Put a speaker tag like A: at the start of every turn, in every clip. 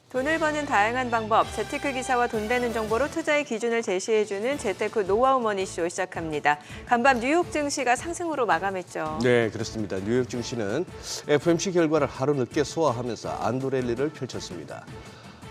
A: 돈을 버는 다양한 방법, 재테크 기사와 돈 되는 정보로 투자의 기준을 제시해주는 재테크 노하우 머니쇼 시작합니다. 간밤 뉴욕 증시가 상승으로 마감했죠.
B: 네, 그렇습니다. 뉴욕 증시는 FOMC 결과를 하루 늦게 소화하면서 안도랠리를 펼쳤습니다.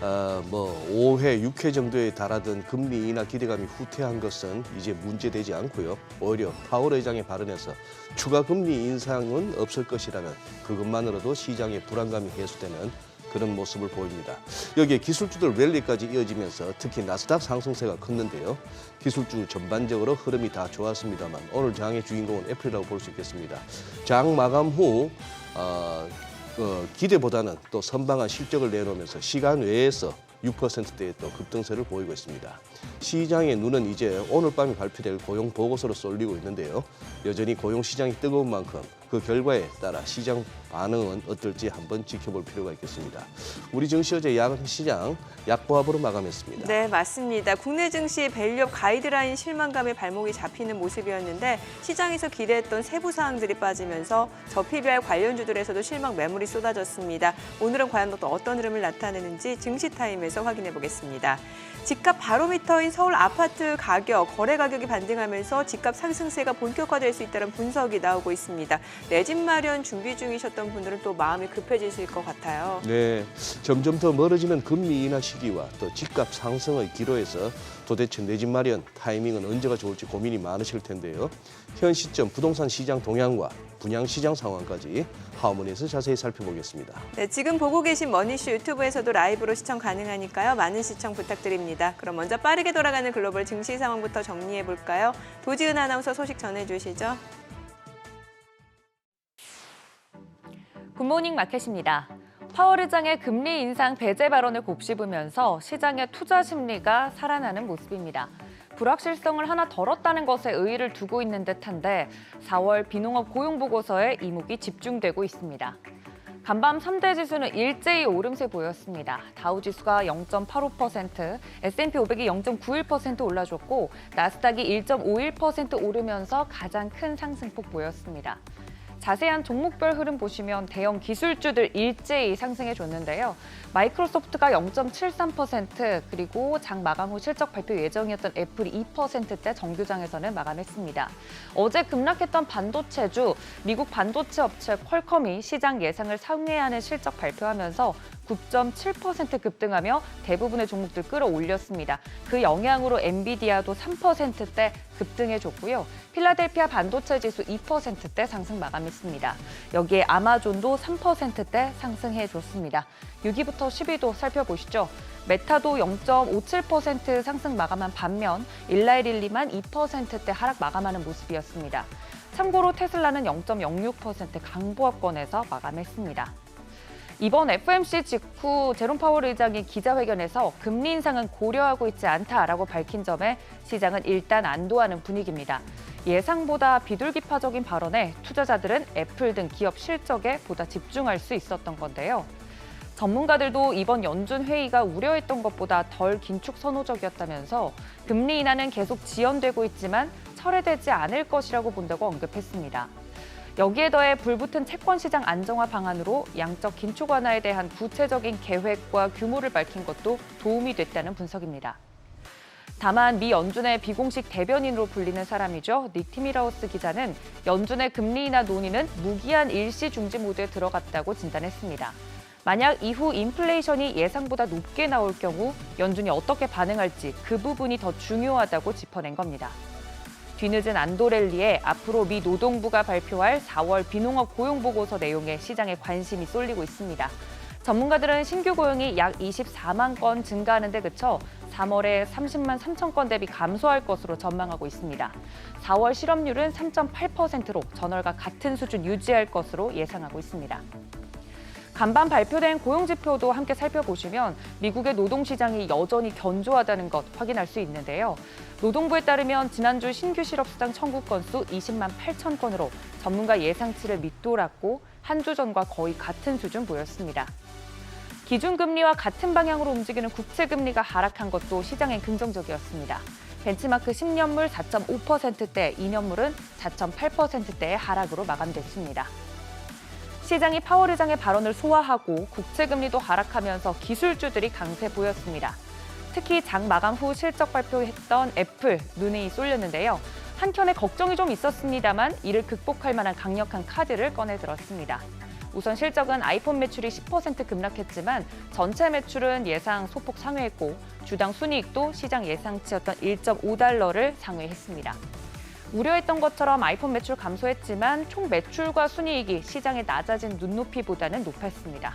B: 5회, 6회 정도에 달하던 금리 인하 기대감이 후퇴한 것은 이제 문제되지 않고요. 오히려 파월 의장의 발언에서 추가 금리 인상은 없을 것이라는 그것만으로도 시장의 불안감이 해소되는 그런 모습을 보입니다. 여기에 기술주들 랠리까지 이어지면서 특히 나스닥 상승세가 컸는데요. 기술주 전반적으로 흐름이 다 좋았습니다만 오늘 장의 주인공은 애플이라고 볼 수 있겠습니다. 장 마감 후 기대보다는 또 선방한 실적을 내놓으면서 시간 외에서 6%대의 또 급등세를 보이고 있습니다. 시장의 눈은 이제 오늘 밤에 발표될 고용 보고서로 쏠리고 있는데요. 여전히 고용 시장이 뜨거운 만큼 그 결과에 따라 시장 반응은 어떨지 한번 지켜볼 필요가 있겠습니다. 우리 증시 어제 야간 시장 약보합으로 마감했습니다.
A: 네, 맞습니다. 국내 증시 밸류업 가이드라인 실망감에 발목이 잡히는 모습이었는데 시장에서 기대했던 세부 사항들이 빠지면서 저PBR 관련주들에서도 실망 매물이 쏟아졌습니다. 오늘은 과연 또 어떤 흐름을 나타내는지 증시타임에서 확인해 보겠습니다. 집값 바로미터인 서울 아파트 가격, 거래 가격이 반등하면서 집값 상승세가 본격화될 수 있다는 분석이 나오고 있습니다. 내 집 마련 준비 중이셨던 분들은 또 마음이 급해지실 것 같아요.
B: 네, 점점 더 멀어지는 금리 인하 시기와 또 집값 상승의 기로에서 도대체 내 집 마련 타이밍은 언제가 좋을지 고민이 많으실 텐데요. 현 시점 부동산 시장 동향과 분양 시장 상황까지 하모니에서 자세히 살펴보겠습니다.
A: 네, 지금 보고 계신 머니쇼 유튜브에서도 라이브로 시청 가능하니까요. 많은 시청 부탁드립니다. 그럼 먼저 빠르게 돌아가는 글로벌 증시 상황부터 정리해 볼까요? 도지은 아나운서 소식 전해주시죠.
C: 굿모닝 마켓입니다. 파월 의장의 금리 인상 배제 발언을 곱씹으면서 시장의 투자 심리가 살아나는 모습입니다. 불확실성을 하나 덜었다는 것에 의의를 두고 있는 듯한데 4월 비농업 고용보고서에 이목이 집중되고 있습니다. 간밤 3대 지수는 일제히 오름세 보였습니다. 다우지수가 0.85%, S&P 500이 0.91% 올라줬고 나스닥이 1.51% 오르면서 가장 큰 상승폭 보였습니다. 자세한 종목별 흐름 보시면 대형 기술주들 일제히 상승해줬는데요. 마이크로소프트가 0.73%, 그리고 장 마감 후 실적 발표 예정이었던 애플이 2%대 정규장에서는 마감했습니다. 어제 급락했던 반도체주, 미국 반도체 업체 퀄컴이 시장 예상을 상회하는 실적 발표하면서 9.7% 급등하며 대부분의 종목들 끌어올렸습니다. 그 영향으로 엔비디아도 3%대 급등해줬고요. 필라델피아 반도체 지수 2%대 상승 마감했습니다. 여기에 아마존도 3%대 상승해줬습니다. 6위부터 10위도 살펴보시죠. 메타도 0.57% 상승 마감한 반면 일라이릴리만 2%대 하락 마감하는 모습이었습니다. 참고로 테슬라는 0.06% 강보합권에서 마감했습니다. 이번 FOMC 직후 제롬 파월 의장이 기자회견에서 금리 인상은 고려하고 있지 않다라고 밝힌 점에 시장은 일단 안도하는 분위기입니다. 예상보다 비둘기파적인 발언에 투자자들은 애플 등 기업 실적에 보다 집중할 수 있었던 건데요. 전문가들도 이번 연준 회의가 우려했던 것보다 덜 긴축 선호적이었다면서 금리 인하는 계속 지연되고 있지만 철회되지 않을 것이라고 본다고 언급했습니다. 여기에 더해 불붙은 채권시장 안정화 방안으로 양적 긴축 완화에 대한 구체적인 계획과 규모를 밝힌 것도 도움이 됐다는 분석입니다. 다만 미 연준의 비공식 대변인으로 불리는 사람이죠. 닉 티밀하우스 기자는 연준의 금리 인하 논의는 무기한 일시 중지 모드에 들어갔다고 진단했습니다. 만약 이후 인플레이션이 예상보다 높게 나올 경우 연준이 어떻게 반응할지 그 부분이 더 중요하다고 짚어낸 겁니다. 뒤늦은 안도랠리에 앞으로 미 노동부가 발표할 4월 비농업 고용보고서 내용에 시장에 관심이 쏠리고 있습니다. 전문가들은 신규 고용이 약 24만 건 증가하는 데 그쳐 3월에 30만 3천 건 대비 감소할 것으로 전망하고 있습니다. 4월 실업률은 3.8%로 전월과 같은 수준 유지할 것으로 예상하고 있습니다. 간밤 발표된 고용지표도 함께 살펴보시면 미국의 노동시장이 여전히 견조하다는 것 확인할 수 있는데요. 노동부에 따르면 지난주 신규 실업수당 청구 건수 20만 8천 건으로 전문가 예상치를 밑돌았고 한 주 전과 거의 같은 수준 보였습니다. 기준금리와 같은 방향으로 움직이는 국채금리가 하락한 것도 시장엔 긍정적이었습니다. 벤치마크 10년물 4.5%대, 2년물은 4.8%대의 하락으로 마감됐습니다. 시장이 파월 의장의 발언을 소화하고 국채 금리도 하락하면서 기술주들이 강세 보였습니다. 특히 장 마감 후 실적 발표했던 애플, 눈이 쏠렸는데요. 한켠에 걱정이 좀 있었습니다만 이를 극복할 만한 강력한 카드를 꺼내들었습니다. 우선 실적은 아이폰 매출이 10% 급락했지만 전체 매출은 예상 소폭 상회했고 주당 순이익도 시장 예상치였던 1.5달러를 상회했습니다. 우려했던 것처럼 아이폰 매출 감소했지만 총 매출과 순이익이 시장에 낮아진 눈높이보다는 높았습니다.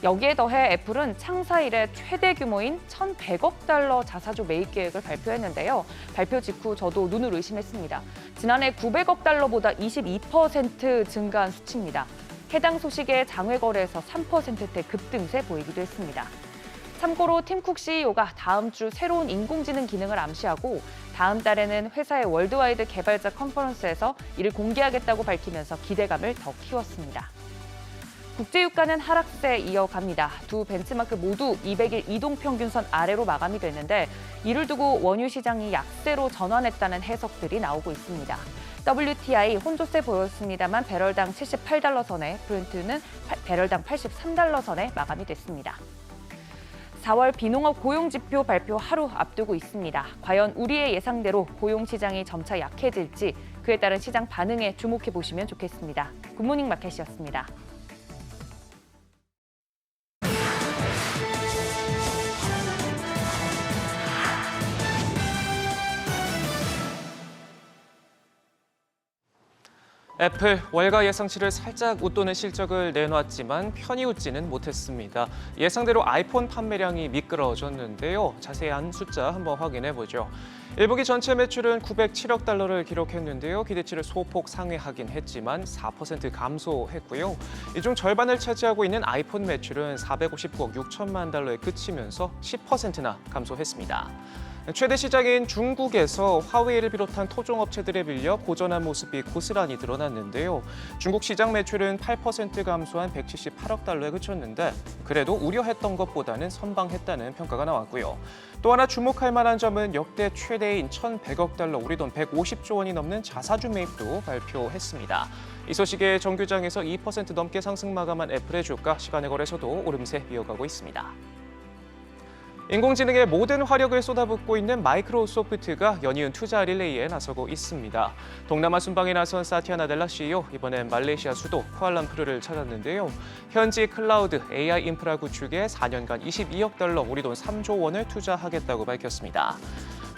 C: 여기에 더해 애플은 창사 이래 최대 규모인 1,100억 달러 자사주 매입 계획을 발표했는데요. 발표 직후 저도 눈을 의심했습니다. 지난해 900억 달러보다 22% 증가한 수치입니다. 해당 소식에 장외 거래에서 3%대 급등세 보이기도 했습니다. 참고로 팀 쿡 CEO가 다음 주 새로운 인공지능 기능을 암시하고 다음 달에는 회사의 월드와이드 개발자 컨퍼런스에서 이를 공개하겠다고 밝히면서 기대감을 더 키웠습니다. 국제유가는 하락세 이어갑니다. 두 벤치마크 모두 200일 이동평균선 아래로 마감이 됐는데 이를 두고 원유 시장이 약세로 전환했다는 해석들이 나오고 있습니다. WTI 혼조세 보였습니다만 배럴당 78달러 선에, 브렌트는 배럴당 83달러 선에 마감이 됐습니다. 4월 비농업 고용지표 발표 하루 앞두고 있습니다. 과연 우리의 예상대로 고용시장이 점차 약해질지 그에 따른 시장 반응에 주목해 보시면 좋겠습니다. 굿모닝 마켓이었습니다.
D: 애플 월가 예상치를 살짝 웃도는 실적을 내놨지만 편히 웃지는 못했습니다. 예상대로 아이폰 판매량이 미끄러졌는데요. 자세한 숫자 한번 확인해 보죠. 1분기 전체 매출은 907억 달러를 기록했는데요. 기대치를 소폭 상회하긴 했지만 4% 감소했고요. 이 중 절반을 차지하고 있는 아이폰 매출은 459억 6천만 달러에 그치면서 10%나 감소했습니다. 최대 시장인 중국에서 화웨이를 비롯한 토종업체들에 밀려 고전한 모습이 고스란히 드러났는데요. 중국 시장 매출은 8% 감소한 178억 달러에 그쳤는데 그래도 우려했던 것보다는 선방했다는 평가가 나왔고요. 또 하나 주목할 만한 점은 역대 최대인 1,100억 달러, 우리 돈 150조 원이 넘는 자사주 매입도 발표했습니다. 이 소식에 정규장에서 2% 넘게 상승 마감한 애플의 주가 시간의 거래소도 오름세 이어가고 있습니다. 인공지능에 모든 화력을 쏟아붓고 있는 마이크로소프트가 연이은 투자 릴레이에 나서고 있습니다. 동남아 순방에 나선 사티아 나델라 CEO, 이번엔 말레이시아 수도 쿠알라룸푸르를 찾았는데요. 현지 클라우드 AI 인프라 구축에 4년간 22억 달러, 우리 돈 3조 원을 투자하겠다고 밝혔습니다.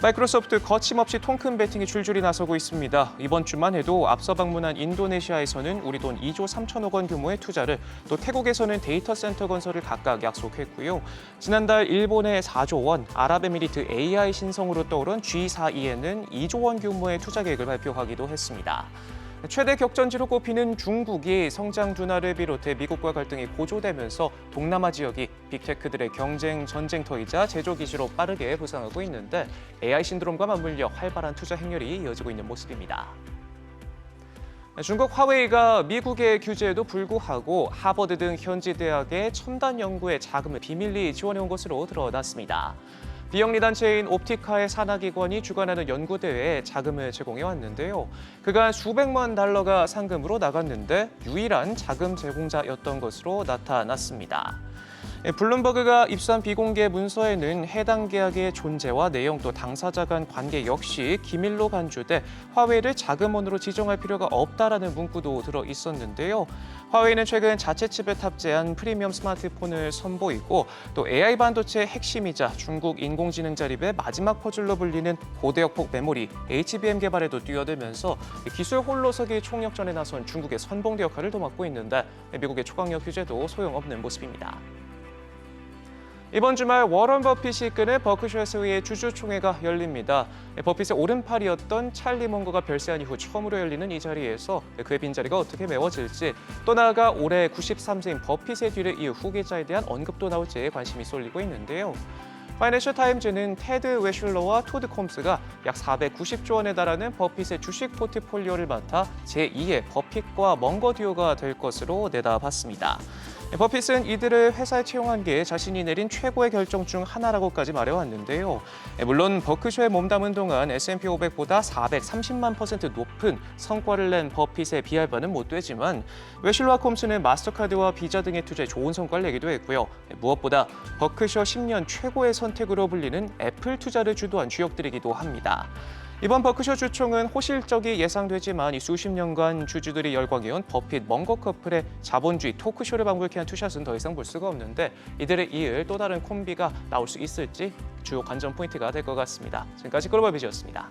D: 마이크로소프트 거침없이 통큰 베팅이 줄줄이 나서고 있습니다. 이번 주만 해도 앞서 방문한 인도네시아에서는 우리 돈 2조 3천억 원 규모의 투자를, 또 태국에서는 데이터 센터 건설을 각각 약속했고요. 지난달 일본의 4조 원, 아랍에미리트 AI 신성으로 떠오른 G4E에는 2조 원 규모의 투자 계획을 발표하기도 했습니다. 최대 격전지로 꼽히는 중국이 성장 둔화를 비롯해 미국과 갈등이 고조되면서 동남아 지역이 빅테크들의 경쟁 전쟁터이자 제조 기지로 빠르게 부상하고 있는데 AI 신드롬과 맞물려 활발한 투자 행렬이 이어지고 있는 모습입니다. 중국 화웨이가 미국의 규제에도 불구하고 하버드 등 현지 대학의 첨단 연구에 자금을 비밀리 지원해온 것으로 드러났습니다. 비영리 단체인 옵티카의 산하기관이 주관하는 연구대회에 자금을 제공해 왔는데요. 그간 수백만 달러가 상금으로 나갔는데 유일한 자금 제공자였던 것으로 나타났습니다. 블룸버그가 입수한 비공개 문서에는 해당 계약의 존재와 내용, 또 당사자 간 관계 역시 기밀로 간주돼 화웨이를 자금원으로 지정할 필요가 없다라는 문구도 들어 있었는데요. 화웨이는 최근 자체 칩에 탑재한 프리미엄 스마트폰을 선보이고 또 AI 반도체의 핵심이자 중국 인공지능 자립의 마지막 퍼즐로 불리는 고대역폭 메모리 HBM 개발에도 뛰어들면서 기술 홀로서기 총력전에 나선 중국의 선봉대 역할을 도맡고 있는데 미국의 초강력 규제도 소용없는 모습입니다. 이번 주말 워런 버핏이 이끄는 버크셔 해서웨이의 주주총회가 열립니다. 버핏의 오른팔이었던 찰리 몽거가 별세한 이후 처음으로 열리는 이 자리에서 그의 빈자리가 어떻게 메워질지, 또 나아가 올해 93세인 버핏의 뒤를 이을 후계자에 대한 언급도 나올지 관심이 쏠리고 있는데요. 파이낸셜 타임즈는 테드 웨슐러와 토드 콤스가 약 490조 원에 달하는 버핏의 주식 포트폴리오를 맡아 제2의 버핏과 멍거 듀오가 될 것으로 내다봤습니다. 버핏은 이들을 회사에 채용한 게 자신이 내린 최고의 결정 중 하나라고까지 말해왔는데요. 물론 버크셔에 몸담은 동안 S&P 500보다 430만% 높은 성과를 낸 버핏에 비할 바는 못 되지만 웨실록 홈스는 마스터카드와 비자 등의 투자에 좋은 성과를 내기도 했고요. 무엇보다 버크셔 10년 최고의 선택으로 불리는 애플 투자를 주도한 주역들이기도 합니다. 이번 버크셔 주총은 호실적이 예상되지만 이 수십 년간 주주들이 열광해온 버핏 멍거 커플의 자본주의 토크쇼를 방불케 한 투샷은 더 이상 볼 수가 없는데 이들을 이을 또 다른 콤비가 나올 수 있을지 주요 관전 포인트가 될 것 같습니다. 지금까지 글로벌 비즈였습니다.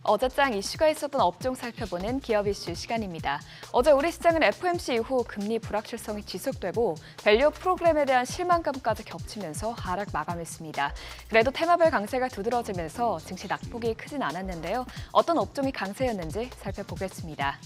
C: 어제장 이슈가 있었던 업종 살펴보는 기업 이슈 시간입니다. 어제 우리 시장은 FOMC 이후 금리 불확실성이 지속되고 밸류 프로그램에 대한 실망감까지 겹치면서 하락 마감했습니다. 그래도 테마별 강세가 두드러지면서 증시 낙폭이 크진 않았는데요. 어떤 업종이 강세였는지 살펴보겠습니다.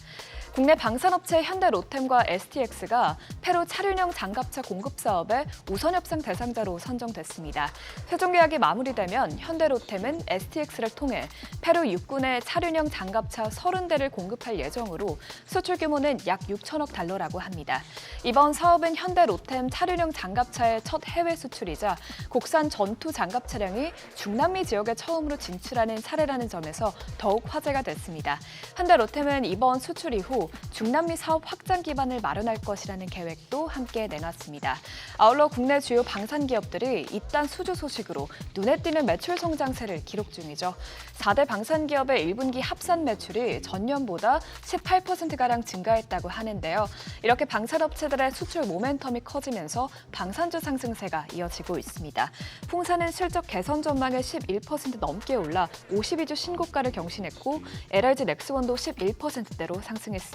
C: 국내 방산업체 현대로템과 STX가 페루 차륜형 장갑차 공급 사업의 우선 협상 대상자로 선정됐습니다. 최종 계약이 마무리되면 현대로템은 STX를 통해 페루 육군의 차륜형 장갑차 30대를 공급할 예정으로 수출 규모는 약 6천억 달러라고 합니다. 이번 사업은 현대로템 차륜형 장갑차의 첫 해외 수출이자 국산 전투 장갑 차량이 중남미 지역에 처음으로 진출하는 사례라는 점에서 더욱 화제가 됐습니다. 현대로템은 이번 수출 이후 중남미 사업 확장 기반을 마련할 것이라는 계획도 함께 내놨습니다. 아울러 국내 주요 방산 기업들이 잇단 수주 소식으로 눈에 띄는 매출 성장세를 기록 중이죠. 4대 방산 기업의 1분기 합산 매출이 전년보다 18%가량 증가했다고 하는데요. 이렇게 방산업체들의 수출 모멘텀이 커지면서 방산주 상승세가 이어지고 있습니다. 풍산은 실적 개선 전망에 11% 넘게 올라 52주 신고가를 경신했고 LRG 넥스원도 11%대로 상승했습니다.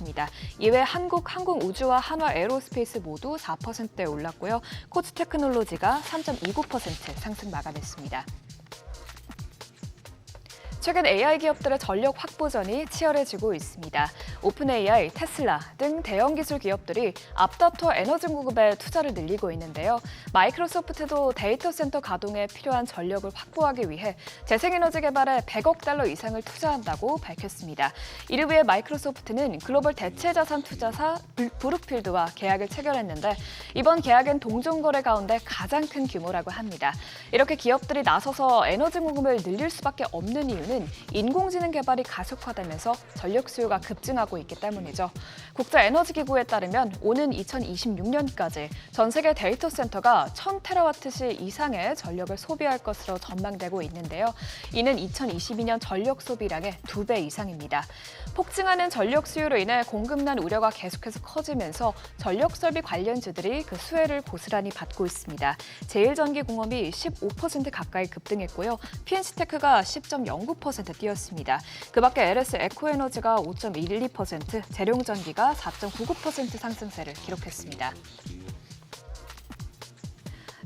C: 이외 한국 항공우주와 한화 에어로스페이스 모두 4%대 올랐고요. 코츠테크놀로지가 3.29% 상승 마감했습니다. 최근 AI 기업들의 전력 확보전이 치열해지고 있습니다. 오픈 AI, 테슬라 등 대형 기술 기업들이 앞다퉈 에너지 공급에 투자를 늘리고 있는데요. 마이크로소프트도 데이터 센터 가동에 필요한 전력을 확보하기 위해 재생에너지 개발에 100억 달러 이상을 투자한다고 밝혔습니다. 이를 위해 마이크로소프트는 글로벌 대체자산 투자사 브룩필드와 계약을 체결했는데 이번 계약은 동종거래 가운데 가장 큰 규모라고 합니다. 이렇게 기업들이 나서서 에너지 공급을 늘릴 수밖에 없는 이유는 인공지능 개발이 가속화되면서 전력 수요가 급증하고 있기 때문이죠. 국제에너지기구에 따르면 오는 2026년까지 전 세계 데이터 센터가 1000테라와트시 이상의 전력을 소비할 것으로 전망되고 있는데요. 이는 2022년 전력 소비량의 2배 이상입니다. 폭증하는 전력 수요로 인해 공급난 우려가 계속해서 커지면서 전력 설비 관련주들이 그 수혜를 고스란히 받고 있습니다. 제일전기공업이 15% 가까이 급등했고요. PNC테크가 10.09% 뛰었습니다. 그 밖에 LS 에코에너지가 5.12%, 재룡전기가 4.99% 상승세를 기록했습니다.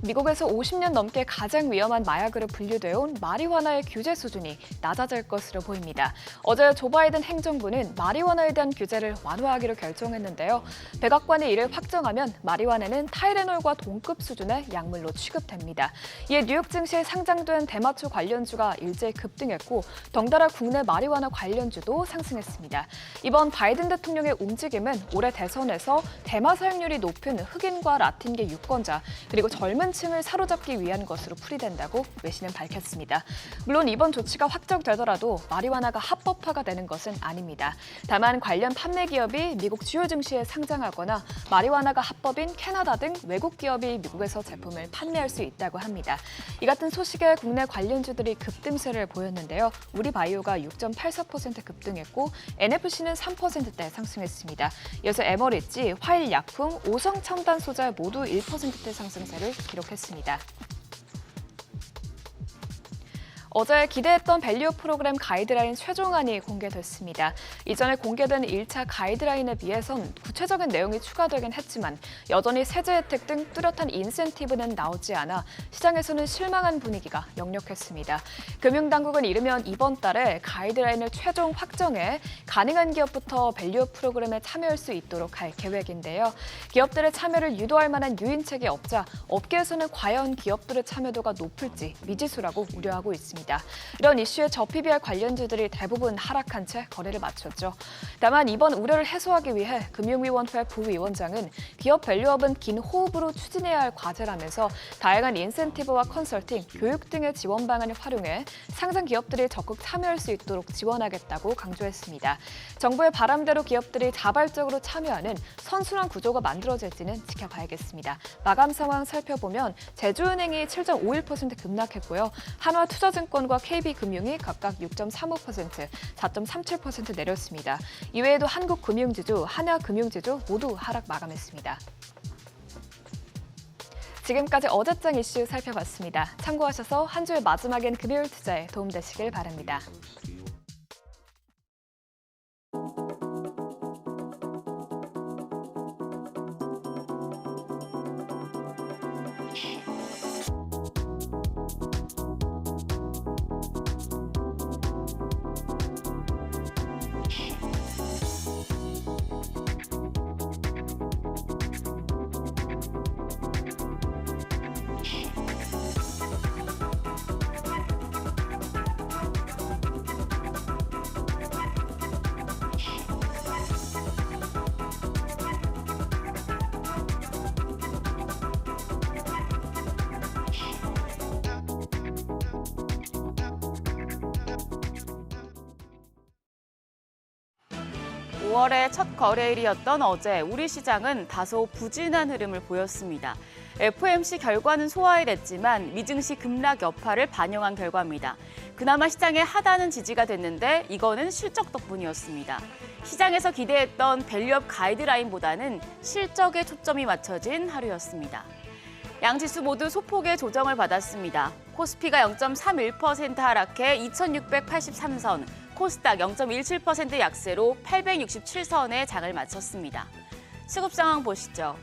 C: 미국에서 50년 넘게 가장 위험한 마약으로 분류되어온 마리화나의 규제 수준이 낮아질 것으로 보입니다. 어제 조 바이든 행정부는 마리화나에 대한 규제를 완화하기로 결정했는데요. 백악관이 이를 확정하면 마리화나는 타이레놀과 동급 수준의 약물로 취급됩니다. 이에 뉴욕 증시에 상장된 대마초 관련주가 일제히 급등했고 덩달아 국내 마리화나 관련주도 상승했습니다. 이번 바이든 대통령의 움직임은 올해 대선에서 대마 사용률이 높은 흑인과 라틴계 유권자 그리고 젊은 층을 사로잡기 위한 것으로 풀이된다고 외신은 밝혔습니다. 물론 이번 조치가 확정되더라도 마리화나가 합법화가 되는 것은 아닙니다. 다만 관련 판매 기업이 미국 주요 증시에 상장하거나 마리화나가 합법인 캐나다 등 외국 기업이 미국에서 제품을 판매할 수 있다고 합니다. 이 같은 소식에 국내 관련주들이 급등세를 보였는데요. 우리바이오가 6.84% 급등했고 NFC는 3%대 상승했습니다. 이어서 에머리지, 화일약품, 오성첨단소재 모두 1%대 상승세를 기록했습니다. 어제 기대했던 밸류 프로그램 가이드라인 최종안이 공개됐습니다. 이전에 공개된 1차 가이드라인에 비해선 구체적인 내용이 추가되긴 했지만 여전히 세제 혜택 등 뚜렷한 인센티브는 나오지 않아 시장에서는 실망한 분위기가 역력했습니다. 금융당국은 이르면 이번 달에 가이드라인을 최종 확정해 가능한 기업부터 밸류 프로그램에 참여할 수 있도록 할 계획인데요. 기업들의 참여를 유도할 만한 유인책이 없자 업계에서는 과연 기업들의 참여도가 높을지 미지수라고 우려하고 있습니다. 나왔습니다. 이런 이슈에 저PBR 관련주들이 대부분 하락한 채 거래를 마쳤죠. 다만 이번 우려를 해소하기 위해 금융위원회 부위원장은 기업 밸류업은 긴 호흡으로 추진해야 할 과제라면서 다양한 인센티브와 컨설팅, 교육 등의 지원 방안을 활용해 상장 기업들이 적극 참여할 수 있도록 지원하겠다고 강조했습니다. 정부의 바람대로 기업들이 자발적으로 참여하는 선순환 구조가 만들어질지는 지켜봐야겠습니다. 마감 상황 살펴보면 제주은행이 7.51% 급락했고요. 한화투자증권과 KB금융이 각각 6.35%, 4.37% 내렸습니다. 이외에도 한국금융지주, 하나금융지주 모두 하락 마감했습니다. 지금까지 어제장 이슈 살펴봤습니다. 참고하셔서 한 주의 마지막엔 금요일 투자에 도움되시길 바랍니다.
E: 월 첫 거래일이었던 어제 우리 시장은 다소 부진한 흐름을 보였습니다. FOMC 결과는 소화해냈지만 미증시 급락 여파를 반영한 결과입니다. 그나마 시장의 하단은 지지가 됐는데 이거는 실적 덕분이었습니다. 시장에서 기대했던 밸류업 가이드라인보다는 실적에 초점이 맞춰진 하루였습니다. 양지수 모두 소폭의 조정을 받았습니다. 코스피가 0.31% 하락해 2683선, 코스닥 0.17% 약세로 867선에 장을 마쳤습니다. 수급 상황 보시죠.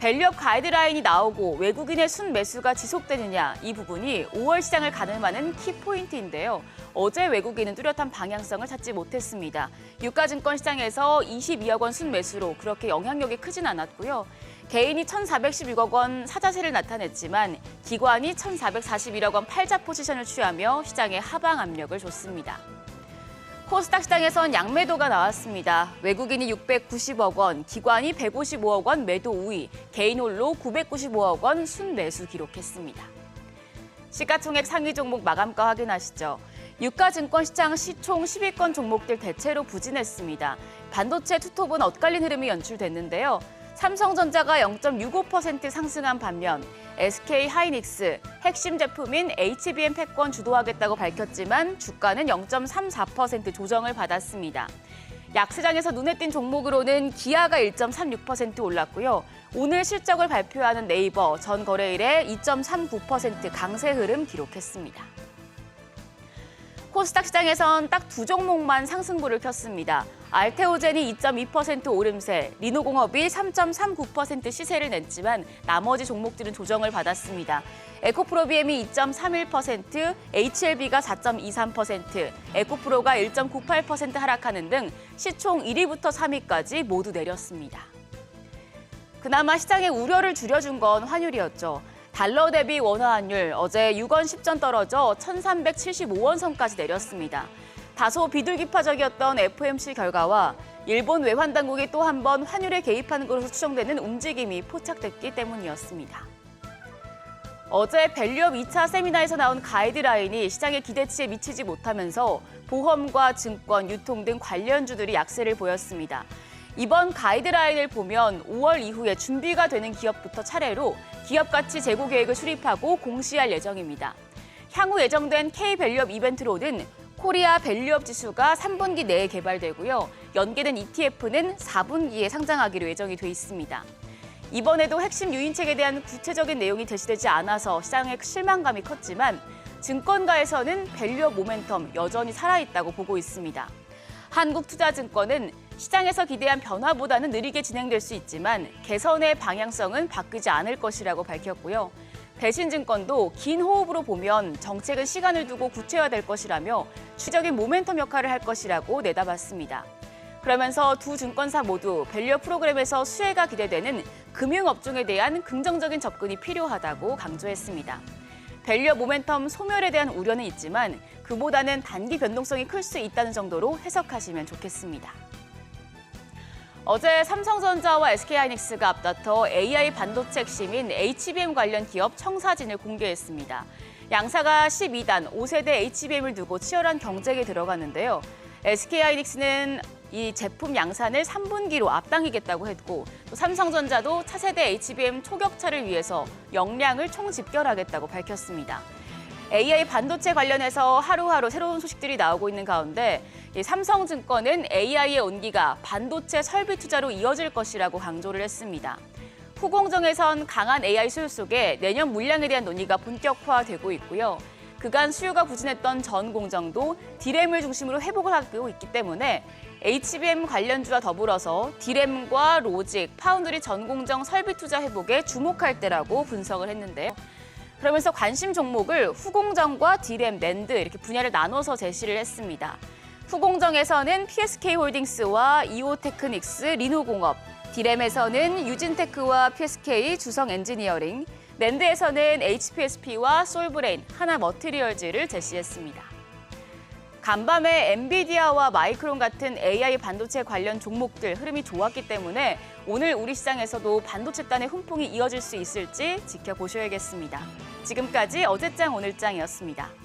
E: 밸류업 가이드라인이 나오고 외국인의 순매수가 지속되느냐, 이 부분이 5월 시장을 가늠하는 키포인트인데요. 어제 외국인은 뚜렷한 방향성을 찾지 못했습니다. 유가증권 시장에서 22억 원 순매수로 그렇게 영향력이 크진 않았고요. 개인이 1,416억 원 사자세를 나타냈지만 기관이 1,441억 원 팔자 포지션을 취하며 시장에 하방 압력을 줬습니다. 코스닥 시장에선 양매도가 나왔습니다. 외국인이 690억 원, 기관이 155억 원 매도 우위, 개인 홀로 995억 원 순매수 기록했습니다. 시가총액 상위 종목 마감가 확인하시죠. 유가증권 시장 시총 10위권 종목들 대체로 부진했습니다. 반도체 투톱은 엇갈린 흐름이 연출됐는데요. 삼성전자가 0.65% 상승한 반면 SK하이닉스, 핵심 제품인 HBM 패권 주도하겠다고 밝혔지만 주가는 0.34% 조정을 받았습니다. 약세장에서 눈에 띈 종목으로는 기아가 1.36% 올랐고요. 오늘 실적을 발표하는 네이버 전 거래일에 2.39% 강세 흐름 기록했습니다. 코스닥 시장에선 딱 두 종목만 상승부를 켰습니다. 알테오젠이 2.2% 오름세, 리노공업이 3.39% 시세를 냈지만 나머지 종목들은 조정을 받았습니다. 에코프로비엠이 2.31%, HLB가 4.23%, 에코프로가 1.98% 하락하는 등 시총 1위부터 3위까지 모두 내렸습니다. 그나마 시장의 우려를 줄여준 건 환율이었죠. 달러 대비 원화 환율 어제 6원 10전 떨어져 1,375원 선까지 내렸습니다. 다소 비둘기파적이었던 FOMC 결과와 일본 외환당국이 또 한 번 환율에 개입하는 것으로 추정되는 움직임이 포착됐기 때문이었습니다. 어제 밸류업 2차 세미나에서 나온 가이드라인이 시장의 기대치에 미치지 못하면서 보험과 증권, 유통 등 관련주들이 약세를 보였습니다. 이번 가이드라인을 보면 5월 이후에 준비가 되는 기업부터 차례로 기업 가치 재고 계획을 수립하고 공시할 예정입니다. 향후 예정된 K밸류업 이벤트로는 코리아 밸류업 지수가 3분기 내에 개발되고요. 연계된 ETF는 4분기에 상장하기로 예정이 돼 있습니다. 이번에도 핵심 유인책에 대한 구체적인 내용이 제시되지 않아서 시장의 실망감이 컸지만 증권가에서는 밸류업 모멘텀 여전히 살아있다고 보고 있습니다. 한국투자증권은 시장에서 기대한 변화보다는 느리게 진행될 수 있지만 개선의 방향성은 바뀌지 않을 것이라고 밝혔고요. 대신증권도 긴 호흡으로 보면 정책은 시간을 두고 구체화될 것이라며 추적인 모멘텀 역할을 할 것이라고 내다봤습니다. 그러면서 두 증권사 모두 밸류업 프로그램에서 수혜가 기대되는 금융업종에 대한 긍정적인 접근이 필요하다고 강조했습니다. 밸류업 모멘텀 소멸에 대한 우려는 있지만 그보다는 단기 변동성이 클 수 있다는 정도로 해석하시면 좋겠습니다. 어제 삼성전자와 SK하이닉스가 앞다퉈 AI 반도체 핵심인 HBM 관련 기업 청사진을 공개했습니다. 양사가 12단 5세대 HBM을 두고 치열한 경쟁에 들어갔는데요. SK하이닉스는 이 제품 양산을 3분기로 앞당기겠다고 했고 또 삼성전자도 차세대 HBM 초격차를 위해서 역량을 총집결하겠다고 밝혔습니다. AI 반도체 관련해서 하루하루 새로운 소식들이 나오고 있는 가운데 이 삼성증권은 AI의 온기가 반도체 설비 투자로 이어질 것이라고 강조를 했습니다. 후공정에선 강한 AI 수요 속에 내년 물량에 대한 논의가 본격화되고 있고요. 그간 수요가 부진했던 전 공정도 D램을 중심으로 회복을 하고 있기 때문에 HBM 관련주와 더불어서 D램과 로직, 파운드리 전 공정 설비 투자 회복에 주목할 때라고 분석을 했는데요. 그러면서 관심 종목을 후공정과 D램, 낸드 이렇게 분야를 나눠서 제시를 했습니다. 후공정에서는 PSK홀딩스와 이오테크닉스, 리노공업, D램에서는 유진테크와 PSK, 주성엔지니어링, 낸드에서는 HPSP와 솔브레인, 하나머티리얼즈를 제시했습니다. 간밤에 엔비디아와 마이크론 같은 AI 반도체 관련 종목들 흐름이 좋았기 때문에 오늘 우리 시장에서도 반도체단의 훈풍이 이어질 수 있을지 지켜보셔야겠습니다. 지금까지 어제장 오늘장이었습니다.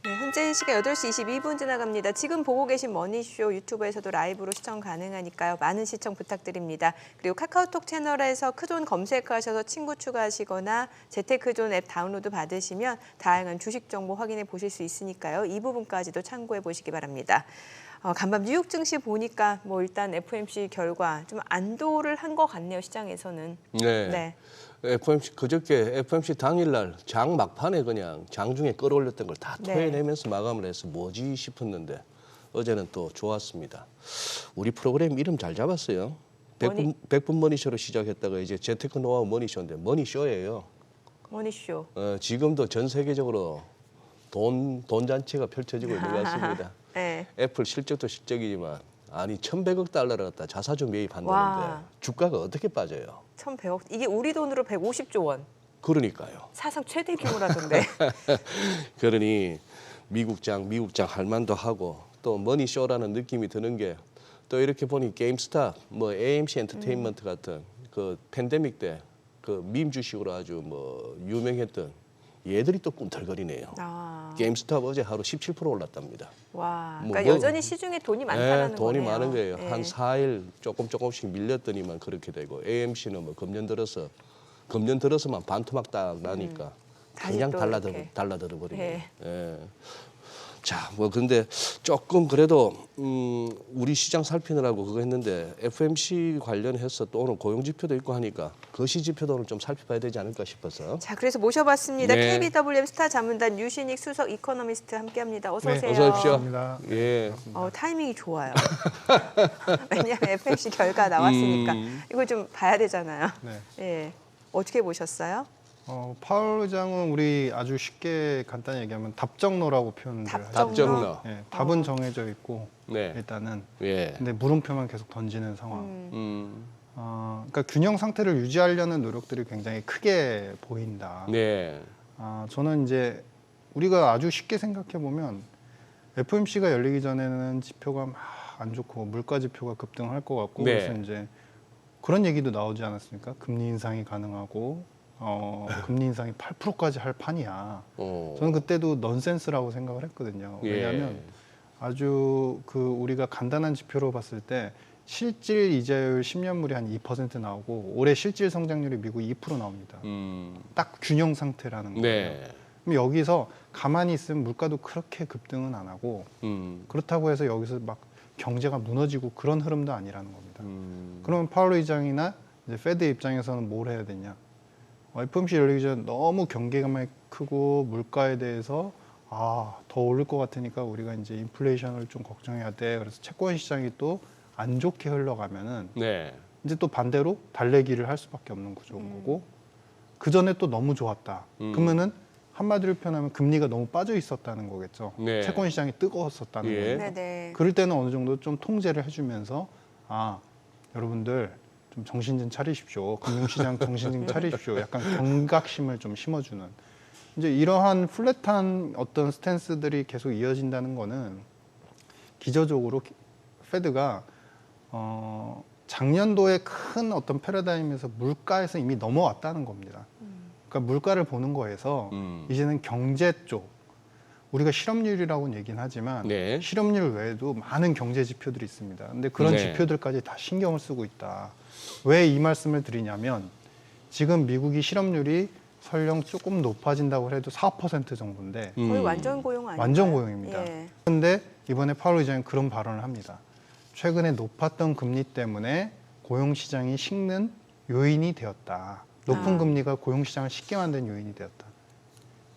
A: 현재 시각 8시 22분 지나갑니다. 지금 보고 계신 머니쇼 유튜브에서도 라이브로 시청 가능하니까요. 많은 시청 부탁드립니다. 그리고 카카오톡 채널에서 크존 검색하셔서 친구 추가하시거나 재테크존 앱 다운로드 받으시면 다양한 주식 정보 확인해 보실 수 있으니까요. 이 부분까지도 참고해 보시기 바랍니다. 간밤 뉴욕 증시 보니까 뭐 일단 FOMC 결과 좀 안도를 한 것 같네요. 시장에서는.
B: 네. FOMC 그저께 FOMC 당일날 장 막판에 그냥 장중에 끌어올렸던 걸 다 토해내면서 마감을 해서 뭐지 싶었는데 어제는 또 좋았습니다. 우리 프로그램 이름 잘 잡았어요. 100분 머니쇼로 시작했다가 이제 재테크 노하우 머니쇼인데 머니쇼예요.
A: 머니쇼.
B: 지금도 전 세계적으로 돈 잔치가 펼쳐지고 있는 것 같습니다.
A: 네.
B: 애플 실적도 실적이지만 아니 1,100억 달러를 갖다 자사주 매입한다는데
A: 와.
B: 주가가 어떻게 빠져요?
A: 1,100억. 이게 우리 돈으로 150조 원.
B: 그러니까요.
A: 사상 최대 규모라던데.
B: 그러니 미국장 할 만도 하고 또 머니쇼라는 느낌이 드는 게 또 이렇게 보니 게임스탑, 뭐 AMC 엔터테인먼트 같은 그 팬데믹 때 그 밈 주식으로 아주 뭐 유명했던 얘들이 또 꿈틀거리네요. 게임스탑 어제 하루 17% 올랐답니다.
A: 와,
B: 뭐,
A: 그러니까 여전히 시중에 돈이 많다는
B: 돈이
A: 거네요.
B: 많은 거예요.
A: 네.
B: 한 4일 조금씩 밀렸더니만 그렇게 되고 AMC는 뭐 금년 들어서만 반토막 딱 나니까
A: 다시
B: 그냥
A: 또
B: 달라들어 버리네.
A: 네.
B: 예. 자, 뭐 근데 조금 그래도 우리 시장 살피느라고 그거 했는데 FOMC 관련해서 또 오늘 고용 지표도 있고 하니까 거시 지표도 오늘 좀 살펴봐야 되지 않을까 싶어서.
A: 자, 그래서 모셔봤습니다.
B: 네.
A: KBWM 스타 자문단 유신익 수석 이코노미스트 함께합니다. 어서
F: 네,
A: 오세요.
B: 어서 오십시오.
F: 감사합니다.
B: 예.
A: 타이밍이 좋아요. 왜냐하면 FOMC 결과 나왔으니까 이걸 좀 봐야 되잖아요.
F: 네.
A: 예, 어떻게 보셨어요?
F: 파월 의장은 우리 아주 쉽게 간단히 얘기하면 답정너라고 표현을 하죠.
B: 답정너.
F: 네, 답은 정해져 있고
B: 네.
F: 일단은
B: 예.
F: 근데 물음표만 계속 던지는 상황. 그러니까 균형 상태를 유지하려는 노력들이 굉장히 크게 보인다.
B: 네.
F: 저는 이제 우리가 아주 쉽게 생각해 보면 FOMC가 열리기 전에는 지표가 막 안 좋고 물가 지표가 급등할 것 같고
B: 네.
F: 그래서 이제 그런 얘기도 나오지 않았습니까? 금리 인상이 가능하고 금리 인상이 8%까지 할 판이야. 저는 그때도 넌센스라고 생각을 했거든요. 왜냐하면 아주 우리가 간단한 지표로 봤을 때 실질 이자율 10년물이 한 2% 나오고 올해 실질 성장률이 미국 2% 나옵니다. 딱 균형 상태라는 거예요.
B: 네.
F: 그럼 여기서 가만히 있으면 물가도 그렇게 급등은 안 하고 그렇다고 해서 여기서 막 경제가 무너지고 그런 흐름도 아니라는 겁니다. 그러면 파월 의장이나 이제 페드 입장에서는 뭘 해야 되냐? FOMC 열리기 전에 너무 경계감이 크고 물가에 대해서 더 오를 것 같으니까 우리가 이제 인플레이션을 좀 걱정해야 돼. 그래서 채권 시장이 또 안 좋게 흘러가면은
B: 네.
F: 이제 또 반대로 달래기를 할 수밖에 없는 구조인 거고 그 전에 또 너무 좋았다. 그러면은 한마디로 표현하면 금리가 너무 빠져 있었다는 거겠죠.
B: 네.
F: 채권 시장이 뜨거웠었다는
B: 예.
F: 거예요.
A: 네네.
F: 그럴 때는 어느 정도 좀 통제를 해주면서 여러분들 좀 정신 좀 차리십시오. 금융시장 정신 좀 차리십시오. 약간 경각심을 좀 심어주는 이제 이러한 플랫한 어떤 스탠스들이 계속 이어진다는 거는 기저적으로 페드가 작년도에 큰 어떤 패러다임에서 물가에서 이미 넘어왔다는 겁니다. 그러니까 물가를 보는 거에서 이제는 경제 쪽 우리가 실업률이라고는 얘기는 하지만
B: 네.
F: 실업률 외에도 많은 경제 지표들이 있습니다. 근데 그런
B: 네.
F: 지표들까지 다 신경을 쓰고 있다. 왜 이 말씀을 드리냐면 지금 미국이 실업률이 설령 조금 높아진다고 해도 4% 정도인데
A: 거의 완전 고용 아니에요?
F: 완전 고용입니다.
A: 예.
F: 그런데 이번에 파월 의장이 그런 발언을 합니다. 최근에 높았던 금리 때문에 고용시장이 식는 요인이 되었다. 높은 금리가 고용시장을 식게 만든 요인이 되었다.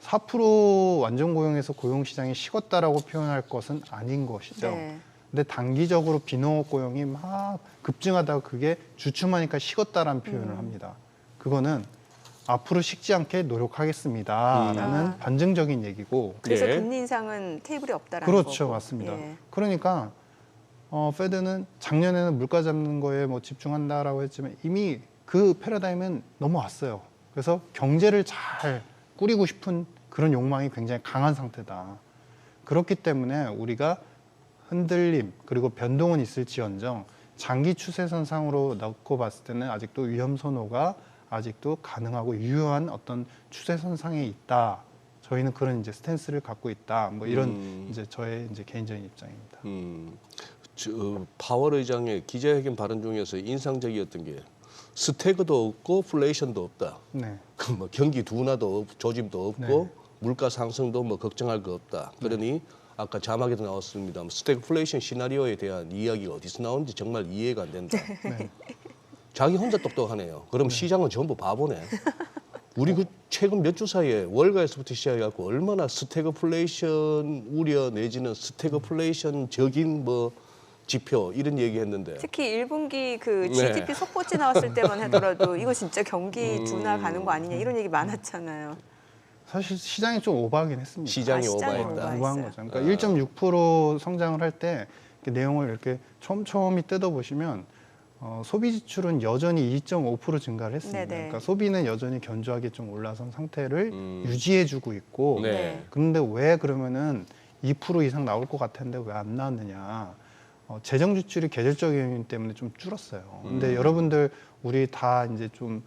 F: 4% 완전 고용에서 고용시장이 식었다라고 표현할 것은 아닌 것이죠.
A: 네.
F: 근데 단기적으로 비농업 고용이 막 급증하다가 그게 주춤하니까 식었다라는 표현을 합니다. 그거는 앞으로 식지 않게 노력하겠습니다라는 반증적인 얘기고
A: 그래서
B: 네.
A: 금리 인상은 테이블에 없다라는
F: 그렇죠,
A: 거고.
F: 맞습니다.
A: 예.
F: 그러니까 페드는 작년에는 물가 잡는 거에 뭐 집중한다라고 했지만 이미 그 패러다임은 넘어왔어요. 그래서 경제를 잘 꾸리고 싶은 그런 욕망이 굉장히 강한 상태다. 그렇기 때문에 우리가 흔들림 그리고 변동은 있을지언정 장기 추세선상으로 놓고 봤을 때는 아직도 위험 선호가 아직도 가능하고 유효한 어떤 추세선상에 있다. 저희는 그런 이제 스탠스를 갖고 있다. 뭐 이런 이제 저의 이제 개인적인 입장입니다.
B: 파월 의장의 기자회견 발언 중에서 인상적이었던 게 스태그도 없고 플레이션도 없다.
F: 네.
B: 그 뭐 경기 둔화도 조짐도 없고
F: 네.
B: 물가 상승도 뭐 걱정할 거 없다. 그러니 아까 자막에도 나왔습니다. 스태그플레이션 시나리오에 대한 이야기가 어디서 나오는지 정말 이해가 안 된다.
F: 네.
B: 자기 혼자 똑똑하네요. 그럼 시장은 전부 바보네. 우리 그 최근 몇 주 사이에 월가에서부터 시작해갖고 얼마나 스태그플레이션 우려 내지는 스태그플레이션적인 뭐 지표 이런 얘기했는데
A: 특히 1분기 그 GDP 속보치 나왔을 때만 하더라도 이거 진짜 경기 둔화 가는 거 아니냐 이런 얘기 많았잖아요.
F: 사실 시장이 좀 오버하긴 했습니다.
B: 시장이
A: 시장이
B: 오버했다.
F: 오버한 거죠. 그러니까 1.6% 성장을 할 때 내용을 이렇게 촘촘히 뜯어보시면 소비 지출은 여전히 2.5% 증가를 했습니다.
A: 네네.
F: 그러니까 소비는 여전히 견조하게 좀 올라선 상태를 유지해주고 있고
B: 네.
F: 그런데 왜 그러면은 2% 이상 나올 것 같았는데 왜 안 나왔느냐. 재정 지출이 계절적인 요인 때문에 좀 줄었어요. 근데 여러분들 우리 다 이제 좀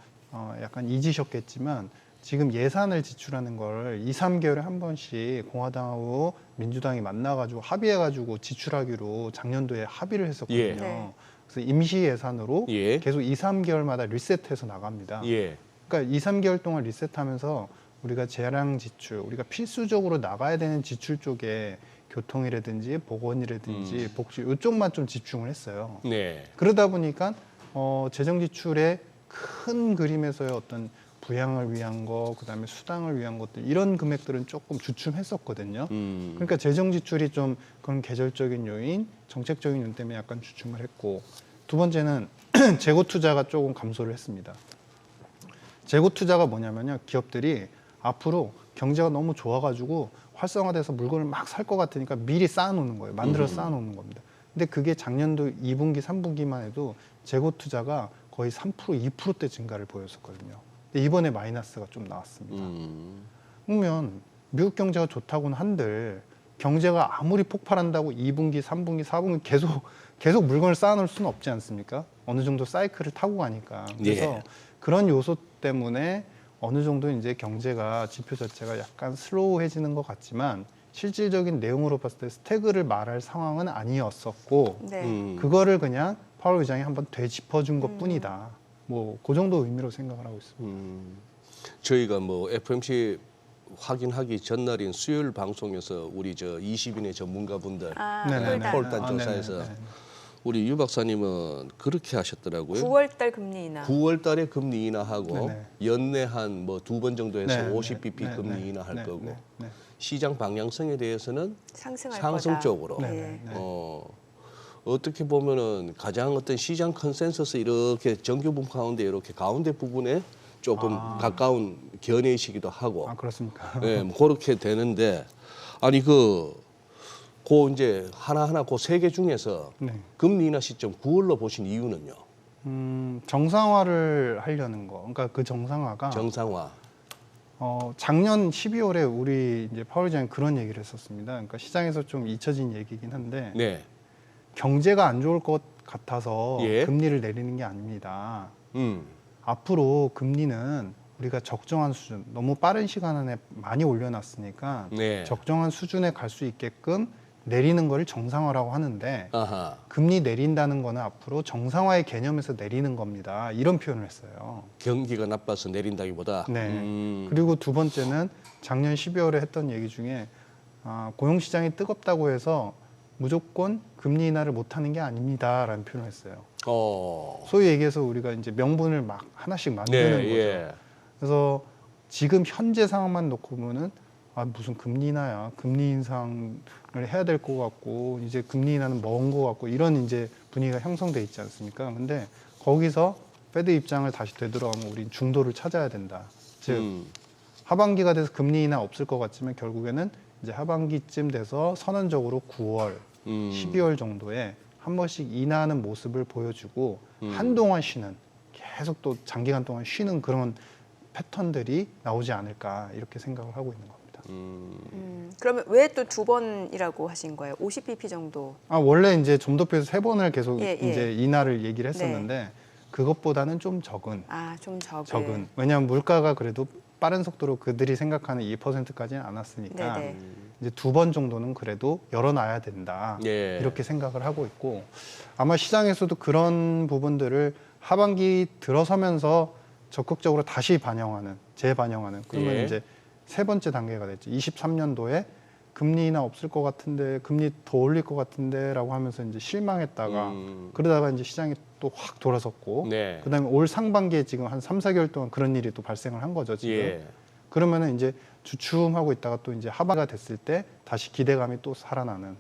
F: 약간 잊으셨겠지만 지금 예산을 지출하는 걸 2, 3개월에 한 번씩 공화당하고 민주당이 만나가지고 합의해가지고 지출하기로 작년도에 합의를 했었거든요.
B: 예.
A: 네.
F: 그래서 임시 예산으로
B: 예.
F: 계속 2, 3개월마다 리셋해서 나갑니다.
B: 예.
F: 그러니까 2, 3개월 동안 리셋하면서 우리가 재량 지출, 우리가 필수적으로 나가야 되는 지출 쪽에 교통이라든지 보건이라든지 복지 이쪽만 좀 집중을 했어요.
B: 네.
F: 그러다 보니까 재정 지출의 큰 그림에서의 어떤 부양을 위한 거, 그다음에 수당을 위한 것들 이런 금액들은 조금 주춤했었거든요. 그러니까 재정 지출이 좀 그런 계절적인 요인, 정책적인 요인 때문에 약간 주춤을 했고 두 번째는 재고 투자가 조금 감소를 했습니다. 재고 투자가 뭐냐면요, 기업들이 앞으로 경제가 너무 좋아가지고 활성화돼서 물건을 막 살 것 같으니까 미리 쌓아놓는 거예요. 만들어서 쌓아놓는 겁니다. 근데 그게 작년도 2분기, 3분기만 해도 재고 투자가 거의 3%, 2%대 증가를 보였었거든요. 근데 이번에 마이너스가 좀 나왔습니다. 그러면 미국 경제가 좋다고는 한들 경제가 아무리 폭발한다고 2분기, 3분기, 4분기 계속 물건을 쌓아놓을 수는 없지 않습니까? 어느 정도 사이클을 타고 가니까. 그래서
B: 예.
F: 그런 요소 때문에 어느 정도 이제 경제가 지표 자체가 약간 슬로우해지는 것 같지만 실질적인 내용으로 봤을 때 스태그를 말할 상황은 아니었었고
A: 네.
F: 그거를 그냥 파월 의장이 한번 되짚어준 것뿐이다. 뭐 그 정도 의미로 생각을 하고 있습니다.
B: 저희가 뭐 FMC 확인하기 전날인 수요일 방송에서 우리 저 20인의 전문가분들
A: 아,
F: 네네네.
A: 폴단.
B: 폴단
F: 아,
B: 조사에서
F: 네네네.
B: 우리 유 박사님은 그렇게 하셨더라고요.
A: 9월 달 금리 인하.
B: 9월 달에 금리 인하하고
F: 네네.
B: 연내 한 뭐 2번 정도 해서
F: 네,
B: 50bp
F: 네,
B: 금리
F: 네,
B: 인하할
F: 네,
B: 거고
F: 네, 네.
B: 시장 방향성에 대해서는
A: 상승할
B: 상승
A: 거다.
B: 쪽으로.
F: 네,
A: 예.
F: 네.
B: 어떻게 보면은 가장 어떤 시장 컨센서스 이렇게 정규분 가운데 이렇게 가운데 부분에 조금 가까운 견해이시기도 하고
F: 아 그렇습니까?
B: 예, 뭐 그렇게 되는데 아니 이제 하나하나 그 세 개 중에서
F: 네.
B: 금리 인하 시점 9월로 보신 이유는요?
F: 정상화를 하려는 거. 그러니까 그 정상화가
B: 정상화.
F: 작년 12월에 우리 이제 파월 의장이 그런 얘기를 했었습니다. 그러니까 시장에서 좀 잊혀진 얘기긴 한데
B: 네.
F: 경제가 안 좋을 것 같아서
B: 예.
F: 금리를 내리는 게 아닙니다.
B: 음.
F: 앞으로 금리는 우리가 적정한 수준, 너무 빠른 시간 안에 많이 올려놨으니까
B: 네.
F: 적정한 수준에 갈 수 있게끔 내리는 걸 정상화라고 하는데
B: 아하.
F: 금리 내린다는 거는 앞으로 정상화의 개념에서 내리는 겁니다. 이런 표현을 했어요.
B: 경기가 나빠서 내린다기보다.
F: 네. 그리고 두 번째는 작년 12월에 했던 얘기 중에 고용시장이 뜨겁다고 해서 무조건 금리 인하를 못하는 게 아닙니다라는 표현을 했어요. 소위 얘기해서 우리가 이제 명분을 막 하나씩 만드는
B: 네,
F: 거죠.
B: 예.
F: 그래서 지금 현재 상황만 놓고 보면은 무슨 금리 인하야, 금리 인상을 해야 될 것 같고 이제 금리 인하는 먼 것 같고 이런 이제 분위기가 형성돼 있지 않습니까? 근데 거기서 페드 입장을 다시 되돌아오면 우린 중도를 찾아야 된다. 즉 하반기가 돼서 금리 인하 없을 것 같지만 결국에는 이제 하반기쯤 돼서 선언적으로 9월, 12월 정도에 한 번씩 인하하는 모습을 보여주고 한동안 쉬는 계속 또 장기간 동안 쉬는 그런 패턴들이 나오지 않을까 이렇게 생각을 하고 있는 겁니다.
A: 그러면 왜 또 2번이라고 하신 거예요? 50bp 정도.
F: 원래 이제 점도표에서 3번을 계속
A: 예, 예.
F: 이제 인하를 얘기를 했었는데 그것보다는 좀 적은.
A: 좀 적은.
F: 왜냐하면 물가가 그래도 빠른 속도로 그들이 생각하는 2%까지는 안 왔으니까
A: 네네.
F: 이제 2번 정도는 그래도 열어놔야 된다.
B: 예.
F: 이렇게 생각을 하고 있고 아마 시장에서도 그런 부분들을 하반기 들어서면서 적극적으로 다시 재반영하는 그러면
B: 예.
F: 이제 세 번째 단계가 됐죠. 23년도에 금리 인하 없을 것 같은데 금리 더 올릴 것 같은데라고 하면서 이제 실망했다가 그러다가 이제 시장이 또 확 돌아섰고
B: 네.
F: 그다음에 올 상반기에 지금 한 3, 4개월 동안 그런 일이 또 발생을 한 거죠, 지금.
B: 예.
F: 그러면은 이제 주춤하고 있다가 또 이제 하반기가 됐을 때 다시 기대감이 또 살아나는.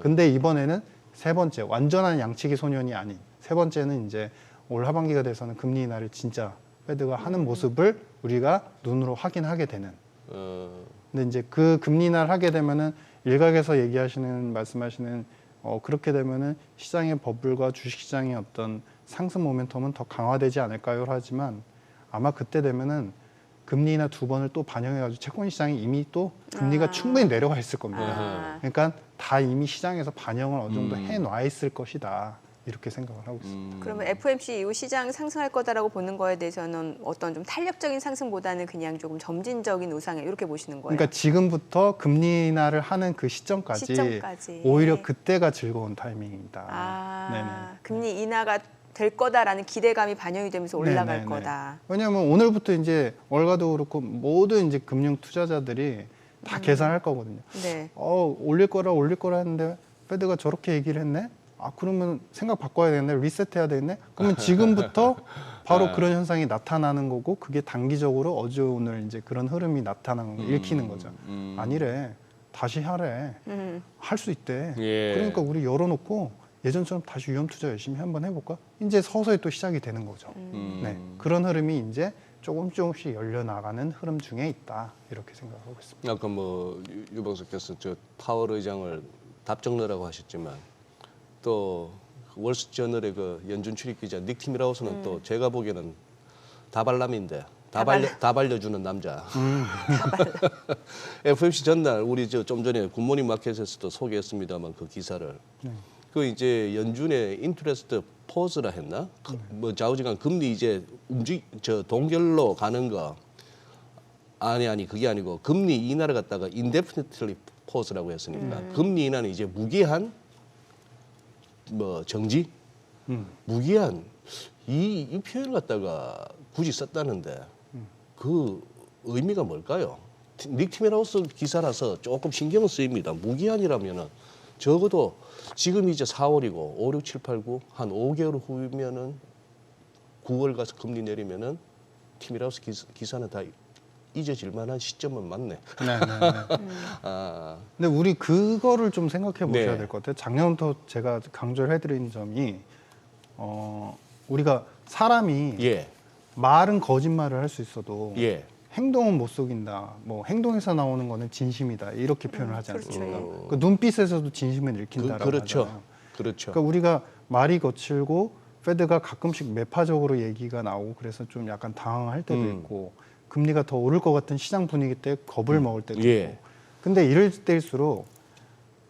F: 근데 이번에는 세 번째 완전한 양치기 소년이 아닌 세 번째는 이제 올 하반기가 돼서는 금리 인하를 진짜 페드가 하는 모습을 우리가 눈으로 확인하게 되는. 근데 이제 그 금리 인하를 하게 되면은 일각에서 말씀하시는 그렇게 되면은 시장의 버블과 주식시장의 어떤 상승 모멘텀은 더 강화되지 않을까요? 하지만 아마 그때 되면은 금리 인하 2번을 또 반영해가지고 채권 시장이 이미 또 금리가 충분히 내려가 있을 겁니다. 그러니까 다 이미 시장에서 반영을 어느 정도 해놔 있을 것이다. 이렇게 생각을 하고 있습니다.
A: 그러면 FOMC 이후 시장 상승할 거다라고 보는 거에 대해서는 어떤 좀 탄력적인 상승보다는 그냥 조금 점진적인 우상에 이렇게 보시는 거예요?
F: 그러니까 지금부터 금리 인하를 하는 그 시점까지 오히려 그때가 즐거운 타이밍이다. 네네.
A: 금리 인하가 될 거다라는 기대감이 반영이 되면서 올라갈
F: 네네네.
A: 거다.
F: 왜냐하면 오늘부터 이제 월가도 그렇고 모든 이제 금융 투자자들이 다 계산할 거거든요.
A: 네.
F: 올릴 거라 했는데 페드가 저렇게 얘기를 했네. 그러면 생각 바꿔야 되겠네. 리셋해야 되겠네. 그러면 지금부터 바로 그런 현상이 나타나는 거고 그게 단기적으로 어제 오늘 이제 그런 흐름이 나타나는 거 읽히는 거죠. 아니래. 다시 하래. 할 수 있대.
B: 예.
F: 그러니까 우리 열어놓고 예전처럼 다시 위험 투자 열심히 한번 해볼까? 이제 서서히 또 시작이 되는 거죠. 네. 그런 흐름이 이제 조금씩 열려나가는 흐름 중에 있다. 이렇게 생각하고 있습니다.
B: 아까 유 박사께서 저 파월 의장을 답정너라고 하셨지만 또 월스트저널의 그 연준 출입 기자 닉 티밀하우스는 또 제가 보기에는 다발남인데 다 발려주는 남자. FOMC 전날 우리 좀 전에 굿모닝 마켓에서도 소개했습니다만 그 기사를 그 이제 연준의 인트레스트 포즈라 했나? 뭐 좌우지간 금리 이제 동결로 가는 거 아니 그게 아니고 금리 인하를 갖다가 indefinitely 포즈라고 했으니까 금리 인하는 이제 무기한 뭐 정지 무기한 이 표현을 갖다가 굳이 썼다는데 그 의미가 뭘까요? 닉 티밀하우스 기사라서 조금 신경은 쓰입니다. 무기한이라면은 적어도 지금 이제 4월이고 5, 6, 7, 8, 9 한 5개월 후면은 9월 가서 금리 내리면은 티밀하우스 기사는 다 잊어질 만한 시점은 맞네.
F: 근데 우리 그거를 좀 생각해 보셔야
B: 네.
F: 될 것 같아요. 작년부터 제가 강조를 해드린 점이 우리가 사람이
B: 예,
F: 말은 거짓말을 할 수 있어도
B: 예.
F: 행동은 못 속인다. 뭐 행동에서 나오는 거는 진심이다. 이렇게 표현을 하지
A: 그렇죠.
F: 않습니까? 그 눈빛에서도 진심을 읽힌다라고
B: 그렇죠.
F: 하잖아요.
B: 그렇죠.
F: 그러니까 우리가 말이 거칠고 페드가 가끔씩 매파적으로 얘기가 나오고 그래서 좀 약간 당황할 때도 있고 금리가 더 오를 것 같은 시장 분위기 때 겁을 먹을 때도
B: 예.
F: 있고. 근데 이럴 때일수록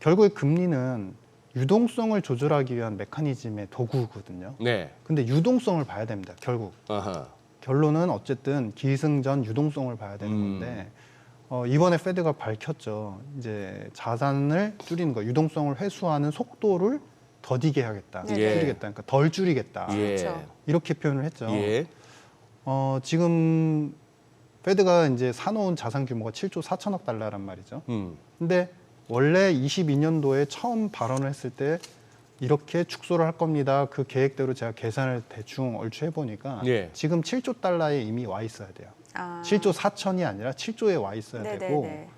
F: 결국에 금리는 유동성을 조절하기 위한 메커니즘의 도구거든요.
B: 네.
F: 근데 유동성을 봐야 됩니다. 결국.
B: 아하.
F: 결론은 어쨌든 기승전 유동성을 봐야 되는 건데 이번에 페드가 밝혔죠. 이제 자산을 줄이는 거, 유동성을 회수하는 속도를 더디게 하겠다,
A: 네.
F: 줄이겠다, 그러니까 덜 줄이겠다
B: 예.
A: 그렇죠.
F: 이렇게 표현을 했죠.
B: 예.
F: 지금 페드가 이제 사놓은 자산 규모가 7조 4천억 달러란 말이죠. 근데 원래 22년도에 처음 발언을 했을 때 이렇게 축소를 할 겁니다. 그 계획대로 제가 계산을 대충 얼추 해보니까
B: 예.
F: 지금 7조 달러에 이미 와 있어야 돼요.
A: 아.
F: 7조 4천이 아니라 7조에 와 있어야
A: 네네네.
F: 되고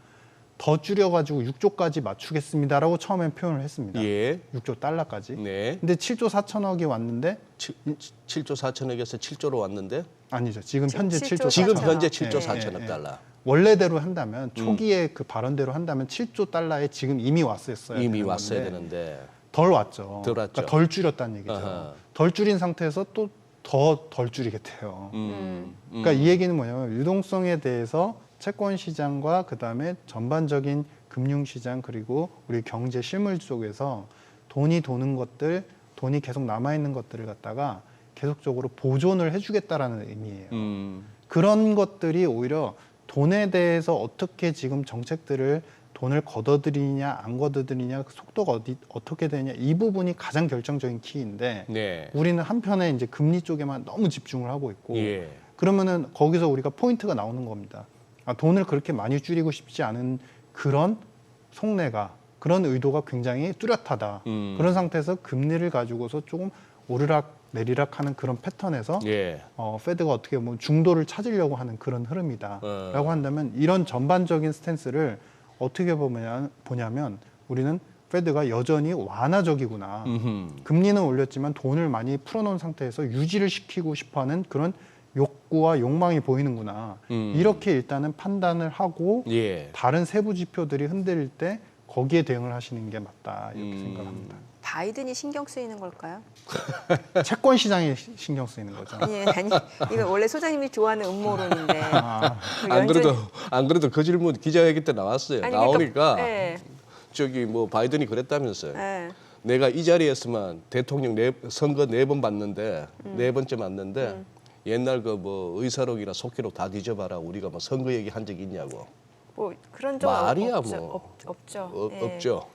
F: 더 줄여가지고 6조까지 맞추겠습니다라고 처음엔 표현을 했습니다.
B: 예.
F: 6조 달러까지.
B: 네.
F: 근데 7조 4천억이 왔는데
B: 7조 4천억에서 7조로 왔는데
F: 아니죠. 지금
A: 지금
F: 현재
A: 7조
F: 7조
B: 지금
F: 4천억.
B: 현재 7조
F: 예,
B: 4천억
F: 예, 예.
B: 달러.
F: 원래대로 한다면 초기에 그 발언대로 한다면 7조 달러에 지금 이미 왔었어야
B: 이미
F: 되는
B: 왔어야
F: 건데
B: 되는데.
F: 덜 왔죠.
B: 덜 왔죠.
F: 그러니까 덜 줄였다는 얘기죠.
B: 아하.
F: 덜 줄인 상태에서 또 더 덜 줄이겠대요. 그러니까 이 얘기는 뭐냐면 유동성에 대해서 채권 시장과 그다음에 전반적인 금융 시장 그리고 우리 경제 실물 속에서 돈이 도는 것들, 돈이 계속 남아 있는 것들을 갖다가 계속적으로 보존을 해주겠다라는 의미예요. 그런 것들이 오히려 돈에 대해서 어떻게 지금 정책들을 돈을 걷어들이냐 안 걷어들이냐 그 속도가 어떻게 되냐 이 부분이 가장 결정적인 키인데
B: 네.
F: 우리는 한편에 이제 금리 쪽에만 너무 집중을 하고 있고
B: 예.
F: 그러면은 거기서 우리가 포인트가 나오는 겁니다. 돈을 그렇게 많이 줄이고 싶지 않은 그런 속내가 그런 의도가 굉장히 뚜렷하다. 그런 상태에서 금리를 가지고서 조금 오르락 내리락 하는 그런 패턴에서
B: 예.
F: 페드가 어떻게 보면 중도를 찾으려고 하는 그런 흐름이다라고 한다면 이런 전반적인 스탠스를 어떻게 보냐면 우리는 페드가 여전히 완화적이구나. 금리는 올렸지만 돈을 많이 풀어놓은 상태에서 유지를 시키고 싶어하는 그런 욕구와 욕망이 보이는구나. 이렇게 일단은 판단을 하고
B: 예.
F: 다른 세부 지표들이 흔들릴 때 거기에 대응을 하시는 게 맞다 이렇게 생각합니다.
A: 바이든이 신경 쓰이는 걸까요?
F: 채권 시장에 신경 쓰이는 거죠.
A: 아니 이거 원래 소장님이 좋아하는 음모론인데 그
B: 안 그래도 그 질문 기자회견 때 나왔어요.
A: 아니,
B: 나오니까
A: 네.
B: 저기 뭐 바이든이 그랬다면서요.
A: 네.
B: 내가 이 자리에서만 대통령 선거 4번 봤는데 4번째 맞는데 옛날 그 뭐 의사록이나 속기록 다 뒤져봐라. 우리가 뭐 선거 얘기 한 적 있냐고.
A: 뭐 그런 적
B: 말이야,
A: 없죠.
B: 뭐.
A: 없죠. 예.
B: 없죠.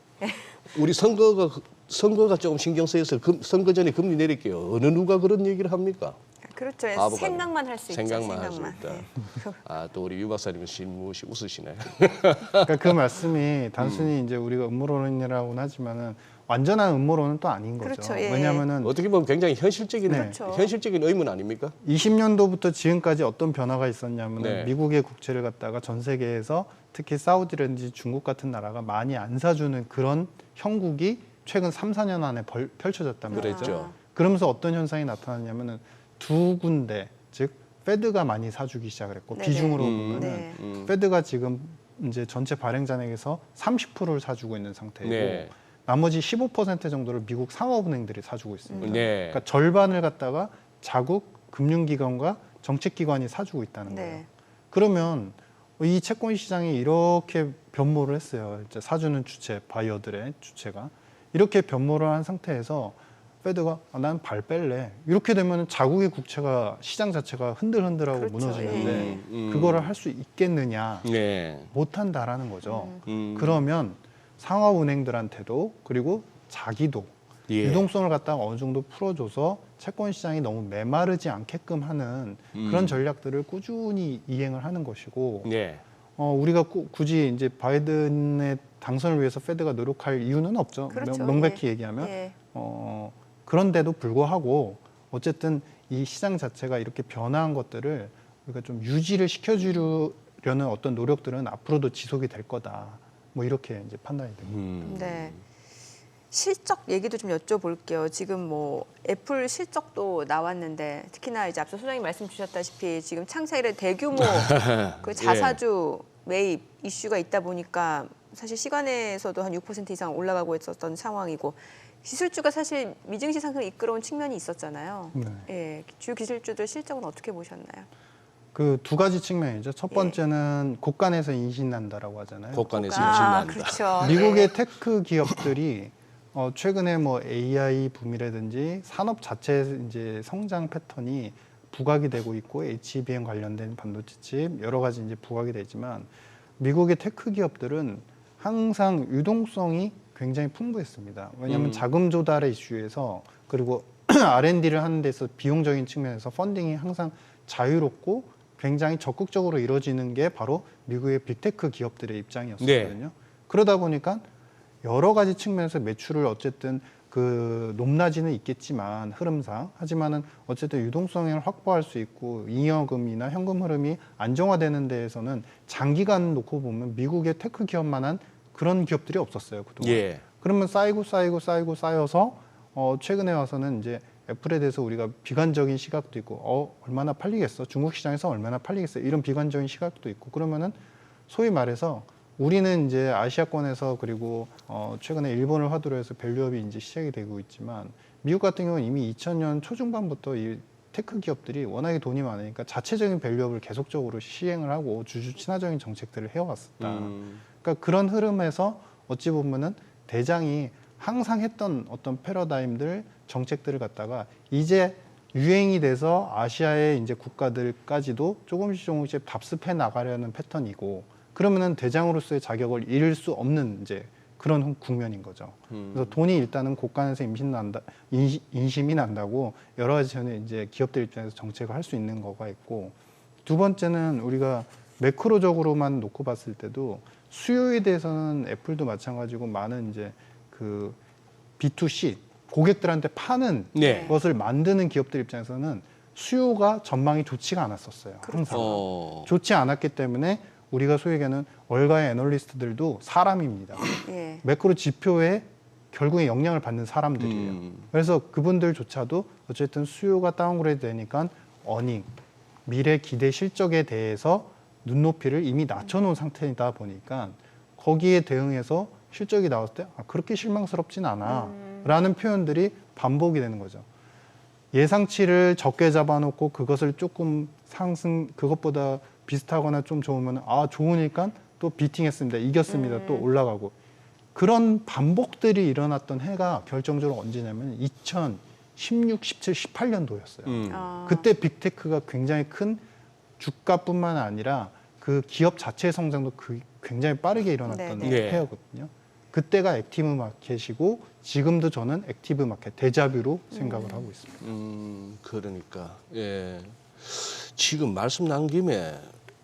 B: 우리 선거가 조금 신경 쓰여서 선거 전에 금리 내릴게요. 어느 누가 그런 얘기를 합니까?
A: 그렇죠.
B: 바보가
A: 생각만 할 수 있죠.
B: 생각만 할 수 있다.
A: 예.
B: 아, 또 우리 유 박사님은 실무시 웃으시네.
F: 그러니까 그 말씀이 단순히 이제 우리가 음모론이라고는 하지만은 완전한 음모론은 또 아닌 거죠.
A: 그렇죠, 예.
F: 왜냐하면은
B: 어떻게 보면 굉장히 현실적인
F: 네.
A: 그렇죠.
B: 현실적인 의문 아닙니까?
F: 20년도부터 지금까지 어떤 변화가 있었냐면
B: 네.
F: 미국의 국채를 갖다가 전 세계에서 특히 사우디라든지 중국 같은 나라가 많이 안 사주는 그런 형국이 최근 3, 4년 안에 펼쳐졌단 말이죠.
B: 그랬죠.
F: 그러면서 어떤 현상이 나타났냐면은 두 군데, 즉 페드가 많이 사주기 시작을 했고
A: 네네.
F: 비중으로 보면은
A: 네.
F: 페드가 지금 이제 전체 발행 잔액에서 30%를 사주고 있는 상태이고
B: 네.
F: 나머지 15% 정도를 미국 상업은행들이 사주고 있습니다.
B: 네.
F: 그러니까 절반을 갖다가 자국 금융기관과 정책기관이 사주고 있다는 거예요.
A: 네.
F: 그러면 이 채권 시장이 이렇게 변모를 했어요. 이제 사주는 주체, 바이어들의 주체가 이렇게 변모를 한 상태에서 페드가 난 발 뺄래. 이렇게 되면 자국의 국채가 시장 자체가 흔들흔들하고
A: 그렇죠.
F: 무너지는데 그거를 할 수 있겠느냐?
B: 네.
F: 못한다라는 거죠.
B: 음.
F: 그러면 상업은행들한테도 그리고 자기도
B: 예.
F: 유동성을 갖다가 어느 정도 풀어줘서 채권 시장이 너무 메마르지 않게끔 하는 그런 전략들을 꾸준히 이행을 하는 것이고
B: 네.
F: 우리가 굳이 이제 바이든의 당선을 위해서 페드가 노력할 이유는 없죠.
A: 그렇죠.
F: 명백히
A: 예.
F: 얘기하면
A: 예.
F: 그런데도 불구하고 어쨌든 이 시장 자체가 이렇게 변화한 것들을 우리가 좀 유지를 시켜주려는 어떤 노력들은 앞으로도 지속이 될 거다. 뭐 이렇게 이제 판단이 됩니다.
A: 네. 실적 얘기도 좀 여쭤볼게요. 지금 뭐 애플 실적도 나왔는데 특히나 이제 앞서 소장님 말씀 주셨다시피 지금 창세일에 대규모 그 자사주 매입 이슈가 있다 보니까 사실 시간에서도 한 6% 이상 올라가고 있었던 상황이고 기술주가 사실 미증시 상승을 이끌어온 측면이 있었잖아요.
F: 네.
A: 예, 주 기술주들 실적은 어떻게 보셨나요?
F: 그 두 가지 측면이죠. 첫 번째는 곳간에서 인신난다라고 하잖아요.
B: 곳간에서
A: 아,
B: 인신난다.
A: 그렇죠.
F: 미국의
A: 예.
F: 테크 기업들이 최근에 뭐 AI 붐이라든지 산업 자체 이제 성장 패턴이 부각이 되고 있고 HBM 관련된 반도체 칩 여러 가지 이제 부각이 되지만 미국의 테크 기업들은 항상 유동성이 굉장히 풍부했습니다. 왜냐하면 자금 조달의 이슈에서 그리고 R&D를 하는 데서 비용적인 측면에서 펀딩이 항상 자유롭고 굉장히 적극적으로 이루어지는 게 바로 미국의 빅테크 기업들의 입장이었거든요. 그러다 보니까 여러 가지 측면에서 매출을 어쨌든 그 높낮이는 있겠지만 흐름상 하지만은 어쨌든 유동성을 확보할 수 있고 잉여금이나 현금 흐름이 안정화되는 데에서는 장기간 놓고 보면 미국의 테크 기업만한 그런 기업들이 없었어요 그동안.
B: 예.
F: 그러면 쌓여서 최근에 와서는 이제 애플에 대해서 우리가 비관적인 시각도 있고 얼마나 팔리겠어 중국 시장에서 얼마나 팔리겠어 이런 비관적인 시각도 있고 그러면은 소위 말해서 우리는 이제 아시아권에서 그리고 최근에 일본을 화두로 해서 밸류업이 이제 시작이 되고 있지만 미국 같은 경우는 이미 2000년 초중반부터 이 테크 기업들이 워낙에 돈이 많으니까 자체적인 밸류업을 계속적으로 시행을 하고 주주 친화적인 정책들을 해왔었다. 그러니까 그런 흐름에서 어찌 보면은 대장이 항상 했던 어떤 패러다임들 정책들을 갖다가 이제 유행이 돼서 아시아의 이제 국가들까지도 조금씩 답습해 나가려는 패턴이고 그러면은 대장으로서의 자격을 잃을 수 없는 이제 그런 국면인 거죠. 그래서 돈이 일단은 곳간에서 인심이 난다고 여러 가지 전에 이제 기업들 입장에서 정책을 할 수 있는 거가 있고 두 번째는 우리가 매크로적으로만 놓고 봤을 때도 수요에 대해서는 애플도 마찬가지고 많은 이제 그 B2C 고객들한테 파는
B: 네.
F: 것을 만드는 기업들 입장에서는 수요가 전망이 좋지가 않았었어요. 항상 좋지 않았기 때문에 우리가 소위 얘기하는 월가의 애널리스트들도 사람입니다.
A: 예.
F: 매크로 지표에 결국에 영향을 받는 사람들이에요. 그래서 그분들조차도 어쨌든 수요가 다운그레이드 되니까 어닝, 미래 기대 실적에 대해서 눈높이를 이미 낮춰놓은 상태이다 보니까 거기에 대응해서 실적이 나왔을 때 그렇게 실망스럽진 않아 라는 표현들이 반복이 되는 거죠. 예상치를 적게 잡아놓고 그것을 조금 그것보다 비슷하거나 좀 좋으면 좋으니까 또 비팅했습니다. 이겼습니다. 또 올라가고. 그런 반복들이 일어났던 해가 결정적으로 언제냐면 2016, 17, 18년도였어요. 그때 빅테크가 굉장히 큰 주가뿐만 아니라 그 기업 자체의 성장도 굉장히 빠르게 일어났던
B: 네.
F: 해였거든요. 그때가 액티브 마켓이고 지금도 저는 액티브 마켓 데자뷰로 생각을 하고 있습니다.
B: 그러니까 예. 지금 말씀 나온 김에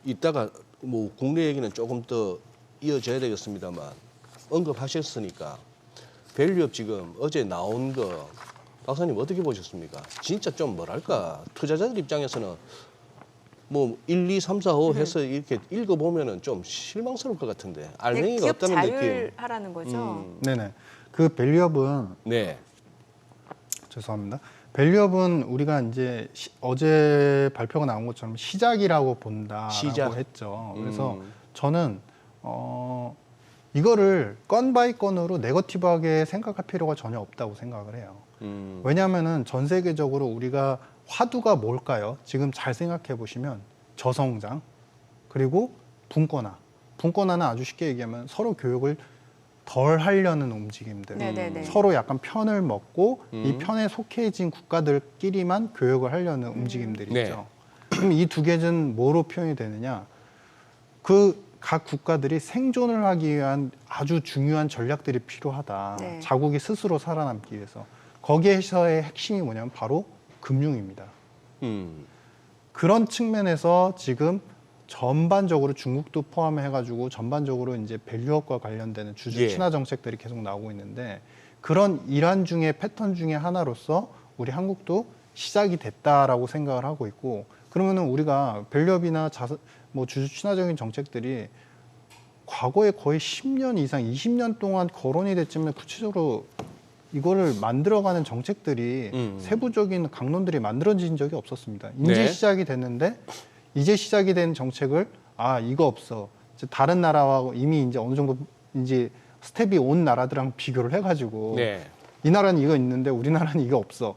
B: 이따가 뭐 국내 얘기는 조금 더 이어져야 되겠습니다만 언급하셨으니까 밸류업 지금 어제 나온 거 박사님 어떻게 보셨습니까? 진짜 좀 뭐랄까 투자자들 입장에서는 뭐 1, 2, 3, 4, 5 해서 이렇게 읽어보면은 좀 실망스러울 것 같은데 알맹이가
A: 기업
B: 없다는 느낌.
A: 자율하라는 거죠.
F: 네네. 그 밸류업은
B: 네.
F: 죄송합니다. 밸류업은 우리가 이제 어제 발표가 나온 것처럼 시작이라고 본다라고
B: 시작.
F: 했죠. 그래서 저는 이거를 건 바이 건으로 네거티브하게 생각할 필요가 전혀 없다고 생각을 해요. 왜냐하면은 전 세계적으로 우리가 화두가 뭘까요? 지금 잘 생각해 보시면 저성장 그리고 분권화. 분권화는 아주 쉽게 얘기하면 서로 교육을 덜 하려는 움직임들.
A: 네네네.
F: 서로 약간 편을 먹고 이 편에 속해진 국가들끼리만 교육을 하려는 움직임들이
B: 네.
F: 있죠. 그럼 이 두 개는 뭐로 표현이 되느냐? 그 각 국가들이 생존을 하기 위한 아주 중요한 전략들이 필요하다.
A: 네.
F: 자국이 스스로 살아남기 위해서. 거기에서의 핵심이 뭐냐면 바로 금융입니다. 그런 측면에서 지금 전반적으로 중국도 포함해가지고 전반적으로 이제 밸류업과 관련되는 주주
B: 예.
F: 친화 정책들이 계속 나오고 있는데 그런 일환 중에 패턴 중에 하나로서 우리 한국도 시작이 됐다라고 생각을 하고 있고 그러면은 우리가 밸류업이나 뭐 주주 친화적인 정책들이 과거에 거의 10년 이상, 20년 동안 거론이 됐지만 구체적으로 이거를 만들어가는 정책들이 세부적인 강론들이 만들어진 적이 없었습니다. 이제
B: 네.
F: 시작이 됐는데 이제 시작이 된 정책을 이거 없어. 이제 다른 나라와 이미 이제 어느 정도 이제 스텝이 온 나라들랑 비교를 해가지고
B: 네.
F: 이 나라는 이거 있는데 우리나라는 이거 없어.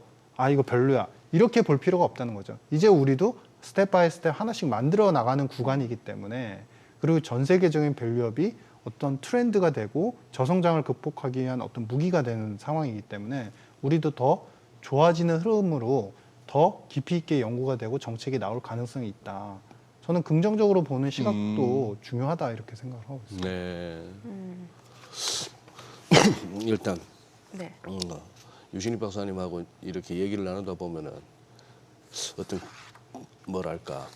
F: 이거 별로야. 이렇게 볼 필요가 없다는 거죠. 이제 우리도 스텝 바이 스텝 하나씩 만들어 나가는 구간이기 때문에 그리고 전 세계적인 밸류업이 어떤 트렌드가 되고 저성장을 극복하기 위한 어떤 무기가 되는 상황이기 때문에 우리도 더 좋아지는 흐름으로 더 깊이 있게 연구가 되고 정책이 나올 가능성이 있다. 저는 긍정적으로 보는 시각도 중요하다 이렇게 생각을 하고 있습니다.
B: 네. 일단
A: 네.
B: 유신익 박사님하고 이렇게 얘기를 나누다 보면은 어떤 뭐랄까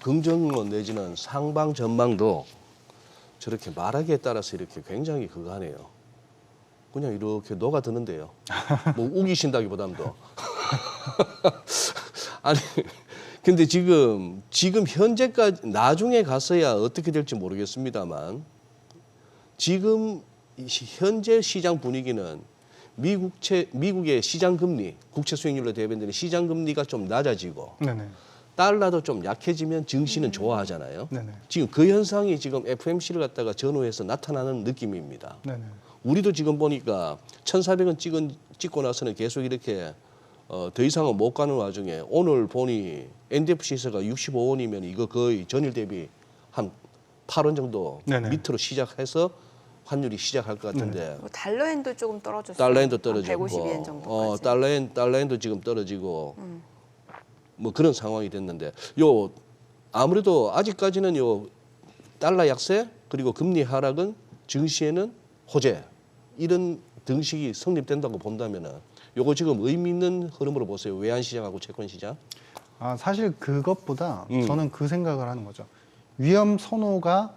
B: 긍정론 내지는 상방 전망도 저렇게 말하기에 따라서 이렇게 굉장히 그거 하네요. 그냥 이렇게 녹아드는데요. 뭐 우기신다기보담도. 아니 근데 지금 현재까지 나중에 가서야 어떻게 될지 모르겠습니다만 지금 현재 시장 분위기는 미국의 시장 금리, 국채 수익률로 대변되는 시장 금리가 좀 낮아지고
F: 네네.
B: 달러도 좀 약해지면 증시는 좋아하잖아요.
F: 네네.
B: 지금 그 현상이 지금 FMC를 갖다가 전후해서 나타나는 느낌입니다.
F: 네네.
B: 우리도 지금 보니까 1,400원 찍고 나서는 계속 이렇게 더 이상은 못 가는 와중에 오늘 보니 NDF 시세가 65원이면 이거 거의 전일 대비 한 8원 정도
F: 네네.
B: 밑으로 시작해서 환율이 시작할 것 같은데
A: 뭐 달러엔도 조금 떨어졌어요.
B: 달러엔도
A: 한
B: 떨어졌고
A: 150엔 정도까지.
B: 달러엔도 지금 떨어지고 뭐 그런 상황이 됐는데 요 아무래도 아직까지는 요 달러 약세 그리고 금리 하락은 증시에는 호재 이런 등식이 성립된다고 본다면은 요거 지금 의미 있는 흐름으로 보세요. 외환 시장하고 채권 시장.
F: 사실 그것보다
B: 음.
F: 저는 그 생각을 하는 거죠. 위험 선호가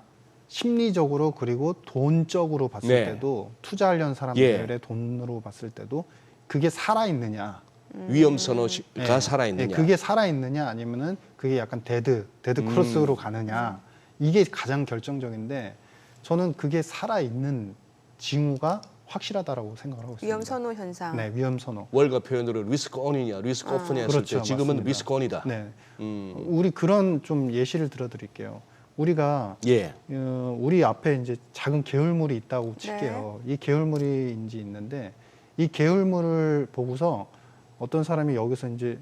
F: 심리적으로 그리고 돈적으로 봤을
B: 네.
F: 때도 투자하려는 사람들의 돈으로 봤을 때도 그게 살아 있느냐?
B: 위험 선호가 살아 있느냐.
F: 그게 살아 있느냐 아니면은 그게 약간 데드 크로스로 가느냐? 이게 가장 결정적인데 저는 그게 살아 있는 징후가 확실하다라고 생각을 하고 있습니다.
A: 위험 선호 현상.
F: 네, 위험 선호.
B: 월가 표현으로 리스크 온이냐, 리스크 오프냐 했을
F: 그렇죠,
B: 때 지금은
F: 맞습니다.
B: 리스크 온이다.
F: 네. 우리 그런 좀 예시를 들어드릴게요. 우리가
B: 예.
F: 우리 앞에 이제 작은 개울물이 있다고 칠게요. 이 개울물이 이제 있는데 이 개울물을 보고서 어떤 사람이 여기서 이제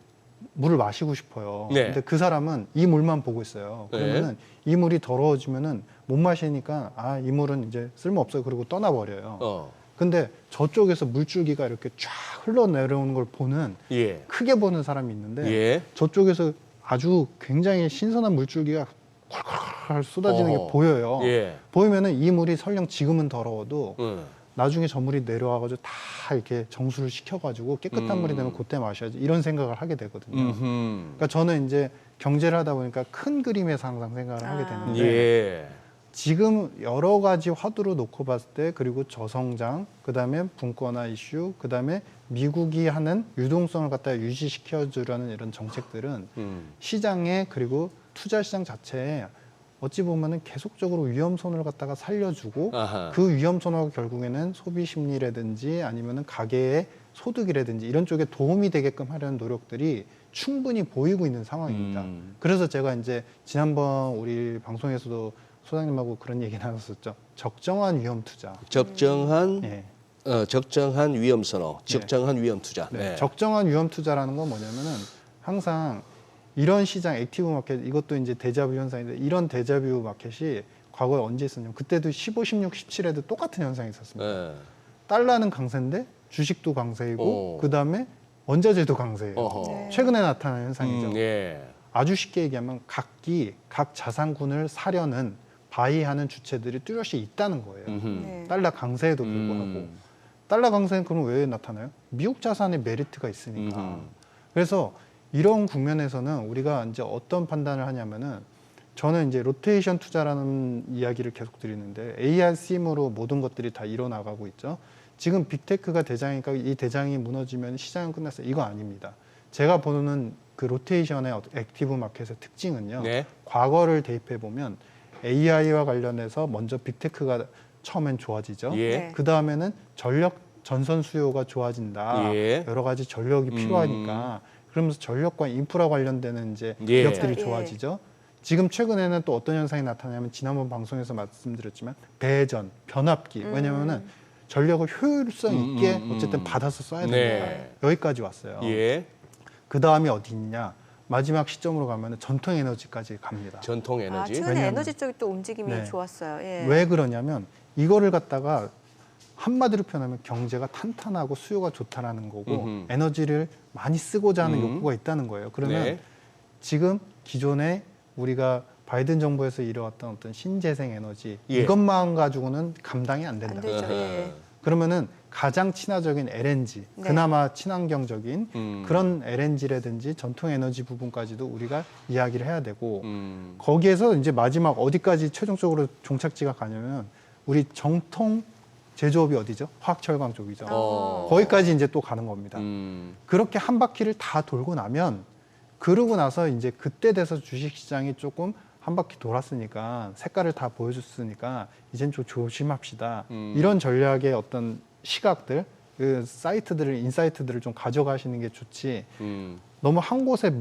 F: 물을 마시고 싶어요.
B: 네.
F: 근데 그 사람은 이 물만 보고 있어요. 그러면은 이 물이 더러워지면은 못 마시니까 이 물은 이제 쓸모 없어요. 그리고 떠나버려요. 근데 저쪽에서 물줄기가 이렇게 쫙 흘러내려오는 걸 보는
B: 예.
F: 크게 보는 사람이 있는데
B: 예.
F: 저쪽에서 아주 굉장히 신선한 물줄기가 콸콸콸 쏟아지는 게 보여요.
B: 예.
F: 보이면은 이 물이 설령 지금은 더러워도
B: 응.
F: 나중에 저 물이 내려와가지고 다 이렇게 정수를 시켜가지고 깨끗한 물이 되면 그때 마셔야지 이런 생각을 하게 되거든요. 그러니까 저는 이제 경제를 하다 보니까 큰 그림에서 항상 생각을 하게 되는데
B: 예.
F: 지금 여러 가지 화두로 놓고 봤을 때 그리고 저성장, 그다음에 분권화 이슈, 그다음에 미국이 하는 유동성을 갖다 유지시켜주려는 이런 정책들은 시장에 그리고 투자 시장 자체에 어찌 보면은 계속적으로 위험선을 갖다가 살려주고
B: 아하.
F: 그 위험선호가 결국에는 소비 심리라든지 아니면은 가계의 소득이라든지 이런 쪽에 도움이 되게끔 하려는 노력들이 충분히 보이고 있는 상황입니다. 그래서 제가 이제 지난번 우리 방송에서도 소장님하고 그런 얘기 나눴었죠. 적정한 위험 투자.
B: 적정한
F: 예.
B: 적정한 위험 선호,
F: 네.
B: 적정한 위험 투자.
F: 네. 적정한 위험 투자라는 건 뭐냐면은 항상 이런 시장 액티브 마켓 이것도 이제 데자뷰 현상인데 이런 데자뷰 마켓이 과거에 언제 있었냐면 그때도 15, 16, 17에도 똑같은 현상이 있었습니다.
B: 네.
F: 달러는 강세인데 주식도 강세이고
B: 오.
F: 그다음에 원자재도 강세예요.
B: 어허.
A: 네.
F: 최근에 나타난 현상이죠.
B: 예.
F: 아주 쉽게 얘기하면 각 자산군을 사려는 바이하는 주체들이 뚜렷이 있다는 거예요.
B: 음흠.
A: 네.
F: 달러 강세에도 불구하고 달러 강세는 그럼 왜 나타나요? 미국 자산에 메리트가 있으니까. 그래서 이런 국면에서는 우리가 이제 어떤 판단을 하냐면은 저는 이제 로테이션 투자라는 이야기를 계속 드리는데 ARCM으로 모든 것들이 다 일어나가고 있죠. 지금 빅테크가 대장이니까 이 대장이 무너지면 시장은 끝났어요. 이거 아닙니다. 제가 보는 그 로테이션의 액티브 마켓의 특징은요.
B: 네.
F: 과거를 대입해 보면 AI와 관련해서 먼저 빅테크가 처음엔 좋아지죠.
B: 예.
A: 네.
F: 그 다음에는 전력 전선 수요가 좋아진다.
B: 예.
F: 여러 가지 전력이 필요하니까 그러면서 전력과 인프라 관련되는 이제
B: 예.
F: 기업들이
A: 예.
F: 좋아지죠. 지금 최근에는 또 어떤 현상이 나타나냐면 지난번 방송에서 말씀드렸지만 배전, 변압기. 왜냐면은 전력을 효율성 있게 어쨌든 받아서 써야 된다.
B: 네.
F: 여기까지 왔어요.
B: 예.
F: 그 다음이 어디 있냐? 마지막 시점으로 가면 전통 에너지까지 갑니다.
B: 전통 에너지.
A: 최근에
F: 왜냐면-
A: 에너지 쪽이 또 움직임이
F: 네.
A: 좋았어요. 예.
F: 왜 그러냐면 이거를 갖다가 한마디로 표현하면 경제가 탄탄하고 수요가 좋다라는 거고
B: 음흠.
F: 에너지를 많이 쓰고자 하는 욕구가 있다는 거예요. 그러면
B: 네.
F: 지금 기존에 우리가 바이든 정부에서 이뤄왔던 어떤 신재생 에너지
B: 예.
F: 이것만 가지고는 감당이 안 된다.
A: 안 되죠. 예.
F: 그러면은 가장 친화적인 LNG,
A: 네.
F: 그나마 친환경적인
B: 음.
F: 그런 LNG라든지 전통 에너지 부분까지도 우리가 이야기를 해야 되고
B: 거기에서
F: 거기에서 이제 마지막 어디까지 최종적으로 종착지가 가냐면 우리 정통 제조업이 어디죠? 화학철강 쪽이죠. 거기까지 이제 또 가는 겁니다. 그렇게 한 바퀴를 다 돌고 나면 그러고 나서 이제 그때 돼서 주식시장이 조금 한 바퀴 돌았으니까 색깔을 다 보여줬으니까 이젠 좀 조심합시다. 이런 전략의 어떤 시각들, 그 사이트들을 인사이트들을 좀 가져가시는 게 좋지. 너무 한 곳에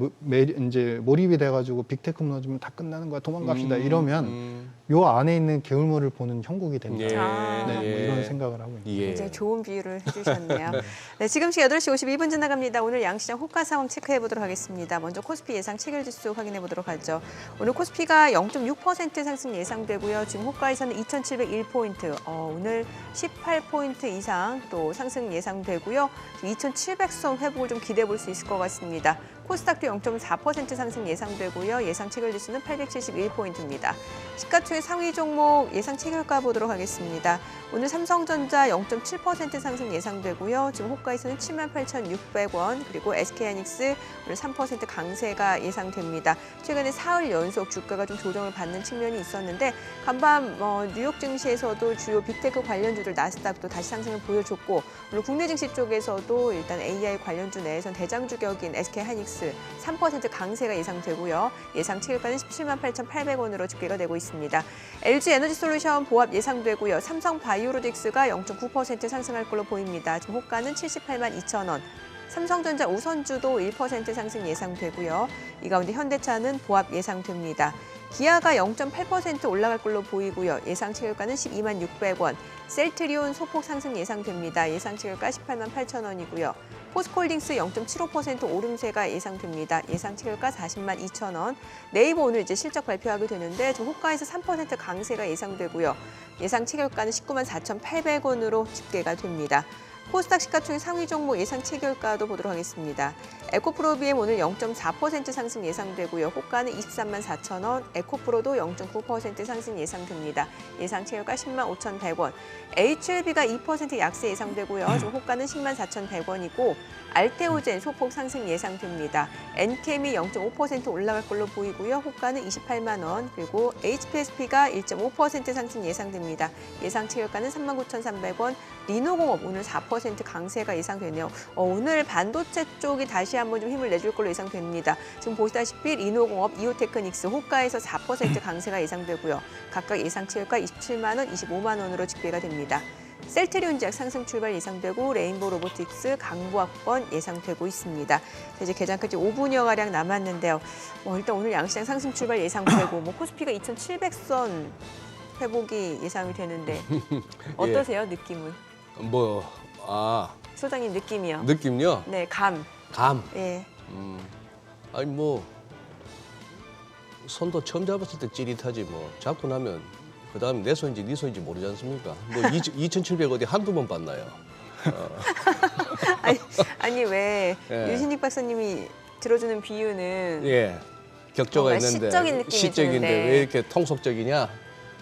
F: 이제 몰입이 돼가지고 빅테크 무너지면 다 끝나는 거야 도망갑시다 이러면 요 안에 있는 게을물을 보는 형국이 됩니다.
B: 예.
A: 아.
F: 네, 뭐 이런 생각을 하고 있습니다.
B: 예.
A: 굉장히 좋은 비유를 해주셨네요. 네, 지금 시각 8시 52분 지나갑니다. 오늘 양시장 호가 상황 체크해 보도록 하겠습니다. 먼저 코스피 예상 체결지수 확인해 보도록 하죠. 오늘 코스피가 0.6% 상승 예상되고요. 지금 호가에서는 2,701포인트, 오늘 18포인트 이상 또 상승 예상되고요. 2,700선 회복을 좀 기대해 볼 수 있을 것 같습니다. 코스닥도 0.4% 상승 예상되고요. 예상 체결지수는 871포인트입니다. 시가총액 상위 종목 예상 체결가 보도록 하겠습니다. 오늘 삼성전자 0.7% 상승 예상되고요. 지금 호가에서는 78,600원, 그리고 SK하이닉스 오늘 3% 강세가 예상됩니다. 최근에 사흘 연속 주가가 좀 조정을 받는 측면이 있었는데 간밤 뉴욕 증시에서도 주요 빅테크 관련주들 나스닥도 다시 상승을 보여줬고 오늘 국내 증시 쪽에서도 일단 AI 관련주 내에선 대장주 격인 SK하이닉스 3% 강세가 예상되고요. 예상 체결가는 178,800원으로 집계가 되고 있습니다. LG 에너지솔루션 보합 예상되고요. 삼성 바이오로직스가 0.9% 상승할 걸로 보입니다. 지금 호가는 782,000원. 삼성전자 우선주도 1% 상승 예상되고요. 이 가운데 현대차는 보합 예상됩니다. 기아가 0.8% 올라갈 걸로 보이고요. 예상 체결가는 126,600원. 셀트리온 소폭 상승 예상됩니다. 예상 체결가 188,000원이고요. 포스코홀딩스 0.75% 오름세가 예상됩니다. 예상 체결가 402,000원. 네이버 오늘 이제 실적 발표하게 되는데 좀 호가에서 3% 강세가 예상되고요. 예상 체결가는 194,800원으로 집계가 됩니다. 코스닥 시가총액 상위 종목 예상 체결가도 보도록 하겠습니다. 에코프로비엠 오늘 0.4% 상승 예상되고요. 호가는 234,000원, 에코프로도 0.9% 상승 예상됩니다. 예상 체결가 105,100원. HLB가 2% 약세 예상되고요. 지금 호가는 104,100원이고 알테오젠 소폭 상승 예상됩니다. 엔캠이 0.5% 올라갈 걸로 보이고요. 호가는 28만 원. 그리고 HPSP가 1.5% 상승 예상됩니다. 예상 체결가는 39,300원. 리노공업 오늘 4% 강세가 예상되네요. 오늘 반도체 쪽이 다시 한번 좀 힘을 내줄 걸로 예상됩니다. 지금 보시다시피 리노공업, 이오테크닉스 호가에서 4% 강세가 예상되고요. 각각 예상 체결가 27만 원, 25만 원으로 집계가 됩니다. 셀트리온제약 상승 출발 예상되고 레인보우 로보틱스 강보학번 예상되고 있습니다. 이제 개장까지 5분여가량 남았는데요. 일단 오늘 양시장 상승 출발 예상되고 코스피가 2,700선 회복이 예상이 되는데 어떠세요, 느낌은? 소장님 느낌이요?
B: 느낌요?
A: 네, 감. 예.
B: 아니 손도 처음 잡았을 때 찌릿하지 잡고 나면 그다음에 내 손인지 네 손인지 모르지 않습니까? 2,700 어디 한두 번 봤나요?
A: 아니 왜
B: 예.
A: 유신익 박사님이 들어주는 비유는
B: 예. 격조가
A: 뭔가
B: 있는데
A: 시적인 느낌이
B: 시적인데
A: 드는데.
B: 왜 이렇게 통속적이냐?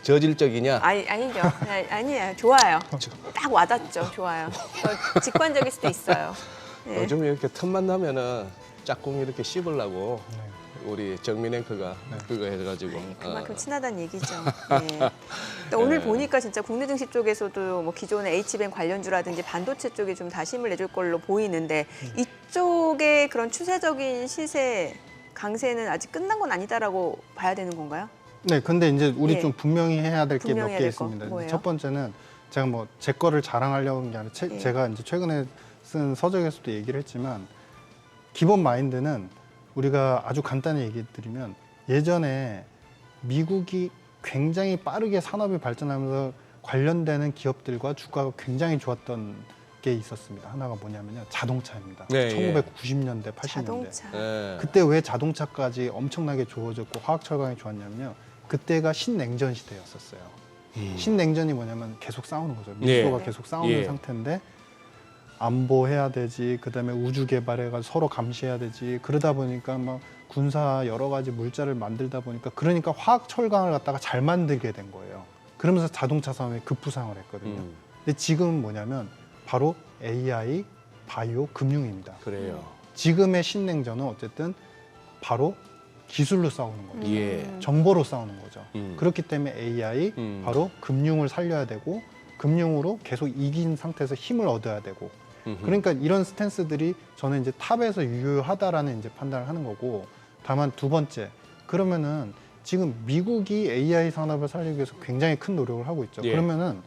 B: 저질적이냐?
A: 아니죠. 아니에요. 좋아요. 딱 와닿죠. 좋아요. 직관적일 수도 있어요. 네.
B: 요즘 이렇게 틈만 나면은 짝꿍 이렇게 씹으려고 우리 정민 앵커가 그거 해가지고
A: 그만큼 친하다는 얘기죠. 네. 오늘 보니까 진짜 국내 증시 쪽에서도 기존의 H뱅 관련주라든지 반도체 쪽에 좀 다시 힘을 내줄 걸로 보이는데 이쪽의 그런 추세적인 시세 강세는 아직 끝난 건 아니다라고 봐야 되는 건가요?
F: 네, 근데 이제 우리
A: 예.
F: 좀 분명히 해야 될 게 몇
A: 분명히 해야
F: 개
A: 될 거,
F: 있습니다.
A: 뭐예요?
F: 첫 번째는 제가 제 거를 자랑하려고 한 게 아니라
A: 예.
F: 제가 이제 최근에 쓴 서적에서도 얘기를 했지만 기본 마인드는 우리가 아주 간단히 얘기 드리면 예전에 미국이 굉장히 빠르게 산업이 발전하면서 관련되는 기업들과 주가가 굉장히 좋았던 게 있었습니다. 하나가 뭐냐면요. 자동차입니다.
B: 네,
F: 1990년대, 80년대.
A: 자동차.
B: 예.
F: 그때 왜 자동차까지 엄청나게 좋아졌고 화학철강이 좋았냐면요. 그때가 신냉전 시대였었어요. 신냉전이 뭐냐면 계속 싸우는 거죠. 미소가
B: 예.
F: 계속 싸우는
B: 예.
F: 상태인데 안보해야 되지, 그다음에 우주 개발해가 서로 감시해야 되지. 그러다 보니까 막 군사 여러 가지 물자를 만들다 보니까 그러니까 화학철강을 갖다가 잘 만들게 된 거예요. 그러면서 자동차 산업이 급부상을 했거든요. 근데 지금은 뭐냐면 바로 AI, 바이오, 금융입니다.
B: 그래요.
F: 지금의 신냉전은 어쨌든 바로 기술로 싸우는 거죠.
B: 예.
F: 정보로 싸우는 거죠.
B: 음.
F: 그렇기 때문에 AI,
B: 음.
F: 바로 금융을 살려야 되고 금융으로 계속 이긴 상태에서 힘을 얻어야 되고 그러니까 이런 스탠스들이 저는 이제 탑에서 유효하다라는 이제 판단을 하는 거고 다만 두 번째 그러면은 지금 미국이 AI 산업을 살리기 위해서 굉장히 큰 노력을 하고 있죠.
B: 예.
F: 그러면은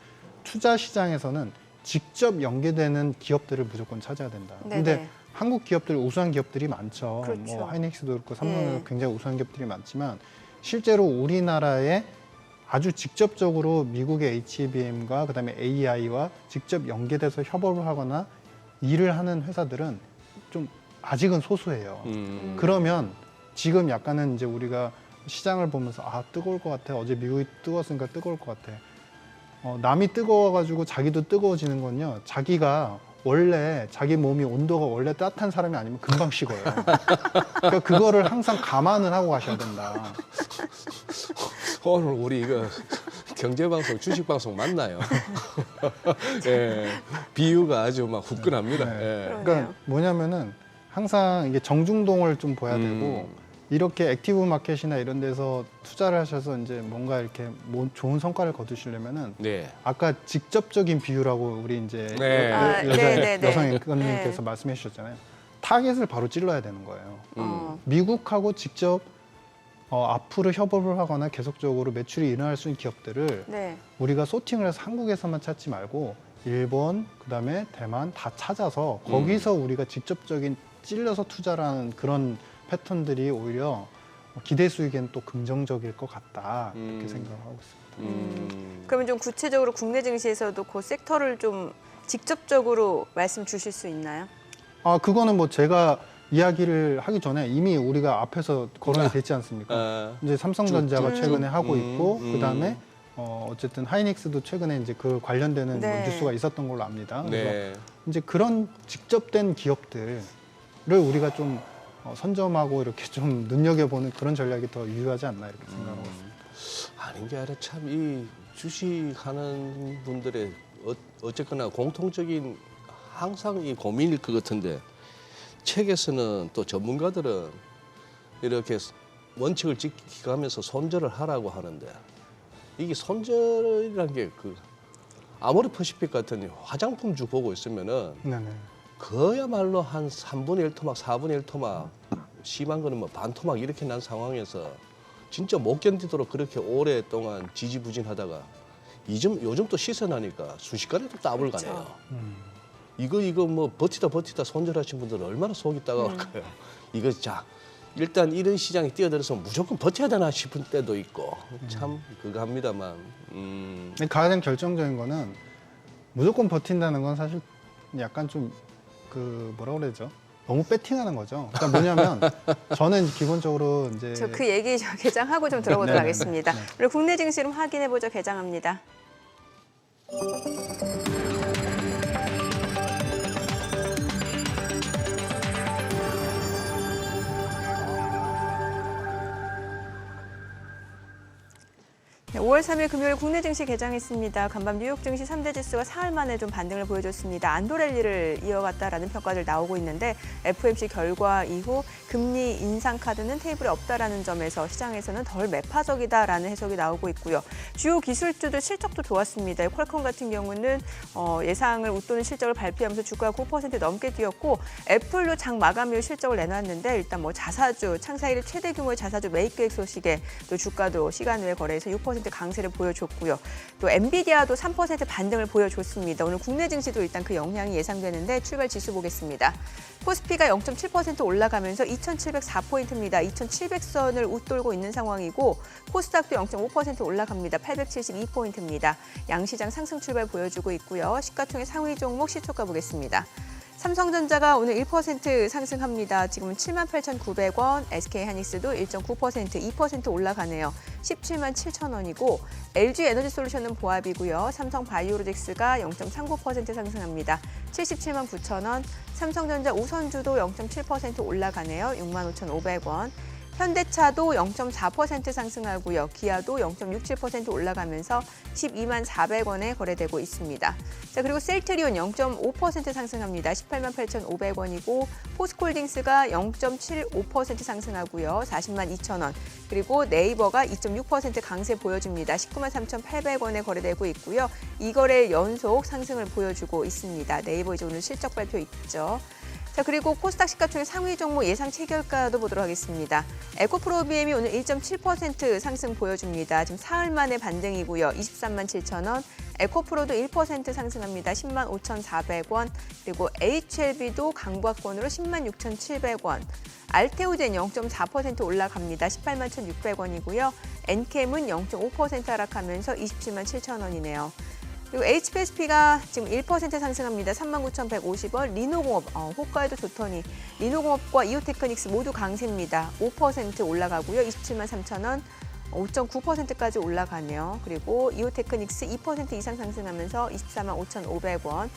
F: 투자 시장에서는 직접 연계되는 기업들을 무조건 찾아야 된다. 근데
A: 네네.
F: 한국 기업들 우수한 기업들이 많죠.
A: 그렇죠.
F: 하이닉스도 그렇고 삼성도
A: 예.
F: 굉장히 우수한 기업들이 많지만 실제로 우리나라에 아주 직접적으로 미국의 HBM과 그다음에 AI와 직접 연계돼서 협업을 하거나 일을 하는 회사들은 좀 아직은 소수예요. 그러면 지금 약간은 이제 우리가 시장을 보면서 뜨거울 것 같아. 어제 미국이 뜨거웠으니까 뜨거울 것 같아. 남이 뜨거워가지고 자기도 뜨거워지는 건요. 자기가 원래 자기 몸이 온도가 원래 따뜻한 사람이 아니면 금방 식어요. 그러니까 그거를 항상 감안을 하고 가셔야 된다.
B: 오늘 우리 이거 경제방송, 주식방송 맞나요? 예. 비유가 아주 막 후끈합니다.
F: 네.
B: 예.
A: 그러네요.
F: 그러니까 뭐냐면은 항상 이게 정중동을 좀 봐야 되고 이렇게 액티브 마켓이나 이런 데서 투자를 하셔서 이제 뭔가 이렇게 좋은 성과를 거두시려면은
B: 네.
F: 아까 직접적인 비유라고 우리 이제
B: 네.
A: 네네네.
F: 여성 앵커님께서
A: 네.
F: 말씀해 주셨잖아요. 타겟을 바로 찔러야 되는 거예요.
A: 어.
F: 미국하고 직접 앞으로 협업을 하거나 계속적으로 매출이 일어날 수 있는 기업들을
A: 네.
F: 우리가 소팅을 해서 한국에서만 찾지 말고 일본, 그다음에 대만 다 찾아서 거기서 우리가 직접적인 찔려서 투자라는 그런 패턴들이 오히려 기대 수익에는 또 긍정적일 것 같다 이렇게 생각을 하고 있습니다.
A: 그러면 좀 구체적으로 국내 증시에서도 그 섹터를 좀 직접적으로 말씀 주실 수 있나요?
F: 그거는 뭐 제가 이야기를 하기 전에 이미 우리가 앞에서 거론이 됐지 않습니까? 이제 삼성전자가 최근에 하고 있고 그다음에 어쨌든 하이닉스도 최근에 이제 그 관련되는
A: 네.
F: 뉴스가 있었던 걸로 압니다. 그래서
B: 네.
F: 이제 그런 직접된 기업들을 우리가 좀 선점하고 이렇게 좀 눈여겨보는 그런 전략이 더 유효하지 않나 이렇게 생각하고 있습니다.
B: 아닌 게 아니라 참 이 주식하는 분들의 어쨌거나 공통적인 항상 이 고민일 것 같은데 책에서는 또 전문가들은 이렇게 원칙을 지키면서 손절을 하라고 하는데 이게 손절이라는 게 아모레 퍼시픽 같은 화장품주 보고 있으면은
F: 네네.
B: 그야말로 한 3분의 1토막, 4분의 1토막, 심한 거는 뭐 반토막 이렇게 난 상황에서 진짜 못 견디도록 그렇게 오랫동안 지지부진하다가 요즘 또 시선하니까 순식간에 또 더블
A: 그렇죠.
B: 가네요. 이거 뭐 버티다 손절하신 분들은 얼마나 속이 따가울까요? 이거 자 일단 이런 시장에 뛰어들어서 무조건 버텨야 되나 싶은 때도 있고 참 그거 합니다만
F: 근데 가장 결정적인 거는 무조건 버틴다는 건 사실 약간 좀 그 뭐라 그러죠? 너무 배팅하는 거죠. 그러니까 뭐냐면 저는 기본적으로 이제
A: 저 그 얘기 저 개장하고 좀 들어보도록
F: 네네네.
A: 하겠습니다. 우리 국내 증시 좀 확인해 보죠. 개장합니다. 네, 5월 3일 금요일 국내 증시 개장했습니다. 간밤 뉴욕 증시 3대 지수가 사흘 만에 좀 반등을 보여줬습니다. 안도 랠리를 이어갔다라는 평가들 나오고 있는데 FOMC 결과 이후 금리 인상 카드는 테이블에 없다라는 점에서 시장에서는 덜 매파적이다라는 해석이 나오고 있고요. 주요 기술주들 실적도 좋았습니다. 퀄컴 같은 경우는 예상을 웃도는 실적을 발표하면서 주가가 9% 넘게 뛰었고 애플도 장 마감 이후 실적을 내놨는데 일단 뭐 자사주 창사 이래 최대 규모의 자사주 매입 계획 소식에 또 주가도 시간 외 거래에서 6% 강세를 보여줬고요. 또 엔비디아도 3% 반등을 보여줬습니다. 오늘 국내 증시도 일단 그 영향이 예상되는데 출발 지수 보겠습니다. 코스피가 0.7% 올라가면서 2,704포인트입니다. 2,700선을 웃돌고 있는 상황이고 코스닥도 0.5% 올라갑니다. 872포인트입니다. 양시장 상승 출발 보여주고 있고요. 시가총액 상위 종목 시초가 보겠습니다. 삼성전자가 오늘 1% 상승합니다. 지금은 78,900원, SK하이닉스도 1.9%, 2% 올라가네요. 17만 7천 원이고 LG에너지솔루션은 보합이고요. 삼성바이오로직스가 0.39% 상승합니다. 77만 9천 원, 삼성전자 우선주도 0.7% 올라가네요. 6만 5,500원. 현대차도 0.4% 상승하고요. 기아도 0.67% 올라가면서 12만 400원에 거래되고 있습니다. 자, 그리고 셀트리온 0.5% 상승합니다. 18만 8,500원이고 포스코홀딩스가 0.75% 상승하고요. 40만 2천 원. 그리고 네이버가 2.6% 강세 보여줍니다. 19만 3,800원에 거래되고 있고요. 이거래 연속 상승을 보여주고 있습니다. 네이버 이제 오늘 실적 발표 있죠. 자, 그리고 코스닥 시가총액 상위 종목 예상 체결가도 보도록 하겠습니다. 에코프로비엠이 오늘 1.7% 상승 보여줍니다. 지금 사흘 만에 반등이고요. 23만 7천 원. 에코프로도 1% 상승합니다. 10만 5,400원. 그리고 HLB도 강보합권으로 10만 6,700원. 알테오젠 0.4% 올라갑니다. 18만 1,600원이고요. 엔캠은 0.5% 하락하면서 27만 7천 원이네요. 그리고 HPSP가 지금 1% 상승합니다. 39,150원. 리노공업, 호가에도 좋더니 리노공업과 이오테크닉스 모두 강세입니다. 5% 올라가고요. 27만 3천 원. 5.9%까지 올라가네요. 그리고 이오테크닉스 2% 이상 상승하면서 24만 5,500원.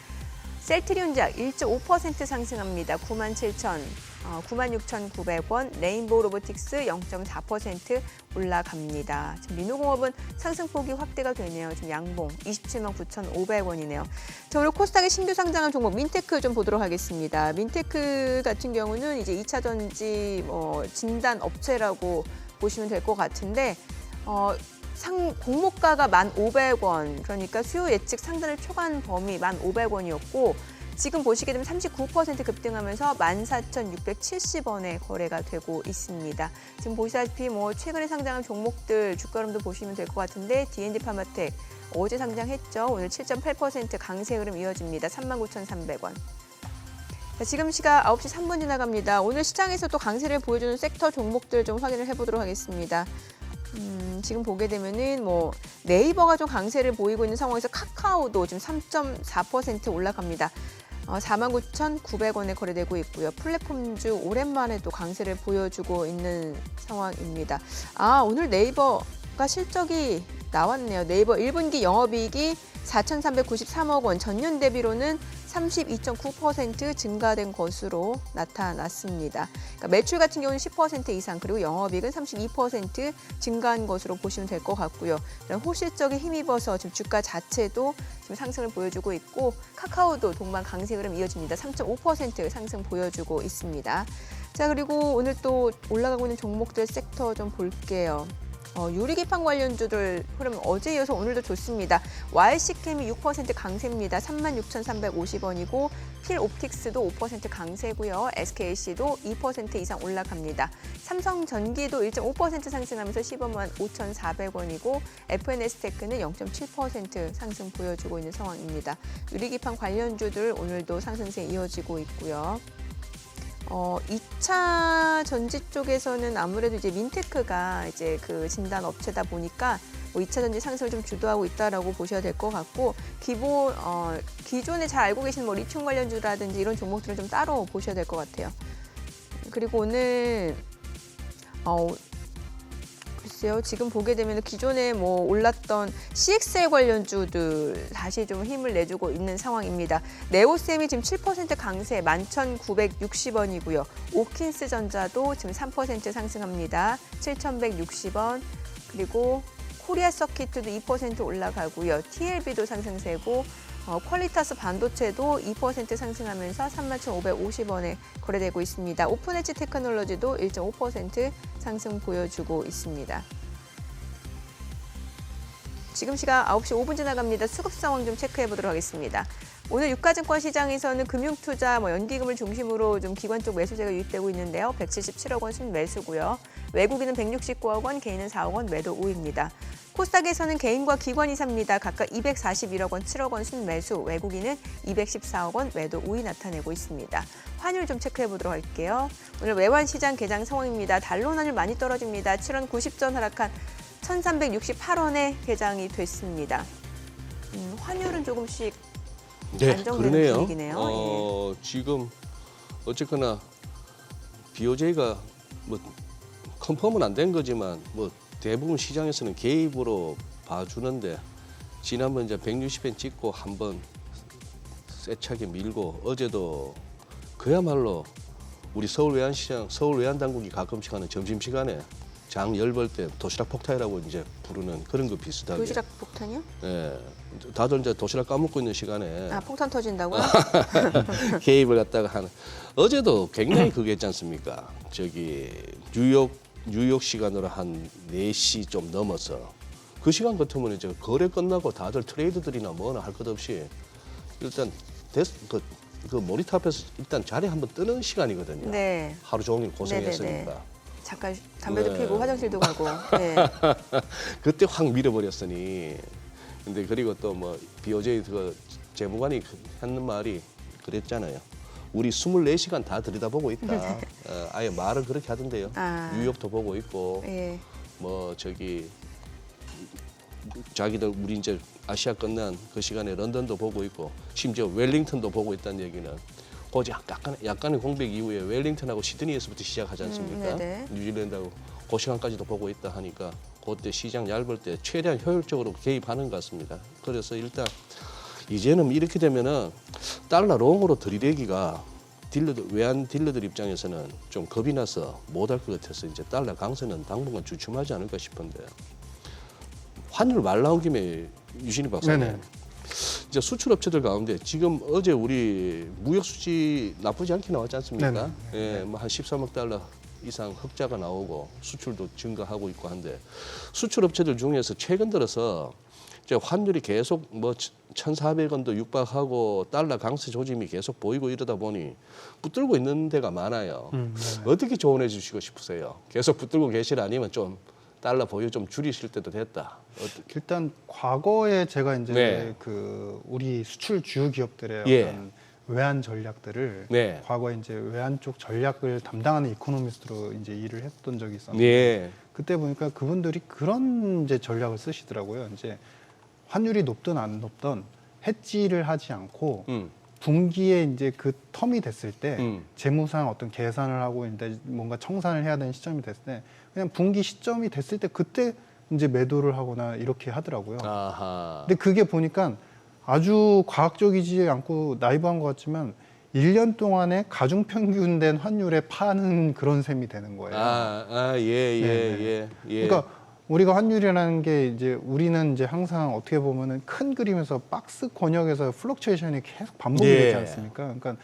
A: 셀트리온작 1.5% 상승합니다. 96,900원. 레인보우 로보틱스 0.4% 올라갑니다. 지금 리노공업은 상승폭이 확대가 되네요. 지금 양봉 27만 9,500원이네요. 자, 오늘 코스닥의 신규 상장한 종목 민테크 좀 보도록 하겠습니다. 민테크 같은 경우는 이제 2차 전지 진단 업체라고 보시면 될 것 같은데 공모가가 1,500원, 그러니까 수요 예측 상단을 초과한 범위 1,500원이었고 지금 보시게 되면 39% 급등하면서 14,670원에 거래가 되고 있습니다. 지금 보시다시피 최근에 상장한 종목들 주가 흐름도 보시면 될 것 같은데 D&D 파마텍 어제 상장했죠. 오늘 7.8% 강세 흐름 이어집니다. 39,300원. 자, 지금 시각 9시 3분 지나갑니다. 오늘 시장에서 또 강세를 보여주는 섹터 종목들 좀 확인을 해보도록 하겠습니다. 지금 보게 되면은 네이버가 좀 강세를 보이고 있는 상황에서 카카오도 지금 3.4% 올라갑니다. 49,900원에 거래되고 있고요. 플랫폼주 오랜만에 또 강세를 보여주고 있는 상황입니다. 오늘 네이버가 실적이 나왔네요. 네이버 1분기 영업이익이 4,393억 원, 전년 대비로는 32.9% 증가된 것으로 나타났습니다. 그러니까 매출 같은 경우는 10% 이상, 그리고 영업이익은 32% 증가한 것으로 보시면 될 것 같고요. 호실적에 힘입어서 지금 주가 자체도 지금 상승을 보여주고 있고 카카오도 동반 강세 흐름 이어집니다. 3.5% 상승 보여주고 있습니다. 자, 그리고 오늘 또 올라가고 있는 종목들 섹터 좀 볼게요. 유리기판 관련주들 흐름 어제 이어서 오늘도 좋습니다. YC캠이 6% 강세입니다. 36,350원이고 필옵틱스도 5% 강세고요. SKC도 2% 이상 올라갑니다. 삼성전기도 1.5% 상승하면서 15만 5,400원이고 FNS테크는 0.7% 상승 보여주고 있는 상황입니다. 유리기판 관련주들 오늘도 상승세 이어지고 있고요. 2차 전지 쪽에서는 아무래도 이제 민테크가 이제 그 진단 업체다 보니까 2차 전지 상승을 좀 주도하고 있다라고 보셔야 될 것 같고 기존에 잘 알고 계신 리튬 관련주라든지 이런 종목들은 좀 따로 보셔야 될 것 같아요. 그리고 오늘 글쎄요, 지금 보게 되면 기존에 올랐던 CXL 관련주들 다시 좀 힘을 내주고 있는 상황입니다. 네오셈이 지금 7% 강세 11,960원이고요. 오킨스 전자도 지금 3% 상승합니다. 7,160원. 그리고 코리아 서킷도 2% 올라가고요. TLB도 상승세고 퀄리타스 반도체도 2% 상승하면서 31,550원에 거래되고 있습니다. 오픈엣지 테크놀로지도 1.5% 상승 보여주고 있습니다. 지금 시각 9시 5분 지나갑니다. 수급 상황 좀 체크해 보도록 하겠습니다. 오늘 유가증권 시장에서는 금융투자, 연기금을 중심으로 좀 기관 쪽 매수세가 유입되고 있는데요. 177억 원 순매수고요. 외국인은 169억 원, 개인은 4억 원 매도 우입니다. 코스닥에서는 개인과 기관이 삽니다. 각각 241억 원, 7억 원 순매수, 외국인은 214억 원 매도 우위 나타내고 있습니다. 환율 좀 체크해 보도록 할게요. 오늘 외환 시장 개장 상황입니다. 달러 환율 많이 떨어집니다. 7원 90전 하락한 1,368원에 개장이 됐습니다. 환율은 조금씩 안정되는
B: 그러네요.
A: 분위기네요.
B: 지금 어쨌거나 BOJ가 컨펌은 안 된 거지만 대부분 시장에서는 개입으로 봐주는데 지난번 이제 160엔 찍고 한번 세차게 밀고 어제도 그야말로 우리 서울 외환시장, 서울 외환당국이 가끔씩 하는 점심시간에 장 열벌 때 도시락 폭탄이라고 이제 부르는 그런 거 비슷하게.
A: 도시락 폭탄이요?
B: 예, 다들 이제 도시락 까먹고 있는 시간에
A: 폭탄 터진다고요?
B: 개입을 갖다가 하는. 어제도 굉장히 그게 있지 않습니까? 저기 뉴욕 시간으로 한 4시 좀 넘어서 그 시간 같으면 이제 거래 끝나고 다들 트레이드들이나 뭐나 할 것 없이 일단 그 모니터 앞에서 일단 자리에 한번 뜨는 시간이거든요.
A: 네.
B: 하루 종일 고생했으니까.
A: 네네네. 잠깐 담배도
B: 네.
A: 피우고 화장실도 가고. 네.
B: 그때 확 밀어버렸으니. 근데 그리고 또 BOJ 그 재무관이 하는 말이 그랬잖아요. 우리 24시간 다 들여다보고 있다. 아예 말을 그렇게 하던데요. 뉴욕도 보고 있고,
A: 예.
B: 자기들 우리 이제 아시아 끝난 그 시간에 런던도 보고 있고, 심지어 웰링턴도 보고 있다는 얘기는 거기 약간의 공백 이후에 웰링턴하고 시드니에서부터 시작하지 않습니까? 뉴질랜드하고 그 시간까지도 보고 있다 하니까 그때 시장 얇을 때 최대한 효율적으로 개입하는 것 같습니다. 그래서 일단 이제는 이렇게 되면은 달러 롱으로 들이대기가 외환 딜러들 입장에서는 좀 겁이 나서 못할 것 같아서 이제 달러 강세는 당분간 주춤하지 않을까 싶은데 환율 말 나온 김에 유신희 박사님.
F: 네네.
B: 이제 수출 업체들 가운데 지금 어제 우리 무역 수지 나쁘지 않게 나왔지 않습니까?
F: 네네.
B: 예, 한 13억 달러 이상 흑자가 나오고 수출도 증가하고 있고 한데 수출 업체들 중에서 최근 들어서 이제 환율이 계속 1,400원도 육박하고 달러 강세 조짐이 계속 보이고 이러다 보니 붙들고 있는 데가 많아요. 어떻게 조언해 주시고 싶으세요? 계속 붙들고 계시라 아니면 좀 달러 보유 좀 줄이실 때도 됐다.
F: 일단 과거에 제가 이제
B: 네.
F: 우리 수출 주요 기업들의
B: 예.
F: 어떤 외환 전략들을
B: 네.
F: 과거에 이제 외환 쪽 전략을 담당하는 이코노미스트로 이제 일을 했던 적이 있었는데
B: 예.
F: 그때 보니까 그분들이 그런 이제 전략을 쓰시더라고요. 이제 환율이 높든 안 높든 해지를 하지 않고 분기에 이제 그 텀이 됐을 때 재무상 어떤 계산을 하고 이제 뭔가 청산을 해야 되는 시점이 됐을 때 그냥 분기 시점이 됐을 때 그때 이제 매도를 하거나 이렇게 하더라고요.
B: 아하.
F: 근데 그게 보니까 아주 과학적이지 않고 나이브한 것 같지만 1년 동안에 가중평균된 환율에 파는 그런 셈이 되는 거예요.
B: 예.
F: 그러니까 우리가 환율이라는 게 이제 우리는 이제 항상 어떻게 보면은 큰 그림에서 박스 권역에서 플럭추에이션이 계속 반복이
B: 예.
F: 되지 않습니까? 그러니까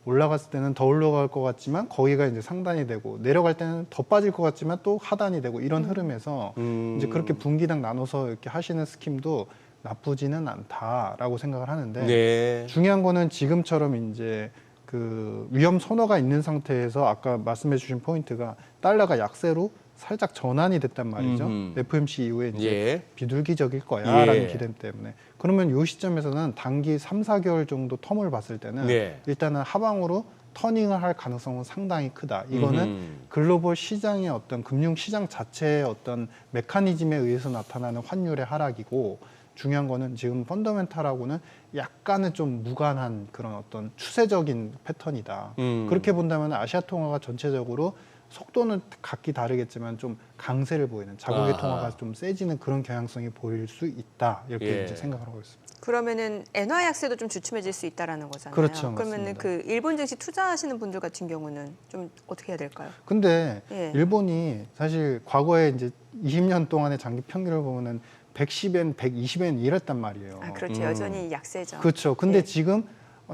F: 올라갔을 때는 더 올라갈 것 같지만 거기가 이제 상단이 되고 내려갈 때는 더 빠질 것 같지만 또 하단이 되고 이런 흐름에서 이제 그렇게 분기당 나눠서 이렇게 하시는 스킴도 나쁘지는 않다라고 생각을 하는데
B: 네.
F: 중요한 거는 지금처럼 이제 그 위험 선호가 있는 상태에서 아까 말씀해 주신 포인트가 달러가 약세로 살짝 전환이 됐단 말이죠. FOMC 이후에 이제
B: 예.
F: 비둘기적일 거야라는
B: 예.
F: 기대 때문에. 그러면 이 시점에서는 단기 3, 4개월 정도 텀을 봤을 때는
B: 네.
F: 일단은 하방으로 터닝을 할 가능성은 상당히 크다. 이거는 글로벌 시장의 어떤 금융 시장 자체의 어떤 메커니즘에 의해서 나타나는 환율의 하락이고 중요한 거는 지금 펀더멘탈하고는 약간은 좀 무관한 그런 어떤 추세적인 패턴이다. 그렇게 본다면 아시아 통화가 전체적으로 속도는 각기 다르겠지만 좀 강세를 보이는 자국의
B: 아하.
F: 통화가 좀 세지는 그런 경향성이 보일 수 있다. 이렇게
B: 예.
F: 이제 생각을 하고 있습니다.
A: 그러면은 엔화 약세도 좀 주춤해질 수 있다라는 거잖아요.
F: 그렇죠,
A: 그러면은
F: 맞습니다.
A: 그 일본 증시 투자하시는 분들 같은 경우는 좀 어떻게 해야 될까요?
F: 근데
A: 예.
F: 일본이 사실 과거에 이제 20년 동안의 장기 평균을 보면은 110엔, 120엔 이랬단 말이에요.
A: 아, 그렇죠. 여전히 약세죠.
F: 그렇죠. 근데
A: 예.
F: 지금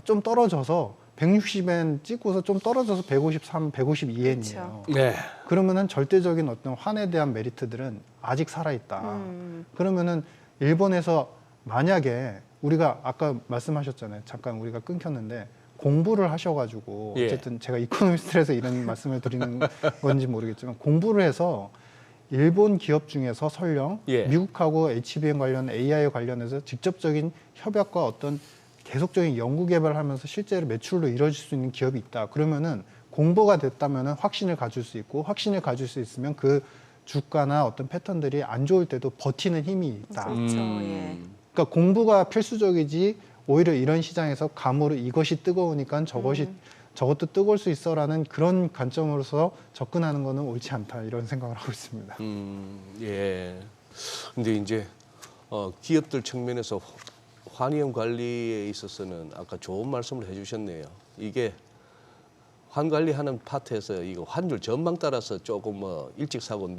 F: 좀 떨어져서 160엔 찍고서 좀 떨어져서 153, 152엔이에요.
A: 그렇죠.
B: 네.
F: 그러면은 절대적인 어떤 환에 대한 메리트들은 아직 살아있다. 그러면은 일본에서 만약에 우리가 아까 말씀하셨잖아요. 잠깐 우리가 끊겼는데 공부를 하셔가지고
B: 예.
F: 어쨌든 제가 이코노미스트에서 이런 말씀을 드리는 건지 모르겠지만 공부를 해서 일본 기업 중에서 설령
B: 예.
F: 미국하고 HBM 관련 AI 관련해서 직접적인 협약과 어떤 계속적인 연구 개발을 하면서 실제로 매출로 이루어질 수 있는 기업이 있다. 그러면은 공부가 됐다면은 확신을 가질 수 있고 확신을 가질 수 있으면 그 주가나 어떤 패턴들이 안 좋을 때도 버티는 힘이 있다.
A: 그렇죠. 예.
F: 그러니까 공부가 필수적이지 오히려 이런 시장에서 감으로 이것이 뜨거우니까 저것도 뜨거울 수 있어라는 그런 관점으로서 접근하는 거는 옳지 않다 이런 생각을 하고 있습니다.
B: 예. 근데 이제 기업들 측면에서 환위험 관리에 있어서는 아까 좋은 말씀을 해주셨네요. 이게 환 관리하는 파트에서 이거 환율 전망 따라서 조금 뭐 일찍 사고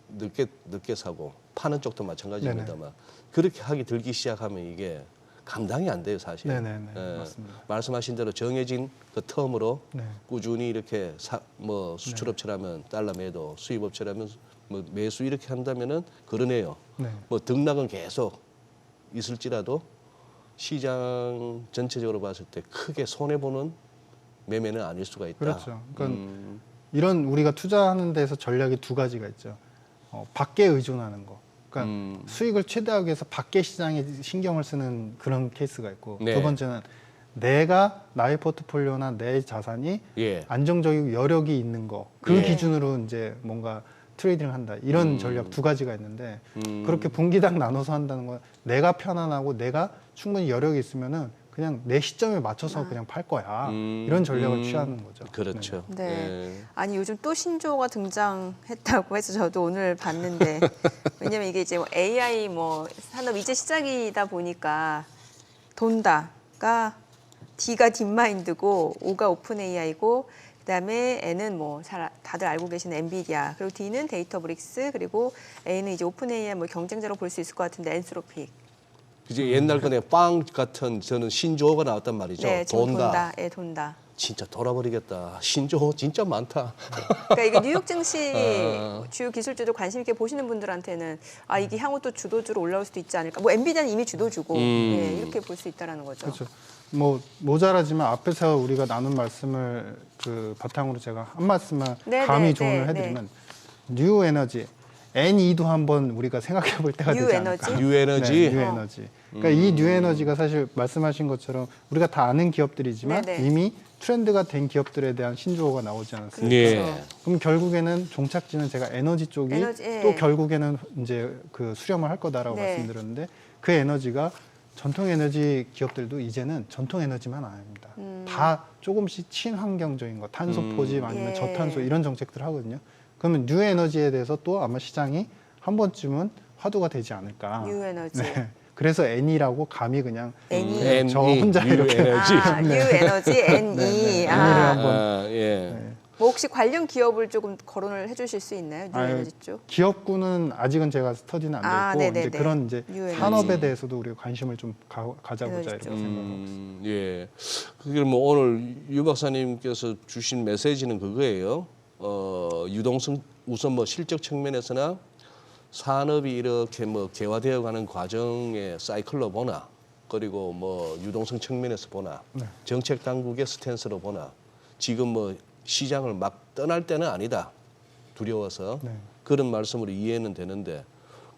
B: 늦게 사고 파는 쪽도 마찬가지입니다만 그렇게 하기 들기 시작하면 이게 감당이 안 돼요, 사실.
F: 네네네,
B: 예.
F: 맞습니다.
B: 말씀하신 대로 정해진 그 텀으로
F: 네.
B: 꾸준히 이렇게 뭐 수출업체라면 달러 매도, 수입업체라면 뭐 매수 이렇게 한다면은 그러네요.
F: 네.
B: 뭐 등락은 계속 있을지라도 시장 전체적으로 봤을 때 크게 손해 보는 매매는 아닐 수가 있다.
F: 그렇죠. 그러니까 이런 우리가 투자하는 데서 전략이 두 가지가 있죠. 밖에 의존하는 거. 그러니까 수익을 최대화하기 위해서 밖에 시장에 신경을 쓰는 그런 케이스가 있고
B: 네.
F: 두 번째는 내가 나의 포트폴리오나 내 자산이
B: 예.
F: 안정적이고 여력이 있는 거. 그
B: 예.
F: 기준으로 이제 뭔가 트레이딩을 한다. 이런 전략 두 가지가 있는데 그렇게 분기당 나눠서 한다는 건 내가 편안하고 내가 충분히 여력이 있으면은 그냥 내 시점에 맞춰서 그냥 팔 거야. 이런 전략을 취하는 거죠.
B: 그렇죠.
A: 네.
B: 예.
A: 아니 요즘 또 신조어가 등장했다고 해서 저도 오늘 봤는데 왜냐면 이게 이제 AI 뭐 산업 이제 시작이다 보니까 돈다가 D가 딥마인드고 O가 오픈 AI고 그다음에 N은 뭐 다들 알고 계시는 엔비디아 그리고 D는 데이터브릭스 그리고 A는 이제 오픈 AI 뭐 경쟁자로 볼 수 있을 것 같은데 엔스로픽.
B: 이제 옛날 거네 빵 같은 저는 신조어가 나왔단 말이죠.
A: 네, 지금
B: 돈다.
A: 돈다. 예, 돈다.
B: 진짜 돌아버리겠다. 신조어 진짜 많다.
A: 그러니까 이거 뉴욕 증시 주요 기술주들 관심 있게 보시는 분들한테는 아 이게 향후 또 주도주로 올라올 수도 있지 않을까. 뭐 엔비디아는 이미 주도주고 예, 이렇게 볼 수 있다라는 거죠.
F: 그렇죠. 뭐 모자라지만 앞에서 우리가 나눈 말씀을 그 바탕으로 제가 한 말씀만
A: 네,
F: 감히
A: 네,
F: 조언을
A: 네,
F: 해드리면 뉴 에너지 NE도 한번 우리가 생각해 볼 때가
A: 뉴
F: 되지
A: 에너지?
F: 않을까.
B: 뉴 에너지.
F: 네, 뉴 에너지. 그러니까 이 뉴 에너지가 사실 말씀하신 것처럼 우리가 다 아는 기업들이지만
A: 네, 네.
F: 이미 트렌드가 된 기업들에 대한 신조어가 나오지 않았습니까?
B: 예.
F: 그럼 결국에는 종착지는 제가 에너지 쪽이
A: 에너지, 예.
F: 또 결국에는 이제 그 수렴을 할 거다라고
A: 네.
F: 말씀드렸는데 그 에너지가 전통 에너지 기업들도 이제는 전통 에너지만 아닙니다. 다 조금씩 친환경적인 거, 탄소 포집 아니면
A: 예.
F: 저탄소 이런 정책들 하거든요. 그러면 뉴 에너지에 대해서 또 아마 시장이 한 번쯤은 화두가 되지 않을까.
A: 뉴 에너지.
F: 네. 그래서 N이라고 감히 그냥
A: NE.
B: N,
F: 저 혼자
B: 뉴
F: 이렇게
B: 에너지.
A: 아, 뉴 에너지 NE.
F: 네,
A: 아,
F: 한번.
B: 예.
A: 뭐 혹시 관련 기업을 조금 거론을 해주실 수 있나요? 뉴에너지 쪽?
F: 기업군은 아직은 제가 스터디는
A: 아,
F: 안 됐고
A: 네네네.
F: 이제 그런 이제
A: 뉴에너지.
F: 산업에 대해서도 우리가 관심을 좀 가져보자
A: 에너지
F: 이렇게
A: 쪽.
F: 생각하고 있습니다.
B: 예. 그게 뭐 오늘 유 박사님께서 주신 메시지는 그거예요. 유동성 우선 뭐 실적 측면에서나 산업이 이렇게 뭐 개화되어가는 과정의 사이클로 보나, 그리고 뭐 유동성 측면에서 보나,
F: 네.
B: 정책 당국의 스탠스로 보나, 지금 뭐 시장을 막 떠날 때는 아니다. 두려워서
F: 네.
B: 그런 말씀으로 이해는 되는데,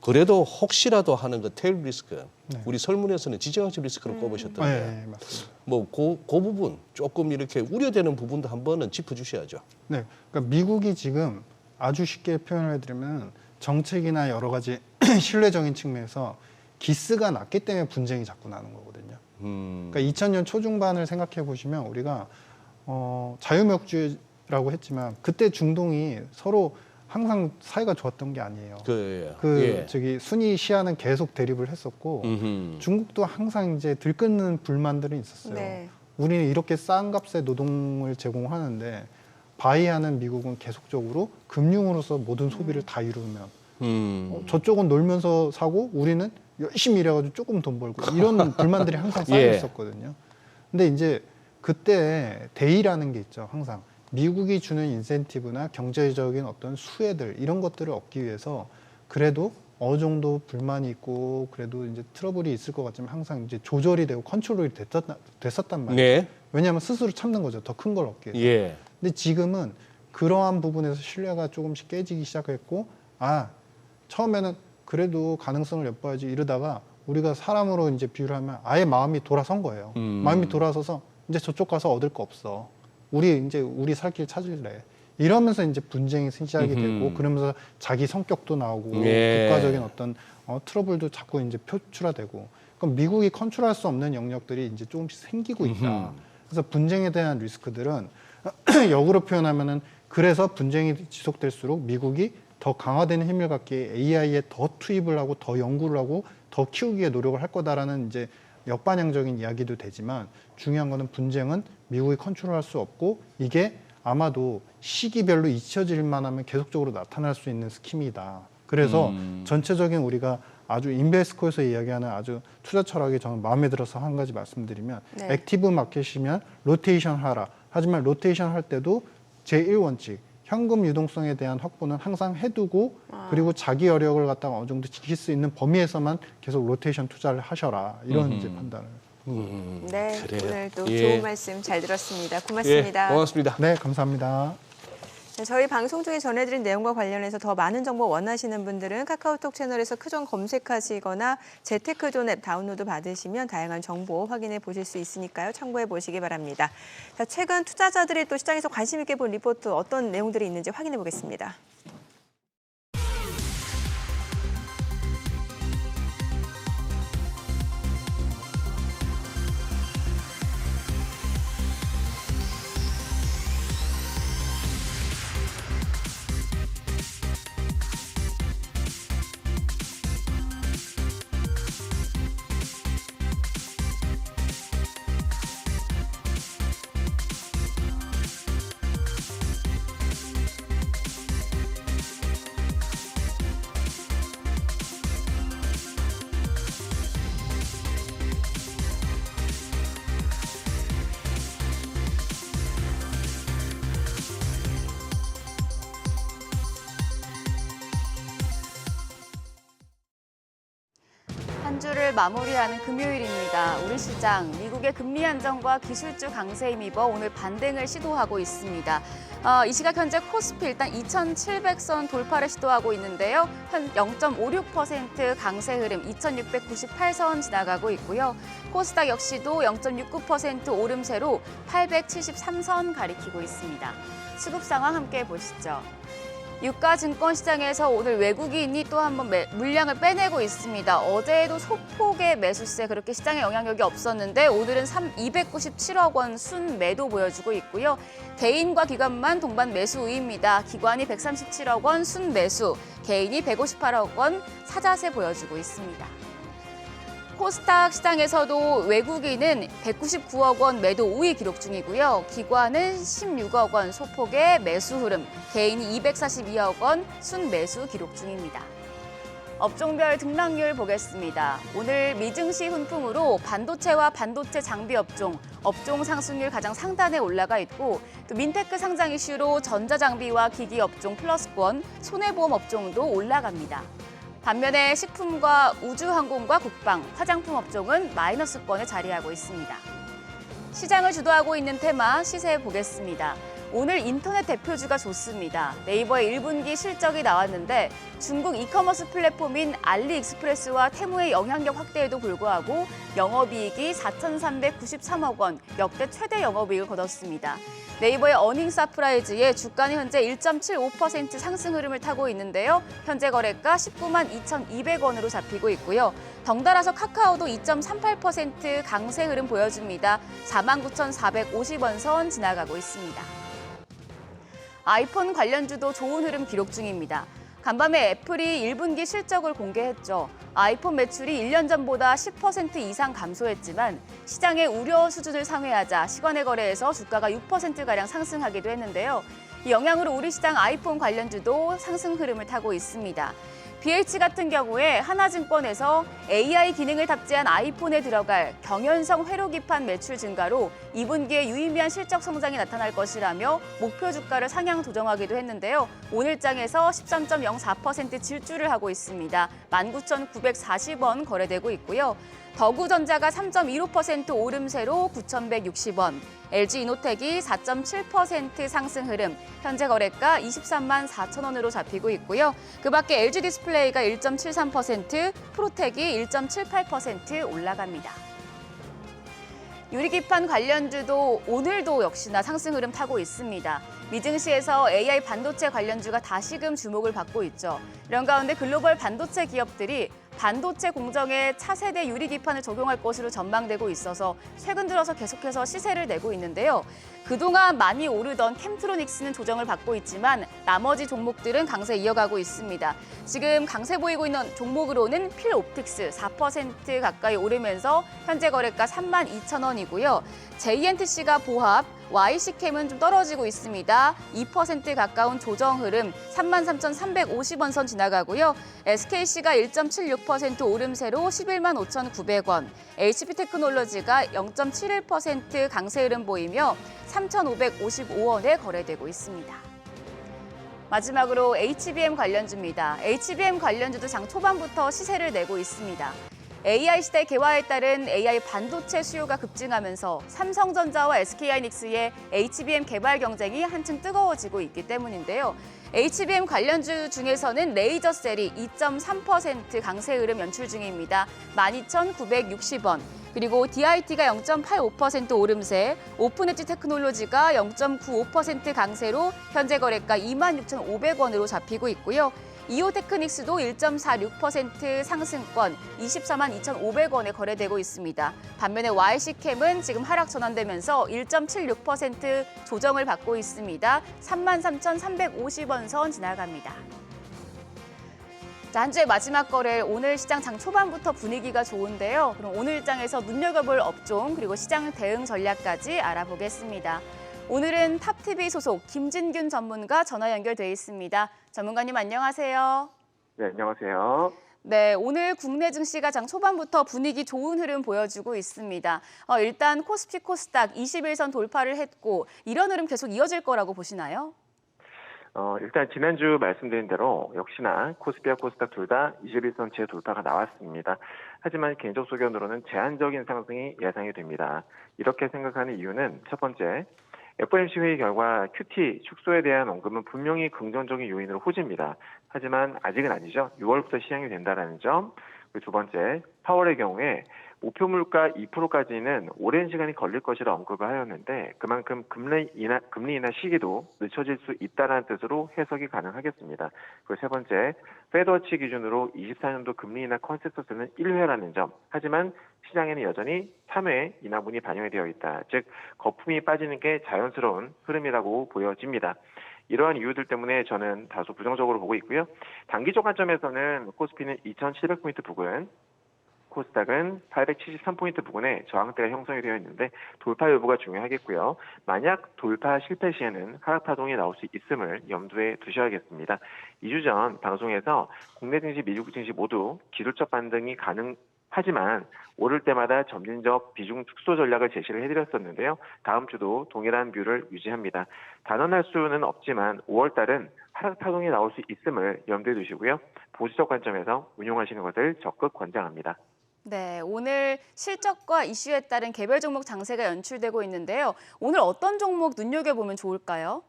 B: 그래도 혹시라도 하는 그 테일 리스크,
F: 네.
B: 우리 설문에서는 지정학적 리스크를 꼽으셨던데,
F: 네, 맞습니다.
B: 뭐 그 부분 조금 이렇게 우려되는 부분도 한번은 짚어주셔야죠.
F: 네, 그러니까 미국이 지금 아주 쉽게 표현을 해드리면 정책이나 여러 가지 신뢰적인 측면에서 기스가 났기 때문에 분쟁이 자꾸 나는 거거든요. 그러니까 2000년 초중반을 생각해 보시면 우리가 자유무역주의라고 했지만 그때 중동이 서로 항상 사이가 좋았던 게 아니에요.
B: 예.
F: 저기 순위 시아는 계속 대립을 했었고 중국도 항상 이제 들끓는 불만들은 있었어요.
A: 네.
F: 우리는 이렇게 싼 값에 노동을 제공하는데 바이하는 미국은 계속적으로 금융으로서 모든 소비를 다 이루면 저쪽은 놀면서 사고 우리는 열심히 일해가지고 조금 돈 벌고 이런 불만들이 항상 쌓여
B: 예.
F: 있었거든요. 근데 이제 그때 대의라는 게 있죠. 항상 미국이 주는 인센티브나 경제적인 어떤 수혜들 이런 것들을 얻기 위해서 그래도 어느 정도 불만이 있고 그래도 이제 트러블이 있을 것 같지만 항상 이제 조절이 되고 컨트롤이 됐었단 말이에요.
B: 네.
F: 왜냐하면 스스로 참는 거죠. 더 큰 걸 얻기 위해서.
B: 예.
F: 근데 지금은 그러한 부분에서 신뢰가 조금씩 깨지기 시작했고, 처음에는 그래도 가능성을 엿봐야지 이러다가 우리가 사람으로 이제 비유를 하면 아예 마음이 돌아선 거예요. 마음이 돌아서서 이제 저쪽 가서 얻을 거 없어. 우리 살 길 찾을래. 이러면서 이제 분쟁이 시작이 되고, 그러면서 자기 성격도 나오고,
B: 예.
F: 국가적인 어떤 트러블도 자꾸 이제 표출화되고, 그럼 미국이 컨트롤할 수 없는 영역들이 이제 조금씩 생기고 있다. 그래서 분쟁에 대한 리스크들은 역으로 표현하면은 그래서 분쟁이 지속될수록 미국이 더 강화되는 힘을 갖기에 AI에 더 투입을 하고 더 연구를 하고 더 키우기에 노력을 할 거다라는 이제 역반영적인 이야기도 되지만 중요한 거는 분쟁은 미국이 컨트롤할 수 없고 이게 아마도 시기별로 잊혀질만 하면 계속적으로 나타날 수 있는 스킴이다. 그래서 전체적인 우리가 아주 인베스코에서 이야기하는 아주 투자 철학이 저는 마음에 들어서 한 가지 말씀드리면
A: 네.
F: 액티브 마켓이면 로테이션 하라. 하지만 로테이션 할 때도 제1원칙 현금 유동성에 대한 확보는 항상 해두고 그리고 자기 여력을 갖다가 어느 정도 지킬 수 있는 범위에서만 계속 로테이션 투자를 하셔라. 이런 이제 판단을.
A: 네,
B: 그래요.
A: 오늘도
B: 예.
A: 좋은 말씀 잘 들었습니다.
B: 예,
A: 고맙습니다.
B: 고맙습니다.
F: 네, 감사합니다.
A: 네, 저희 방송 중에 전해드린 내용과 관련해서 더 많은 정보 원하시는 분들은 카카오톡 채널에서 크존 검색하시거나 재테크존 앱 다운로드 받으시면 다양한 정보 확인해 보실 수 있으니까요. 참고해 보시기 바랍니다. 자, 최근 투자자들이 또 시장에서 관심 있게 본 리포트 어떤 내용들이 있는지 확인해 보겠습니다.
E: 한 주를 마무리하는 금요일입니다. 우리 시장, 미국의 금리 안정과 기술주 강세에 힘입어 오늘 반등을 시도하고 있습니다. 이 시각 현재 코스피 일단 2,700선 돌파를 시도하고 있는데요. 한 0.56% 강세 흐름 2,698선 지나가고 있고요. 코스닥 역시도 0.69% 오름세로 873선 가리키고 있습니다. 수급 상황 함께 보시죠. 유가 증권 시장에서 오늘 외국인이 또 한 번 물량을 빼내고 있습니다. 어제도 소폭의 매수세 그렇게 시장에 영향력이 없었는데 오늘은 297억 원 순매도 보여주고 있고요. 개인과 기관만 동반 매수 우위입니다. 기관이 137억 원 순매수, 개인이 158억 원 사자세 보여주고 있습니다. 코스닥 시장에서도 외국인은 199억 원 매도 우위 기록 중이고요. 기관은 16억 원 소폭의 매수 흐름, 개인이 242억 원 순매수 기록 중입니다. 업종별 등락률 보겠습니다. 오늘 미증시 훈풍으로 반도체와 반도체 장비 업종 상승률 가장 상단에 올라가 있고 또 민테크 상장 이슈로 전자장비와 기기 업종 플러스권, 손해보험 업종도 올라갑니다. 반면에 식품과 우주항공과 국방, 화장품 업종은 마이너스권에 자리하고 있습니다. 시장을 주도하고 있는 테마 시세 보겠습니다. 오늘 인터넷 대표주가 좋습니다. 네이버의 1분기 실적이 나왔는데 중국 이커머스 플랫폼인 알리익스프레스와 테무의 영향력 확대에도 불구하고 영업이익이 4,393억 원, 역대 최대 영업이익을 거뒀습니다. 네이버의 어닝 서프라이즈에 주가는 현재 1.75% 상승 흐름을 타고 있는데요. 현재 거래가 19만 2,200원으로 잡히고 있고요. 덩달아서 카카오도 2.38% 강세 흐름 보여줍니다. 49,450원 선 지나가고 있습니다. 아이폰 관련주도 좋은 흐름 기록 중입니다. 간밤에 애플이 1분기 실적을 공개했죠. 아이폰 매출이 1년 전보다 10% 이상 감소했지만 시장의 우려 수준을 상회하자 시간의 거래에서 주가가 6%가량 상승하기도 했는데요. 이 영향으로 우리 시장 아이폰 관련주도 상승 흐름을 타고 있습니다. BH 같은 경우에 하나증권에서 AI 기능을 탑재한 아이폰에 들어갈 경연성 회로 기판 매출 증가로 2분기에 유의미한 실적 성장이 나타날 것이라며 목표 주가를 상향 조정하기도 했는데요. 오늘장에서 13.04% 질주를 하고 있습니다. 19,940원 거래되고 있고요. 더구전자가 3.15% 오름세로 9,160원, LG이노텍이 4.7% 상승 흐름, 현재 거래가 23만 4천 원으로 잡히고 있고요. 그 밖에 LG디스플레이가 1.73%, 프로텍이 1.78% 올라갑니다. 유리기판 관련주도 오늘도 역시나 상승 흐름 타고 있습니다. 미증시에서 AI 반도체 관련주가 다시금 주목을 받고 있죠. 이런 가운데 글로벌 반도체 기업들이 반도체 공정에 차세대 유리기판을 적용할 것으로 전망되고 있어서 최근 들어서 계속해서 시세를 내고 있는데요. 그동안 많이 오르던 캠트로닉스는 조정을 받고 있지만 나머지 종목들은 강세 이어가고 있습니다. 지금 강세 보이고 있는 종목으로는 필옵틱스 4% 가까이 오르면서 현재 거래가 32,000원이고요. JNTC가 보합, YC캠은 좀 떨어지고 있습니다. 2% 가까운 조정 흐름 33,350원 선 지나가고요. SKC가 1.76% 오름세로 11만 5,900원, HP테크놀로지가 0.71% 강세 흐름 보이며 3,555원에 거래되고 있습니다. 마지막으로 HBM 관련주입니다. HBM 관련주도 장 초반부터 시세를 내고 있습니다. AI 시대 개화에 따른 AI 반도체 수요가 급증하면서 삼성전자와 SK하이닉스의 HBM 개발 경쟁이 한층 뜨거워지고 있기 때문인데요. HBM 관련주 중에서는 레이저셀이 2.3% 강세 흐름 연출 중입니다. 12,960원. 그리고 DIT가 0.85% 오름세, 오픈엣지 테크놀로지가 0.95% 강세로 현재 거래가 26,500원으로 잡히고 있고요. 이오테크닉스도 1.46% 상승권 24만 2,500원에 거래되고 있습니다. 반면에 YC캠은 지금 하락 전환되면서 1.76% 조정을 받고 있습니다. 33,350원 선 지나갑니다. 자, 한 주의 마지막 거래, 오늘 시장 장 초반부터 분위기가 좋은데요. 그럼 오늘 장에서 눈여겨볼 업종 그리고 시장 대응 전략까지 알아보겠습니다. 오늘은 탑TV 소속 김진균 전문가 전화 연결돼 있습니다. 전문가님 안녕하세요.
G: 네, 안녕하세요.
E: 네, 오늘 국내 증시가 장 초반부터 분위기 좋은 흐름 보여주고 있습니다. 일단 코스피 코스닥 21선 돌파를 했고 이런 흐름 계속 이어질 거라고 보시나요?
G: 일단 지난주 말씀드린 대로 역시나 코스피와 코스닥 둘 다 21선치의 돌파가 나왔습니다. 하지만 개인적 소견으로는 제한적인 상승이 예상이 됩니다. 이렇게 생각하는 이유는 첫 번째, FOMC 회의 결과 QT 축소에 대한 언급은 분명히 긍정적인 요인으로 호재입니다. 하지만 아직은 아니죠. 6월부터 시행이 된다는 점. 그리고 두 번째, 파월의 경우에 목표 물가 2%까지는 오랜 시간이 걸릴 것이라 언급을 하였는데 그만큼 금리 인하 시기도 늦춰질 수 있다는 뜻으로 해석이 가능하겠습니다. 그리고 세 번째, 페드워치 기준으로 24년도 금리 인하 컨센서스는 1회라는 점. 하지만 시장에는 여전히 3회 인하분이 반영이 되어 있다. 즉 거품이 빠지는 게 자연스러운 흐름이라고 보여집니다. 이러한 이유들 때문에 저는 다소 부정적으로 보고 있고요. 단기적 관점에서는 코스피는 2,700포인트 부근, 코스닥은 873포인트 부근에 저항대가 형성이 되어 있는데 돌파 여부가 중요하겠고요. 만약 돌파 실패 시에는 하락 파동이 나올 수 있음을 염두에 두셔야겠습니다. 2주 전 방송에서 국내 증시, 미국 증시 모두 기술적 반등이 가능하지만 오를 때마다 점진적 비중 축소 전략을 제시를 해드렸었는데요. 다음 주도 동일한 뷰를 유지합니다. 단언할 수는 없지만 5월 달은 하락 파동이 나올 수 있음을 염두에 두시고요. 보수적 관점에서 운용하시는 것을 적극 권장합니다.
E: 네, 오늘 실적과 이슈에 따른 개별 종목 장세가 연출되고 있는데요. 오늘 어떤 종목 눈여겨보면 좋을까요?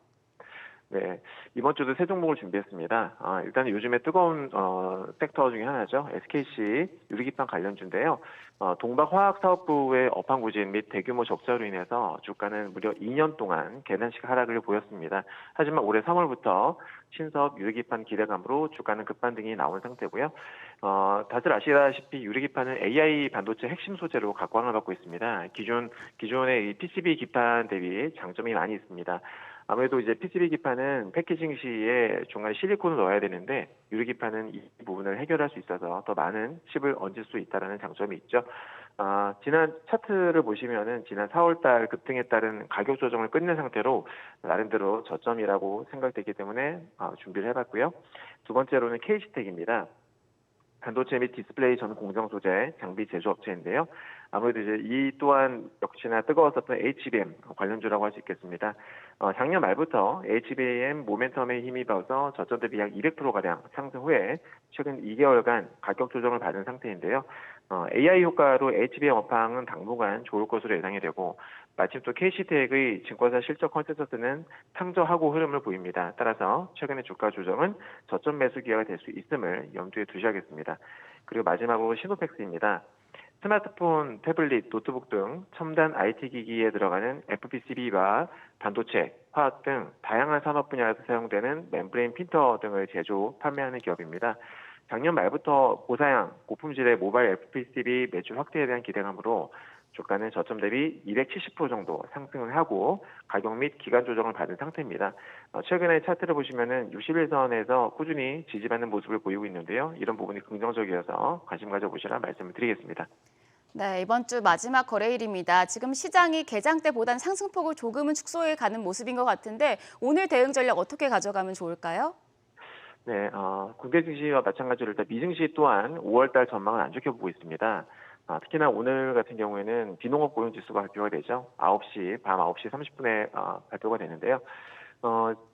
G: 네, 이번 주도 세 종목을 준비했습니다. 일단 요즘에 뜨거운 섹터 중에 하나죠. SKC 유리기판 관련주인데요. 동박화학사업부의 업황 부진 및 대규모 적자로 인해서 주가는 무려 2년 동안 계단식 하락을 보였습니다. 하지만 올해 3월부터 신사업 유리기판 기대감으로 주가는 급반등이 나온 상태고요. 다들 아시다시피 유리기판은 AI 반도체 핵심 소재로 각광을 받고 있습니다. 기존의 PCB 기판 대비 장점이 많이 있습니다. 아무래도 이제 PCB 기판은 패키징 시에 중간에 실리콘을 넣어야 되는데 유리기판은 이 부분을 해결할 수 있어서 더 많은 칩을 얹을 수 있다는 장점이 있죠. 지난 차트를 보시면은 지난 4월달 급등에 따른 가격 조정을 끝낸 상태로 나름대로 저점이라고 생각되기 때문에 준비를 해봤고요. 두 번째로는 KC텍입니다. 반도체 및 디스플레이 전 공정 소재 장비 제조업체인데요. 아무래도 이제 이 또한 역시나 뜨거웠었던 HBM 관련주라고 할 수 있겠습니다. 작년 말부터 HBM 모멘텀에 힘입어서 저점 대비 약 200%가량 상승 후에 최근 2개월간 가격 조정을 받은 상태인데요. AI 효과로 HBM 업황은 당분간 좋을 것으로 예상이 되고 마침 또 KC텍의 증권사 실적 컨센서스는 상저하고 흐름을 보입니다. 따라서 최근의 주가 조정은 저점 매수 기회가 될 수 있음을 염두에 두셔야겠습니다. 그리고 마지막으로 시노펙스입니다. 스마트폰, 태블릿, 노트북 등 첨단 IT 기기에 들어가는 FPCB와 반도체, 화학 등 다양한 산업 분야에서 사용되는 멤브레인 핀터 등을 제조, 판매하는 기업입니다. 작년 말부터 고사양, 고품질의 모바일 FPCB 매출 확대에 대한 기대감으로 주가는 저점 대비 270% 정도 상승을 하고 가격 및 기간 조정을 받은 상태입니다. 최근에 차트를 보시면은 61선에서 꾸준히 지지받는 모습을 보이고 있는데요. 이런 부분이 긍정적이어서 관심 가져보시라 말씀을 드리겠습니다.
E: 네, 이번 주 마지막 거래일입니다. 지금 시장이 개장 때보단 상승폭을 조금은 축소해 가는 모습인 것 같은데 오늘 대응 전략 어떻게 가져가면 좋을까요?
G: 네, 국내 증시와 마찬가지로 일단 미증시 또한 5월달 전망은 안 좋게 보고 있습니다. 특히나 오늘 같은 경우에는 비농업 고용지수가 발표가 되죠. 밤 9시 30분에 발표가 되는데요.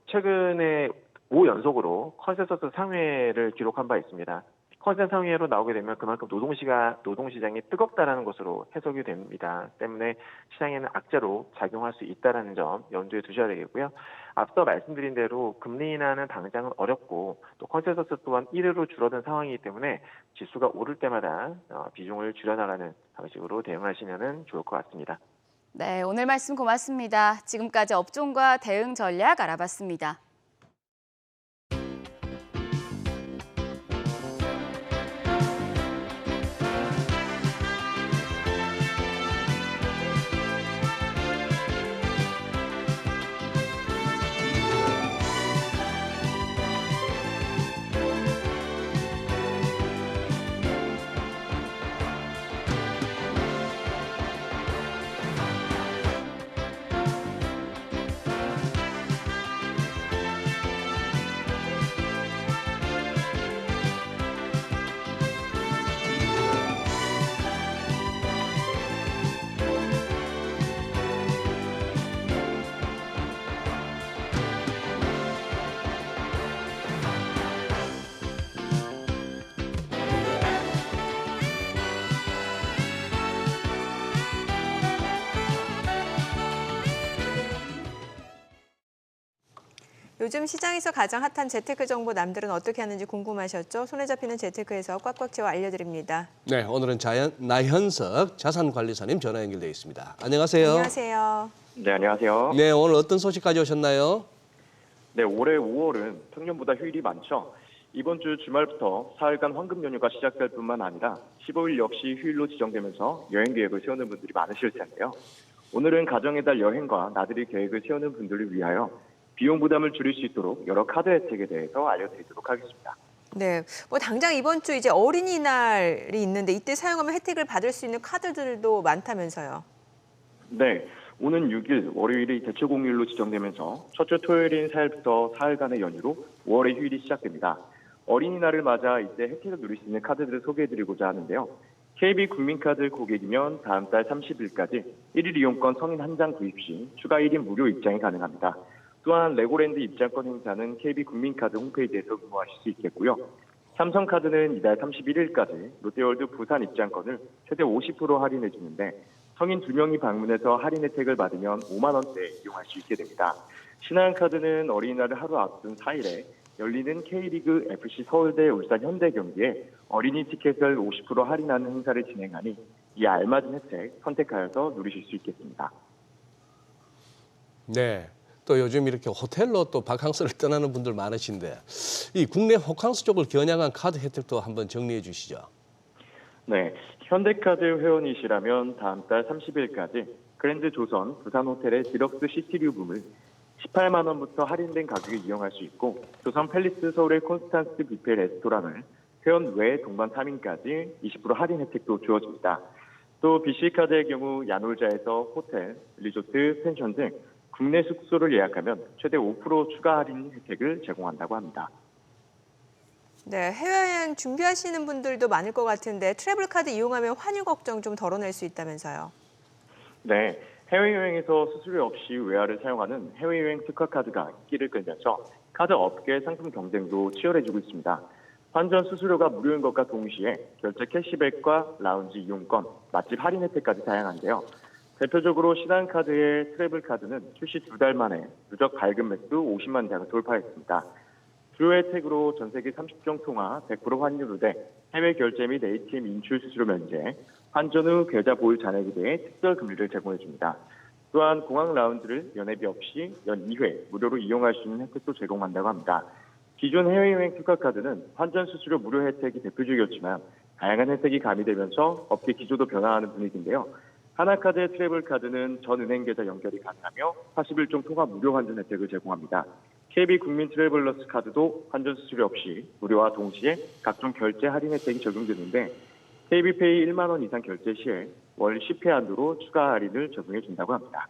G: 최근에 5연속으로 컨센서스 상회를 기록한 바 있습니다. 컨센 상회로 나오게 되면 그만큼 노동시장이 뜨겁다라는 것으로 해석이 됩니다. 때문에 시장에는 악재로 작용할 수 있다는 점 염두에 두셔야 되겠고요. 앞서 말씀드린 대로 금리 인하는 당장은 어렵고 또 컨센서스 또한 1회로 줄어든 상황이기 때문에 지수가 오를 때마다 비중을 줄여나가는 방식으로 대응하시면 좋을 것 같습니다.
E: 네, 오늘 말씀 고맙습니다. 지금까지 업종과 대응 전략 알아봤습니다.
A: 요즘 시장에서 가장 핫한 재테크 정보 남들은 어떻게 하는지 궁금하셨죠? 손에 잡히는 재테크에서 꽉꽉 채워 알려드립니다.
B: 네, 오늘은 나현석 자산관리사님 전화 연결되어 있습니다. 안녕하세요.
A: 안녕하세요.
H: 네, 안녕하세요.
B: 네, 오늘 어떤 소식 가져오셨나요?
H: 네, 올해 5월은 평년보다 휴일이 많죠. 이번 주 주말부터 사흘간 황금 연휴가 시작될 뿐만 아니라 15일 역시 휴일로 지정되면서 여행 계획을 세우는 분들이 많으실 텐데요. 오늘은 가정의 달 여행과 나들이 계획을 세우는 분들을 위하여 비용 부담을 줄일 수 있도록 여러 카드 혜택에 대해서 알려드리도록 하겠습니다.
A: 네, 뭐 당장 이번 주 이제 어린이날이 있는데 이때 사용하면 혜택을 받을 수 있는 카드들도 많다면서요.
H: 네, 오는 6일 월요일이 대체 공휴일로 지정되면서 첫 주 토요일인 4일부터 사흘간의 연휴로 5월의 휴일이 시작됩니다. 어린이날을 맞아 이때 혜택을 누릴 수 있는 카드들을 소개해드리고자 하는데요. KB 국민카드 고객이면 다음 달 30일까지 1일 이용권 성인 한 장 구입 시 추가 1인 무료 입장이 가능합니다. 또한 레고랜드 입장권 행사는 KB 국민카드 홈페이지에서 응모하실 수 있겠고요. 삼성카드는 이달 31일까지 롯데월드 부산 입장권을 최대 50% 할인해 주는데 성인 2명이 방문해서 할인 혜택을 받으면 5만 원대 이용할 수 있게 됩니다. 신한카드는 어린이날을 하루 앞둔 4일에 열리는 K리그 FC 서울대 울산 현대 경기에 어린이 티켓을 50% 할인하는 행사를 진행하니 이 알맞은 혜택 선택하여서 누리실 수 있겠습니다.
B: 네. 또 요즘 이렇게 호텔로 또 바캉스를 떠나는 분들 많으신데 이 국내 호캉스 쪽을 겨냥한 카드 혜택도 한번 정리해 주시죠.
H: 네, 현대카드 회원이시라면 다음 달 30일까지 그랜드 조선 부산 호텔의 디럭스 시티뷰룸을 18만 원부터 할인된 가격에 이용할 수 있고 조선 팰리스 서울의 콘스탄스 뷔페 레스토랑을 회원 외 동반 3인까지 20% 할인 혜택도 주어집니다. 또 BC카드의 경우 야놀자에서 호텔, 리조트, 펜션 등 국내 숙소를 예약하면 최대 5% 추가 할인 혜택을 제공한다고 합니다.
A: 네, 해외여행 준비하시는 분들도 많을 것 같은데 트래블카드 이용하면 환율 걱정 좀 덜어낼 수 있다면서요.
H: 네, 해외여행에서 수수료 없이 외화를 사용하는 해외여행 특화카드가 인기를 끌면서 카드 업계 상품 경쟁도 치열해지고 있습니다. 환전 수수료가 무료인 것과 동시에 결제 캐시백과 라운지 이용권, 맛집 할인 혜택까지 다양한데요. 대표적으로 신한카드의 트래블카드는 출시 2달 만에 누적 발급 매수 50만 장을 돌파했습니다. 주요 혜택으로 전 세계 30종 통화 100% 환율 대 해외 결제 및 ATM 인출 수수료 면제, 환전 후 계좌 보유 잔액에 대해 특별 금리를 제공해 줍니다. 또한 공항 라운지를 연회비 없이 연 2회 무료로 이용할 수 있는 혜택도 제공한다고 합니다. 기존 해외여행 특화카드는 환전 수수료 무료 혜택이 대표적이었지만 다양한 혜택이 가미되면서 업계 기조도 변화하는 분위기인데요. 하나카드의 트래블카드는 전 은행 계좌 연결이 가능하며 41종 통화 무료 환전 혜택을 제공합니다. KB 국민 트래블러스 카드도 환전 수수료 없이 무료와 동시에 각종 결제 할인 혜택이 적용되는데 KB페이 1만 원 이상 결제 시에 월 10회 한도로 추가 할인을 적용해 준다고 합니다.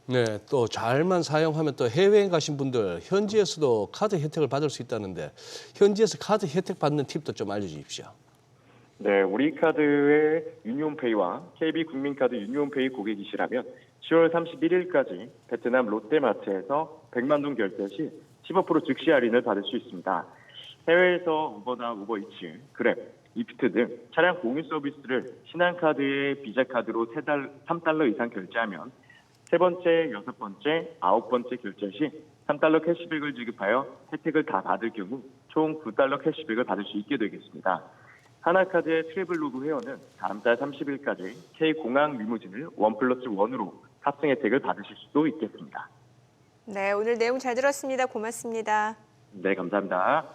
B: 네, 또 잘만 사용하면 또 해외여행 가신 분들 현지에서도 카드 혜택을 받을 수 있다는데 현지에서 카드 혜택 받는 팁도 좀 알려주십시오.
H: 네, 우리카드의 유니온페이와 KB 국민카드 유니온페이 고객이시라면 10월 31일까지 베트남 롯데마트에서 100만 동 결제 시 15% 즉시 할인을 받을 수 있습니다. 해외에서 우버나 우버이츠, 그랩, 이프트 등 차량 공유 서비스를 신한카드의 비자카드로 3달러 이상 결제하면 세 번째, 여섯 번째, 아홉 번째 결제 시 3달러 캐시백을 지급하여 혜택을 다 받을 경우 총 9달러 캐시백을 받을 수 있게 되겠습니다. 하나카드의 트래블로그 회원은 다음 달 30일까지 K공항 리무진을 1+1으로 탑승 혜택을 받으실 수도 있겠습니다.
A: 네, 오늘 내용 잘 들었습니다. 고맙습니다.
H: 네, 감사합니다.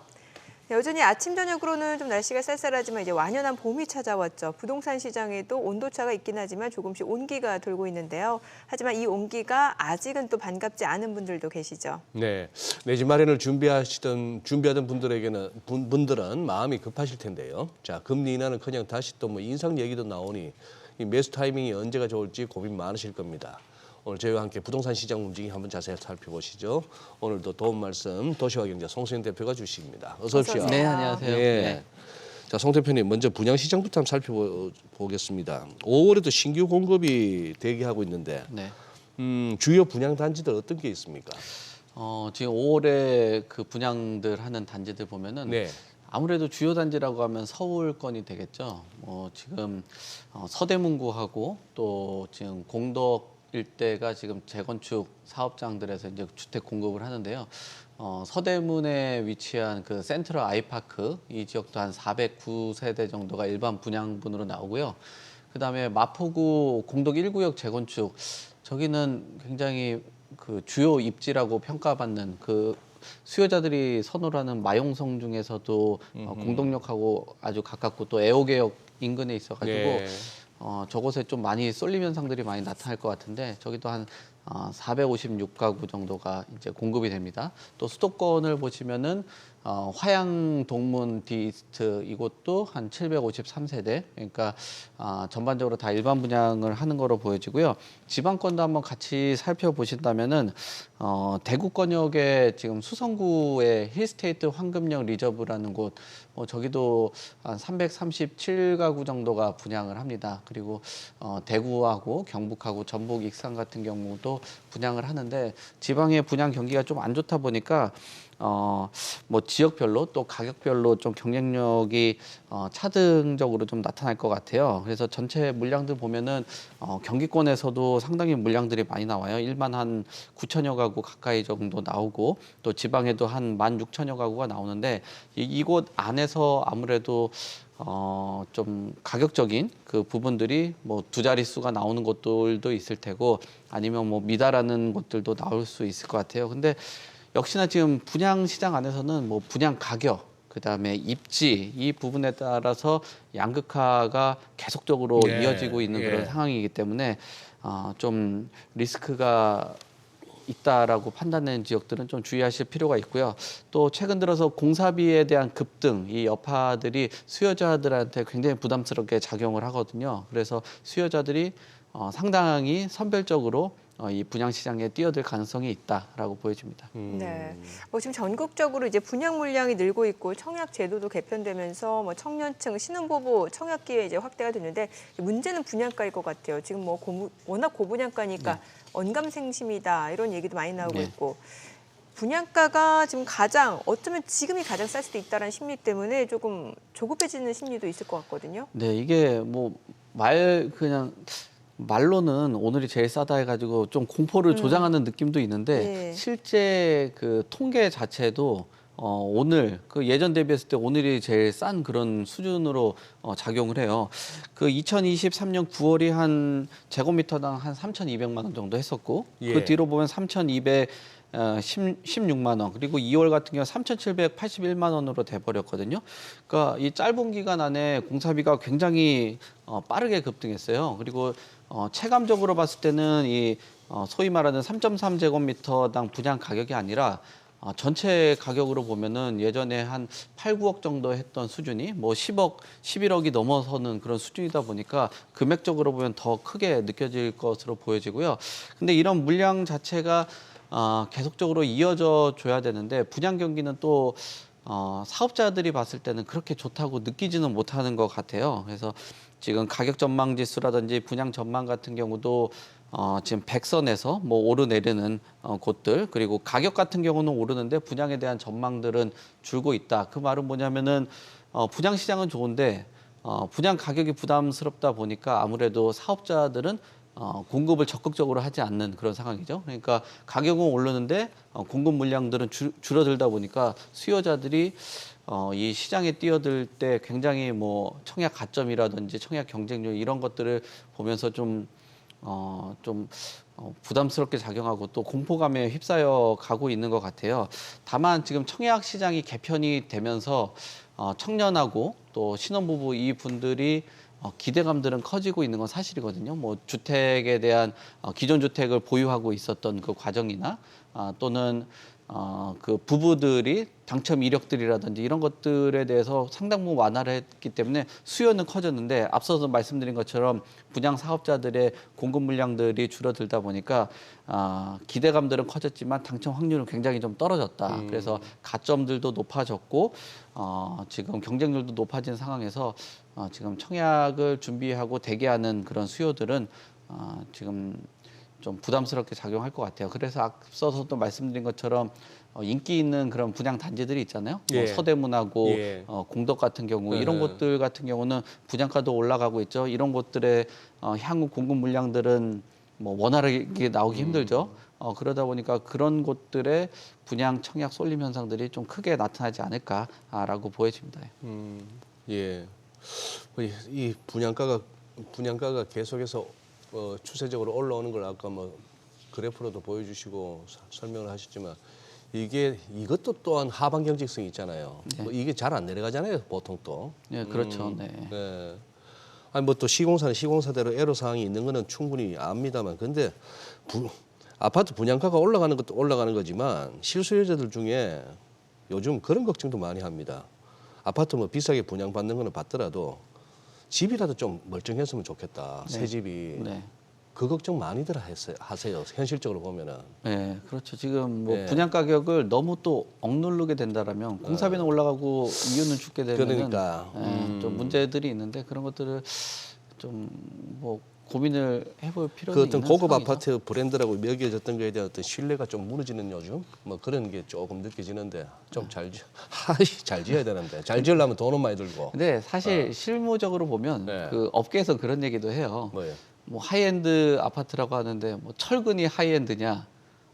A: 여전히 아침 저녁으로는 좀 날씨가 쌀쌀하지만 이제 완연한 봄이 찾아왔죠. 부동산 시장에도 온도차가 있긴 하지만 조금씩 온기가 돌고 있는데요. 하지만 이 온기가 아직은 또 반갑지 않은 분들도 계시죠.
B: 네, 내 집 마련을 준비하던 분들은 마음이 급하실 텐데요. 자, 금리 인하는커녕 다시 또 뭐 인상 얘기도 나오니 이 매수 타이밍이 언제가 좋을지 고민 많으실 겁니다. 오늘 저희와 함께 부동산 시장 움직임 한번 자세히 살펴보시죠. 오늘도 도움 말씀 도시화경제 송수현 대표가 주십니다. 어서 오십시오.
A: 어서 오세요.
I: 네, 안녕하세요.
B: 네.
I: 네.
B: 자, 송 대표님 먼저 분양 시장부터 한번 살펴보겠습니다. 5월에도 신규 공급이 대기하고 있는데
I: 네.
B: 주요 분양 단지들 어떤 게 있습니까?
I: 지금 5월에 그 분양들 하는 단지들 보면은
B: 네.
I: 아무래도 주요 단지라고 하면 서울권이 되겠죠. 지금 서대문구하고 또 지금 공덕 일대가 지금 재건축 사업장들에서 이제 주택 공급을 하는데요. 서대문에 위치한 그 센트럴 아이파크 이 지역도 한 409세대 정도가 일반 분양분으로 나오고요. 그다음에 마포구 공덕 1구역 재건축 저기는 굉장히 그 주요 입지라고 평가받는 그 수요자들이 선호를 하는 마용성 중에서도 공덕역하고 아주 가깝고 또 애호개역 인근에 있어가지고
B: 네.
I: 저곳에 좀 많이 쏠림 현상들이 많이 나타날 것 같은데 저기도 한 456가구 정도가 이제 공급이 됩니다. 또 수도권을 보시면은 화양 동문 디스트 이곳도 한 753세대, 그러니까 전반적으로 다 일반 분양을 하는 거로 보여지고요. 지방권도 한번 같이 살펴보신다면은 대구권역에 지금 수성구의 힐스테이트 황금역 리저브라는 곳, 저기도 한 337가구 정도가 분양을 합니다. 그리고 대구하고 경북하고 전북 익산 같은 경우도 분양을 하는데, 지방의 분양 경기가 좀 안 좋다 보니까 뭐 지역별로 또 가격별로 좀 경쟁력이 차등적으로 좀 나타날 것 같아요. 그래서 전체 물량들 보면은 경기권에서도 상당히 물량들이 많이 나와요. 1만 한 9천여 가구 가까이 정도 나오고, 또 지방에도 한 16,000여 가구가 나오는데, 이곳 안에서 아무래도 좀 가격적인 그 부분들이 뭐 두 자릿수가 나오는 곳들도 있을 테고, 아니면 뭐 미달하는 곳들도 나올 수 있을 것 같아요. 근데 역시나 지금 분양 시장 안에서는 뭐 분양 가격, 그다음에 입지, 이 부분에 따라서 양극화가 계속적으로
B: 예,
I: 이어지고 있는 그런 상황이기 때문에 좀 리스크가 있다라고 판단되는 지역들은 좀 주의하실 필요가 있고요. 또 최근 들어서 공사비에 대한 급등, 이 여파들이 수요자들한테 굉장히 부담스럽게 작용을 하거든요. 그래서 수요자들이 상당히 선별적으로 이 분양 시장에 뛰어들 가능성이 있다라고 보여집니다.
A: 네. 뭐 지금 전국적으로 이제 분양 물량이 늘고 있고 청약 제도도 개편되면서 뭐 청년층, 신혼부부 청약 기회 이제 확대가 됐는데, 문제는 분양가일 것 같아요. 지금 뭐 워낙 고분양가니까 언감생심이다 이런 얘기도 많이 나오고 있고, 분양가가 지금 어쩌면 지금이 가장 쌀 수도 있다는 심리 때문에 조금 조급해지는 심리도 있을 것 같거든요.
I: 네, 이게 뭐 그냥 말로는 오늘이 제일 싸다 해가지고 좀 공포를 조장하는 느낌도 있는데, 실제 그 통계 자체도 오늘 그 예전 대비했을 때 오늘이 제일 싼 그런 수준으로 작용을 해요. 그 2023년 9월이 한 제곱미터당 한 3,200만 원 정도 했었고, 그 뒤로 보면 3,216만 원, 그리고 2월 같은 경우 3,781만 원으로 돼버렸거든요. 그러니까 이 짧은 기간 안에 공사비가 굉장히 빠르게 급등했어요. 그리고 체감적으로 봤을 때는 이 소위 말하는 3.3제곱미터당 분양 가격이 아니라 전체 가격으로 보면은 예전에 한 8, 9억 정도 했던 수준이 뭐 10억, 11억이 넘어서는 그런 수준이다 보니까 금액적으로 보면 더 크게 느껴질 것으로 보여지고요. 근데 이런 물량 자체가 계속적으로 이어져 줘야 되는데, 분양 경기는 또 사업자들이 봤을 때는 그렇게 좋다고 느끼지는 못하는 것 같아요. 그래서 지금 가격 전망 지수라든지 분양 전망 같은 경우도 지금 100선에서 뭐 오르내리는 곳들, 그리고 가격 같은 경우는 오르는데 분양에 대한 전망들은 줄고 있다. 그 말은 뭐냐면은 분양 시장은 좋은데 분양 가격이 부담스럽다 보니까 아무래도 사업자들은 공급을 적극적으로 하지 않는 그런 상황이죠. 그러니까 가격은 오르는데 공급 물량들은 줄어들다 보니까 수요자들이 이 시장에 뛰어들 때 굉장히 뭐 청약 가점이라든지 청약 경쟁률 이런 것들을 보면서 좀 부담스럽게 작용하고 또 공포감에 휩싸여 가고 있는 것 같아요. 다만 지금 청약 시장이 개편이 되면서 청년하고 또 신혼부부 이 분들이 기대감들은 커지고 있는 건 사실이거든요. 뭐 주택에 대한 기존 주택을 보유하고 있었던 그 과정이나 또는 그 부부들이 당첨 이력들이라든지 이런 것들에 대해서 상당 부분 완화를 했기 때문에 수요는 커졌는데, 앞서서 말씀드린 것처럼 분양 사업자들의 공급 물량들이 줄어들다 보니까 기대감들은 커졌지만 당첨 확률은 굉장히 좀 떨어졌다. 그래서 가점들도 높아졌고 지금 경쟁률도 높아진 상황에서 지금 청약을 준비하고 대기하는 그런 수요들은 지금 좀 부담스럽게 작용할 것 같아요. 그래서 앞서서도 말씀드린 것처럼 인기 있는 그런 분양 단지들이 있잖아요. 뭐 서대문하고 공덕 같은 경우 이런 곳들 같은 경우는 분양가도 올라가고 있죠. 이런 곳들의 향후 공급 물량들은 뭐 원활하게 나오기 힘들죠. 그러다 보니까 그런 곳들의 분양 청약 쏠림 현상들이 좀 크게 나타나지 않을까라고 보여집니다.
B: 예. 이 분양가가 계속해서 추세적으로 올라오는 걸 아까 뭐 그래프로도 보여주시고 설명을 하셨지만, 이것도 또한 하방 경직성이 있잖아요. 뭐 이게 잘 안 내려가잖아요, 보통 또.
I: 네, 그렇죠. 네.
B: 아니 뭐 또 시공사는 시공사대로 애로 사항이 있는 거는 충분히 압니다만, 근데 아파트 분양가가 올라가는 것도 올라가는 거지만 실수요자들 중에 요즘 그런 걱정도 많이 합니다. 아파트 뭐 비싸게 분양받는 거는 받더라도 집이라도 좀 멀쩡했으면 좋겠다.
I: 네.
B: 새 집이.
I: 네.
B: 그 걱정 많이들 하세요. 현실적으로 보면은.
I: 네, 그렇죠. 지금 뭐
B: 네.
I: 분양 가격을 너무 또 억누르게 된다라면 공사비는 올라가고 이유는 죽게 되면
B: 그러니까.
I: 좀 문제들이 있는데 그런 것들을 좀 뭐 고민을 해볼 필요는
B: 그 어떤
I: 있는
B: 고급
I: 상황이죠.
B: 아파트 브랜드라고 여겨졌던 거에 대한 어떤 신뢰가 좀 무너지는 요즘 뭐 그런 게 조금 느껴지는데 좀 잘 지어야 되는데 잘 지으려면 돈은 많이 들고.
I: 근데 사실 실무적으로 보면
B: 네.
I: 그 업계에서 그런 얘기도 해요.
B: 뭐예요?
I: 뭐 하이엔드 아파트라고 하는데 뭐 철근이 하이엔드냐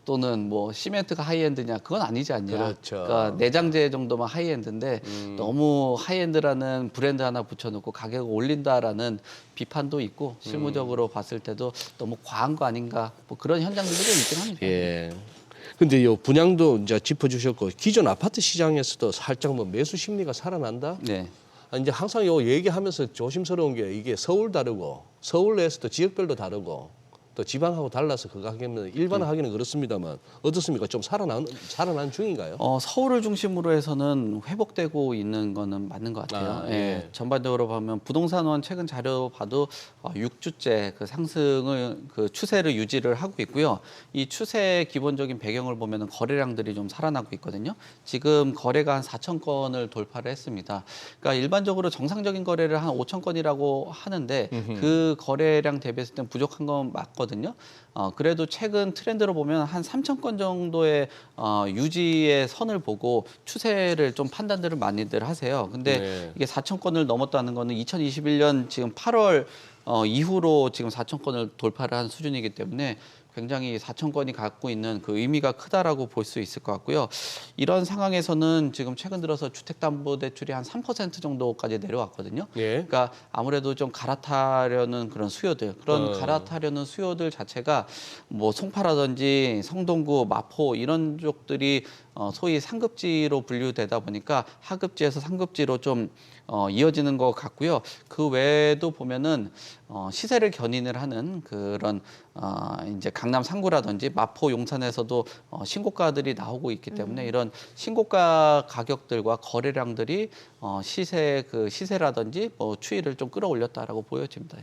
I: 또는 뭐 시멘트가 하이엔드냐 그건 아니지 않냐.
B: 그렇죠.
I: 그러니까 내장재 정도만 하이엔드인데 너무 하이엔드라는 브랜드 하나 붙여놓고 가격을 올린다라는 비판도 있고 실무적으로 봤을 때도 너무 과한 거 아닌가 뭐 그런 현장들도 좀 있긴 합니다.
B: 예. 근데 요 분양도 이제 짚어주셨고 기존 아파트 시장에서도 살짝 뭐 매수 심리가 살아난다.
I: 네.
B: 이제 항상 요 얘기하면서 조심스러운 게 이게 서울 다르고 서울 내에서도 지역별로 다르고 또 지방하고 달라서 그거 하기는 일반화하기는 그렇습니다만 어떻습니까? 좀 살아난 중인가요?
I: 서울을 중심으로 해서는 회복되고 있는 거는 맞는 것 같아요.
B: 아, 예.
I: 전반적으로 보면 부동산원 최근 자료 봐도 6주째 그 상승을 그 추세를 유지를 하고 있고요. 이 추세의 기본적인 배경을 보면은 거래량들이 좀 살아나고 있거든요. 지금 거래가 한 4천 건을 돌파를 했습니다. 그러니까 일반적으로 정상적인 거래를 한 5천 건이라고 하는데 그 거래량 대비했을 땐 부족한 건 맞거든요. 그래도 최근 트렌드로 보면 한 3천 건 정도의 유지의 선을 보고 추세를 좀 판단들을 많이들 하세요. 근데
B: 네.
I: 이게 4천 건을 넘었다는 거는 2021년 지금 8월 이후로 지금 4천 건을 돌파를 한 수준이기 때문에 굉장히 4천 건이 갖고 있는 그 의미가 크다라고 볼 수 있을 것 같고요. 이런 상황에서는 지금 최근 들어서 주택담보대출이 한 3% 정도까지 내려왔거든요.
B: 예.
I: 그러니까 아무래도 좀 갈아타려는 그런 수요들, 그런 갈아타려는 수요들 자체가 뭐 송파라든지 성동구, 마포 이런 쪽들이 소위 상급지로 분류되다 보니까 하급지에서 상급지로 좀 이어지는 것 같고요. 그 외에도 보면은 시세를 견인을 하는 그런 이제 강남 상구라든지 마포 용산에서도 신고가들이 나오고 있기 때문에 이런 신고가 가격들과 거래량들이 시세라든지 뭐 추이를 좀 끌어올렸다라고 보여집니다.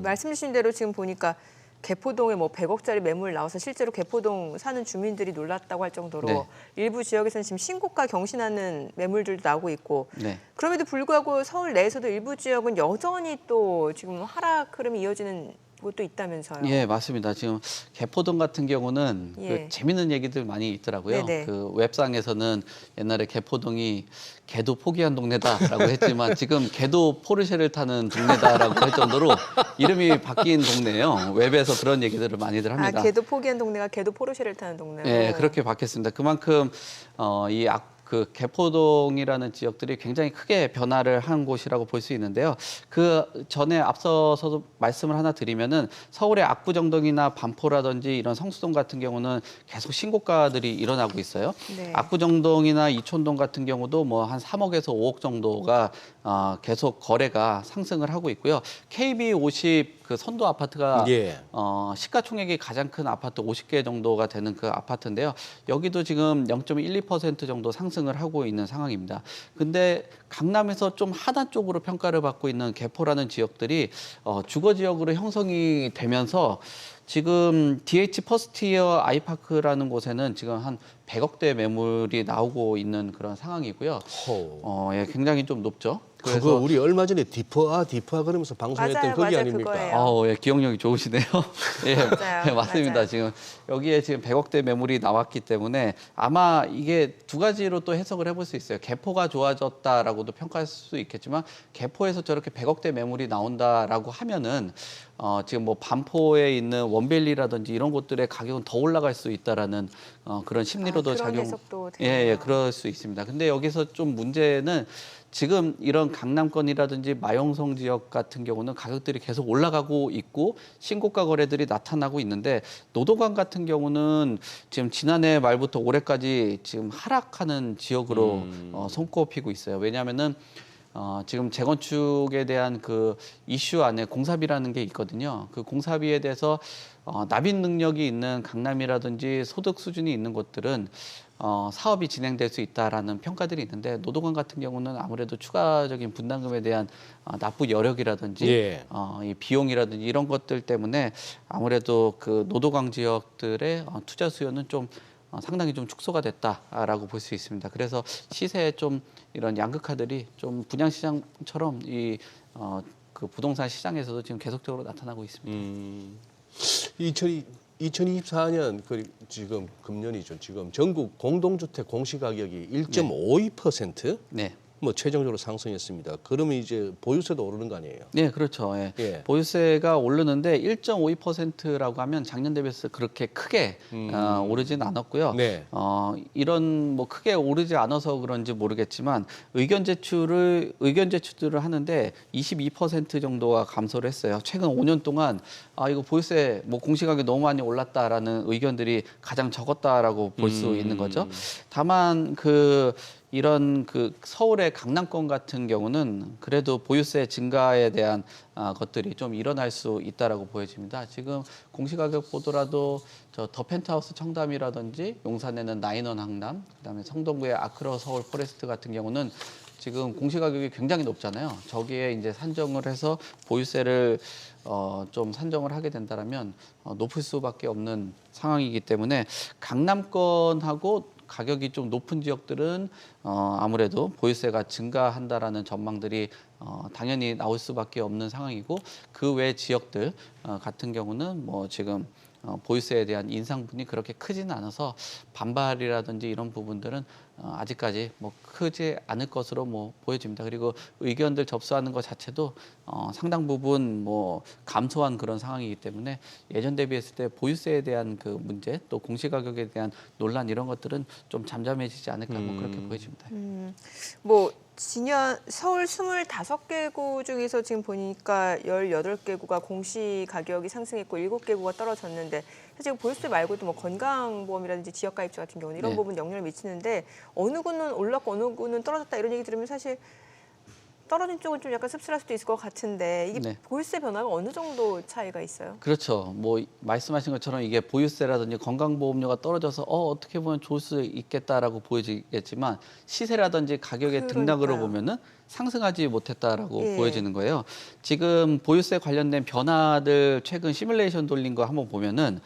A: 말씀 주신 대로 지금 보니까 개포동에 뭐 100억짜리 매물 나와서 실제로 개포동 사는 주민들이 놀랐다고 할 정도로
I: 네.
A: 일부 지역에서는 지금 신고가 경신하는 매물들도 나오고 있고
I: 네.
A: 그럼에도 불구하고 서울 내에서도 일부 지역은 여전히 또 지금 하락 흐름이 이어지는 곳도 있다면서요.
I: 예, 맞습니다. 지금 개포동 같은 경우는
A: 예.
I: 그 재밌는 얘기들 많이 있더라고요.
A: 네네.
I: 그 웹상에서는 옛날에 개포동이 개도 포기한 동네다라고 했지만 지금 개도 포르쉐를 타는 동네다라고 할 정도로 이름이 바뀐 동네예요. 웹에서 그런 얘기들을 많이들 합니다.
A: 개도 포기한 동네가 개도 포르쉐를 타는 동네로.
I: 예, 그렇게 바뀌었습니다. 그만큼 그 개포동이라는 지역들이 굉장히 크게 변화를 한 곳이라고 볼 수 있는데요. 그 전에 앞서서도 말씀을 하나 드리면은 서울의 압구정동이나 반포라든지 이런 성수동 같은 경우는 계속 신고가들이 일어나고 있어요.
A: 네.
I: 압구정동이나 이촌동 같은 경우도 뭐 한 3억에서 5억 정도가 계속 거래가 상승을 하고 있고요. KB50 그 선도 아파트가
B: 예.
I: 시가총액이 가장 큰 아파트 50개 정도가 되는 그 아파트인데요. 여기도 지금 0.12% 정도 상승을 하고 있는 상황입니다. 근데 강남에서 좀 하단 쪽으로 평가를 받고 있는 개포라는 지역들이 주거 지역으로 형성이 되면서 지금 DH 퍼스트이어 아이파크라는 곳에는 지금 한 100억대 매물이 나오고 있는 그런 상황이고요. 예, 굉장히 좀 높죠.
B: 그거 우리 얼마 전에 디퍼아 그러면서 방송했던 거기
A: 맞아요,
B: 아닙니까?
A: 그거예요.
I: 예, 기억력이 좋으시네요. 예,
A: 맞아요,
I: 예, 맞습니다.
A: 맞아요.
I: 지금 여기에 지금 100억대 매물이 나왔기 때문에 아마 이게 두 가지로 또 해석을 해볼 수 있어요. 개포가 좋아졌다라고도 평가할 수 있겠지만 개포에서 저렇게 100억대 매물이 나온다라고 하면은 지금 뭐 반포에 있는 원밸리라든지 이런 곳들의 가격은 더 올라갈 수 있다라는 그런 심리로도
A: 그런 해석도
I: 예,
A: 되네요.
I: 예, 그럴 수 있습니다. 근데 여기서 좀 문제는 지금 이런 강남권이라든지 마용성 지역 같은 경우는 가격들이 계속 올라가고 있고 신고가 거래들이 나타나고 있는데 노도강 같은 경우는 지금 지난해 말부터 올해까지 지금 하락하는 지역으로 손꼽히고 있어요. 왜냐하면은 지금 재건축에 대한 그 이슈 안에 공사비라는 게 있거든요. 그 공사비에 대해서 납입 능력이 있는 강남이라든지 소득 수준이 있는 곳들은 사업이 진행될 수 있다라는 평가들이 있는데 노도관 같은 경우는 아무래도 추가적인 분담금에 대한 납부 여력이라든지
B: 예.
I: 이 비용이라든지 이런 것들 때문에 아무래도 그 노도강 지역들의 투자 수요는 좀 상당히 좀 축소가 됐다라고 볼 수 있습니다. 그래서 시세에 좀 이런 양극화들이 좀 분양시장처럼 그 부동산 시장에서도 지금 계속적으로 나타나고 있습니다.
B: 2024년 지금 금년이죠. 지금 전국 공동주택 공시가격이 1.52%?
I: 네.
B: 뭐 최종적으로 상승했습니다. 그러면 이제 보유세도 오르는 거 아니에요?
I: 네, 그렇죠. 예.
B: 예.
I: 보유세가 오르는데 1.52%라고 하면 작년 대비해서 그렇게 크게 오르지는 않았고요.
B: 네.
I: 이런 뭐 크게 오르지 않아서 그런지 모르겠지만 의견 제출들을 하는데 22% 정도가 감소를 했어요. 최근 5년 동안 이거 보유세 뭐 공시가격이 너무 많이 올랐다라는 의견들이 가장 적었다라고 볼 수 있는 거죠. 다만 이런 서울의 강남권 같은 경우는 그래도 보유세 증가에 대한 것들이 좀 일어날 수 있다라고 보여집니다. 지금 공시가격 보더라도 더 펜트하우스 청담이라든지 용산에는 나인원 강남, 그다음에 성동구의 아크로 서울 포레스트 같은 경우는 지금 공시가격이 굉장히 높잖아요. 저기에 이제 산정을 해서 보유세를 좀 산정을 하게 된다면 높을 수밖에 없는 상황이기 때문에 강남권하고 가격이 좀 높은 지역들은 아무래도 보유세가 증가한다라는 전망들이 당연히 나올 수밖에 없는 상황이고 그 외 지역들 같은 경우는 뭐 지금 보유세에 대한 인상분이 그렇게 크지는 않아서 반발이라든지 이런 부분들은 아직까지 뭐 크지 않을 것으로 뭐 보여집니다. 그리고 의견들 접수하는 것 자체도 상당 부분 뭐 감소한 그런 상황이기 때문에 예전 대비했을 때 보유세에 대한 그 문제 또 공시가격에 대한 논란 이런 것들은 좀 잠잠해지지 않을까 뭐 그렇게 보여집니다.
A: 뭐 지년 서울 25개구 중에서 지금 보니까 18개구가 공시 가격이 상승했고 7개구가 떨어졌는데 사실 보유세 말고도 뭐 건강보험이라든지 지역가입자 같은 경우는 이런
I: 네.
A: 부분 영향을 미치는데 어느 구는 올랐고 어느 구는 떨어졌다 이런 얘기 들으면 사실 떨어진 쪽은 좀 약간 씁쓸할 수도 있을 것 같은데 이게
I: 네.
A: 보유세 변화가 어느 정도 차이가 있어요?
I: 그렇죠. 뭐 말씀하신 것처럼 이게 보유세라든지 건강보험료가 떨어져서 어떻게 보면 좋을 수 있겠다라고 보여지겠지만 시세라든지 가격의 등락으로
A: 그러니까요.
I: 보면은 상승하지 못했다라고
A: 예.
I: 보여지는 거예요. 지금 보유세 관련된 변화들 최근 시뮬레이션 돌린 거 한번 보면은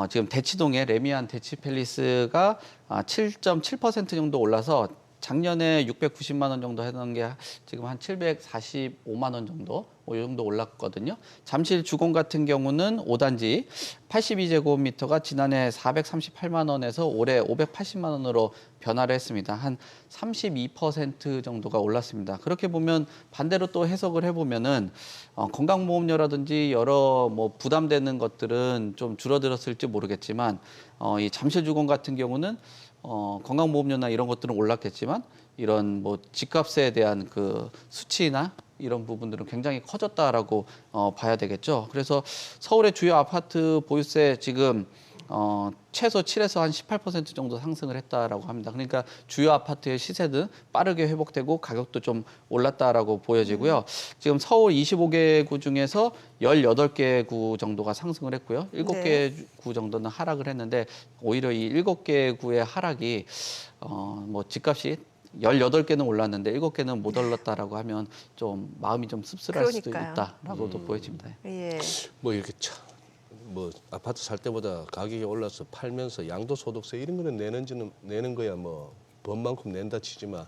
I: 지금 대치동의 레미안 대치팰리스가 7.7% 정도 올라서 작년에 690만 원 정도 했던 게 지금 한 745만 원 정도, 이 정도 올랐거든요. 잠실 주공 같은 경우는 5단지 82제곱미터가 지난해 438만 원에서 올해 580만 원으로 변화를 했습니다. 한 32% 정도가 올랐습니다. 그렇게 보면 반대로 또 해석을 해보면은 건강보험료라든지 여러 뭐 부담되는 것들은 좀 줄어들었을지 모르겠지만 이 잠실 주공 같은 경우는 건강보험료나 이런 것들은 올랐겠지만 이런 뭐 집값에 대한 그 수치나 이런 부분들은 굉장히 커졌다라고 봐야 되겠죠. 그래서 서울의 주요 아파트 보유세 지금 최소 7에서 한 18% 정도 상승을 했다라고 합니다. 그러니까 주요 아파트의 시세는 빠르게 회복되고 가격도 좀 올랐다라고 보여지고요. 지금 서울 25개 구 중에서 18개 구 정도가 상승을 했고요. 7개 구 정도는 하락을 했는데 오히려 이 7개 구의 하락이 뭐 집값이 18개는 올랐는데 7개는 못 올랐다라고 하면 좀 마음이 좀 씁쓸할 수도
A: 그러니까요.
I: 있다라고도 보여집니다.
A: 예.
B: 뭐 이렇게 뭐 아파트 살 때보다 가격이 올라서 팔면서 양도소득세 이런 거는 내는 거야 뭐 법만큼 낸다 치지만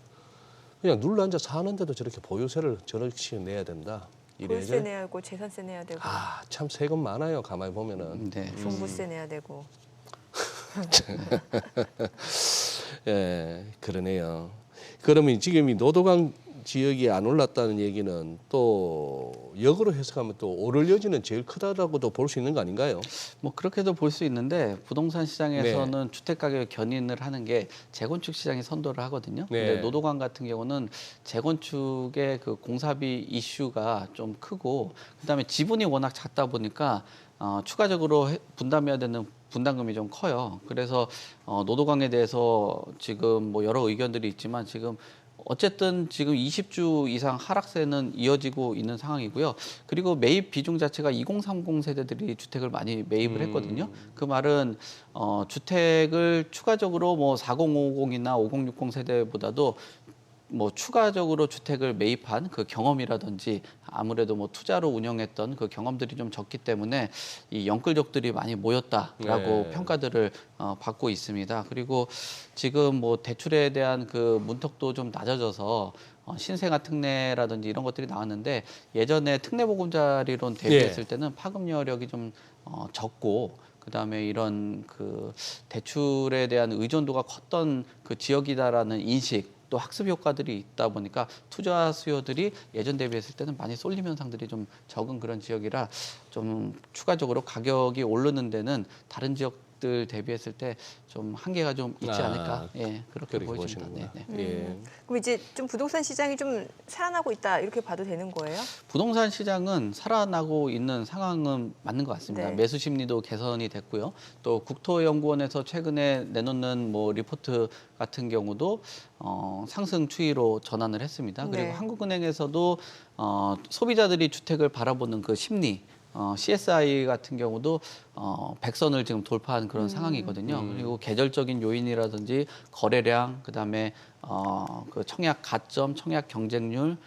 B: 그냥 눌러 앉아 사는데도 저렇게 보유세를 저렇게 내야 된다.
A: 보유세 내야 하고 재산세 내야 되고
B: 참 세금 많아요. 가만히 보면은.
I: 네.
A: 종부세 내야 되고.
B: 예, 그러네요. 그러면 지금 이 노도강 지역이 안 올랐다는 얘기는 또 역으로 해석하면 또 오를 여지는 제일 크다라고도 볼 수 있는 거 아닌가요?
I: 뭐 그렇게도 볼 수 있는데 부동산 시장에서는 주택 가격 견인을 하는 게 재건축 시장이 선도를 하거든요.
B: 네.
I: 근데 노도강 같은 경우는 재건축의 그 공사비 이슈가 좀 크고 그다음에 지분이 워낙 작다 보니까 추가적으로 분담해야 되는 분담금이 좀 커요. 그래서 노도강에 대해서 지금 뭐 여러 의견들이 있지만 지금 어쨌든 지금 20주 이상 하락세는 이어지고 있는 상황이고요. 그리고 매입 비중 자체가 2030 세대들이 주택을 많이 매입을 했거든요. 그 말은 주택을 추가적으로 뭐 4050이나 5060 세대보다도 뭐 추가적으로 주택을 매입한 그 경험이라든지 아무래도 뭐 투자로 운영했던 그 경험들이 좀 적기 때문에 이 영끌족들이 많이 모였다라고
B: 네.
I: 평가들을 받고 있습니다. 그리고 지금 뭐 대출에 대한 그 문턱도 좀 낮아져서 신생아 특례라든지 이런 것들이 나왔는데 예전에 특례 보금자리론 대비했을 때는 파급 여력이 좀 적고 그다음에 이런 그 대출에 대한 의존도가 컸던 그 지역이다라는 인식 또 학습 효과들이 있다 보니까 투자 수요들이 예전 대비했을 때는 많이 쏠림 현상들이 좀 적은 그런 지역이라 좀 추가적으로 가격이 오르는 데는 다른 지역들 대비했을 때 좀 한계가 좀 있지 않을까 그렇게 보여집니다.
B: 예.
A: 그럼 이제 좀 부동산 시장이 좀 살아나고 있다 이렇게 봐도 되는 거예요?
I: 부동산 시장은 살아나고 있는 상황은 맞는 것 같습니다.
A: 네.
I: 매수 심리도 개선이 됐고요. 또 국토연구원에서 최근에 내놓는 뭐 리포트 같은 경우도 상승 추이로 전환을 했습니다. 그리고
A: 네.
I: 한국은행에서도 소비자들이 주택을 바라보는 그 심리 CSI 같은 경우도 100선을 지금 돌파한 그런 상황이거든요. 그리고 계절적인 요인이라든지 거래량, 그다음에 그 청약 가점, 청약 경쟁률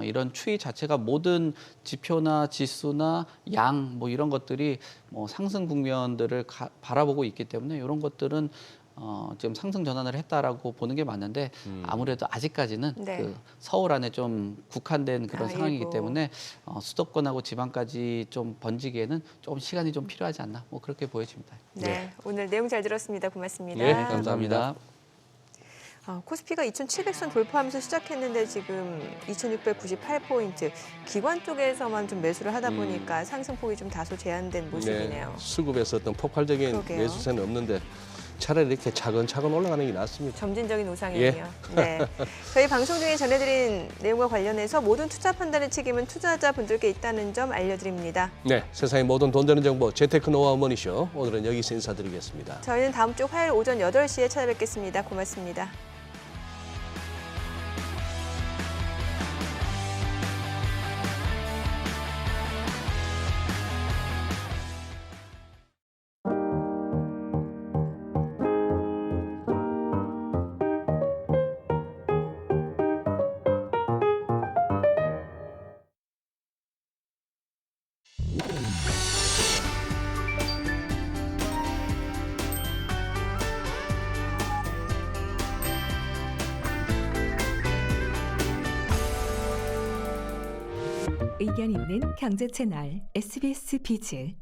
I: 이런 추이 자체가 모든 지표나 지수나 양 뭐 이런 것들이 뭐 상승 국면들을 바라보고 있기 때문에 이런 것들은 지금 상승 전환을 했다라고 보는 게 맞는데 아무래도 아직까지는
A: 네.
I: 그 서울 안에 좀 국한된 그런 상황이기
A: 일부.
I: 때문에 수도권하고 지방까지 좀 번지기에는 조금 시간이 좀 필요하지 않나 뭐 그렇게 보여집니다.
A: 네. 오늘 내용 잘 들었습니다. 고맙습니다.
B: 예,
I: 감사합니다.
A: 코스피가 2,700선 돌파하면서 시작했는데 지금 2,698포인트. 기관 쪽에서만 좀 매수를 하다 보니까 상승폭이 좀 다소 제한된 모습이네요.
B: 수급에서 어떤 폭발적인
A: 그러게요.
B: 매수세는 없는데 차라리 이렇게 차근차근 올라가는 게 낫습니다.
A: 점진적인 우상이네요. 네. 저희 방송 중에 전해드린 내용과 관련해서 모든 투자 판단의 책임은 투자자분들께 있다는 점 알려드립니다.
B: 네, 세상의 모든 돈 되는 정보 재테크 노하우 머니쇼 오늘은 여기서 인사드리겠습니다.
A: 저희는 다음 주 화요일 오전 8시에 찾아뵙겠습니다. 고맙습니다.
J: 의견 있는 경제 채널 SBS 비즈.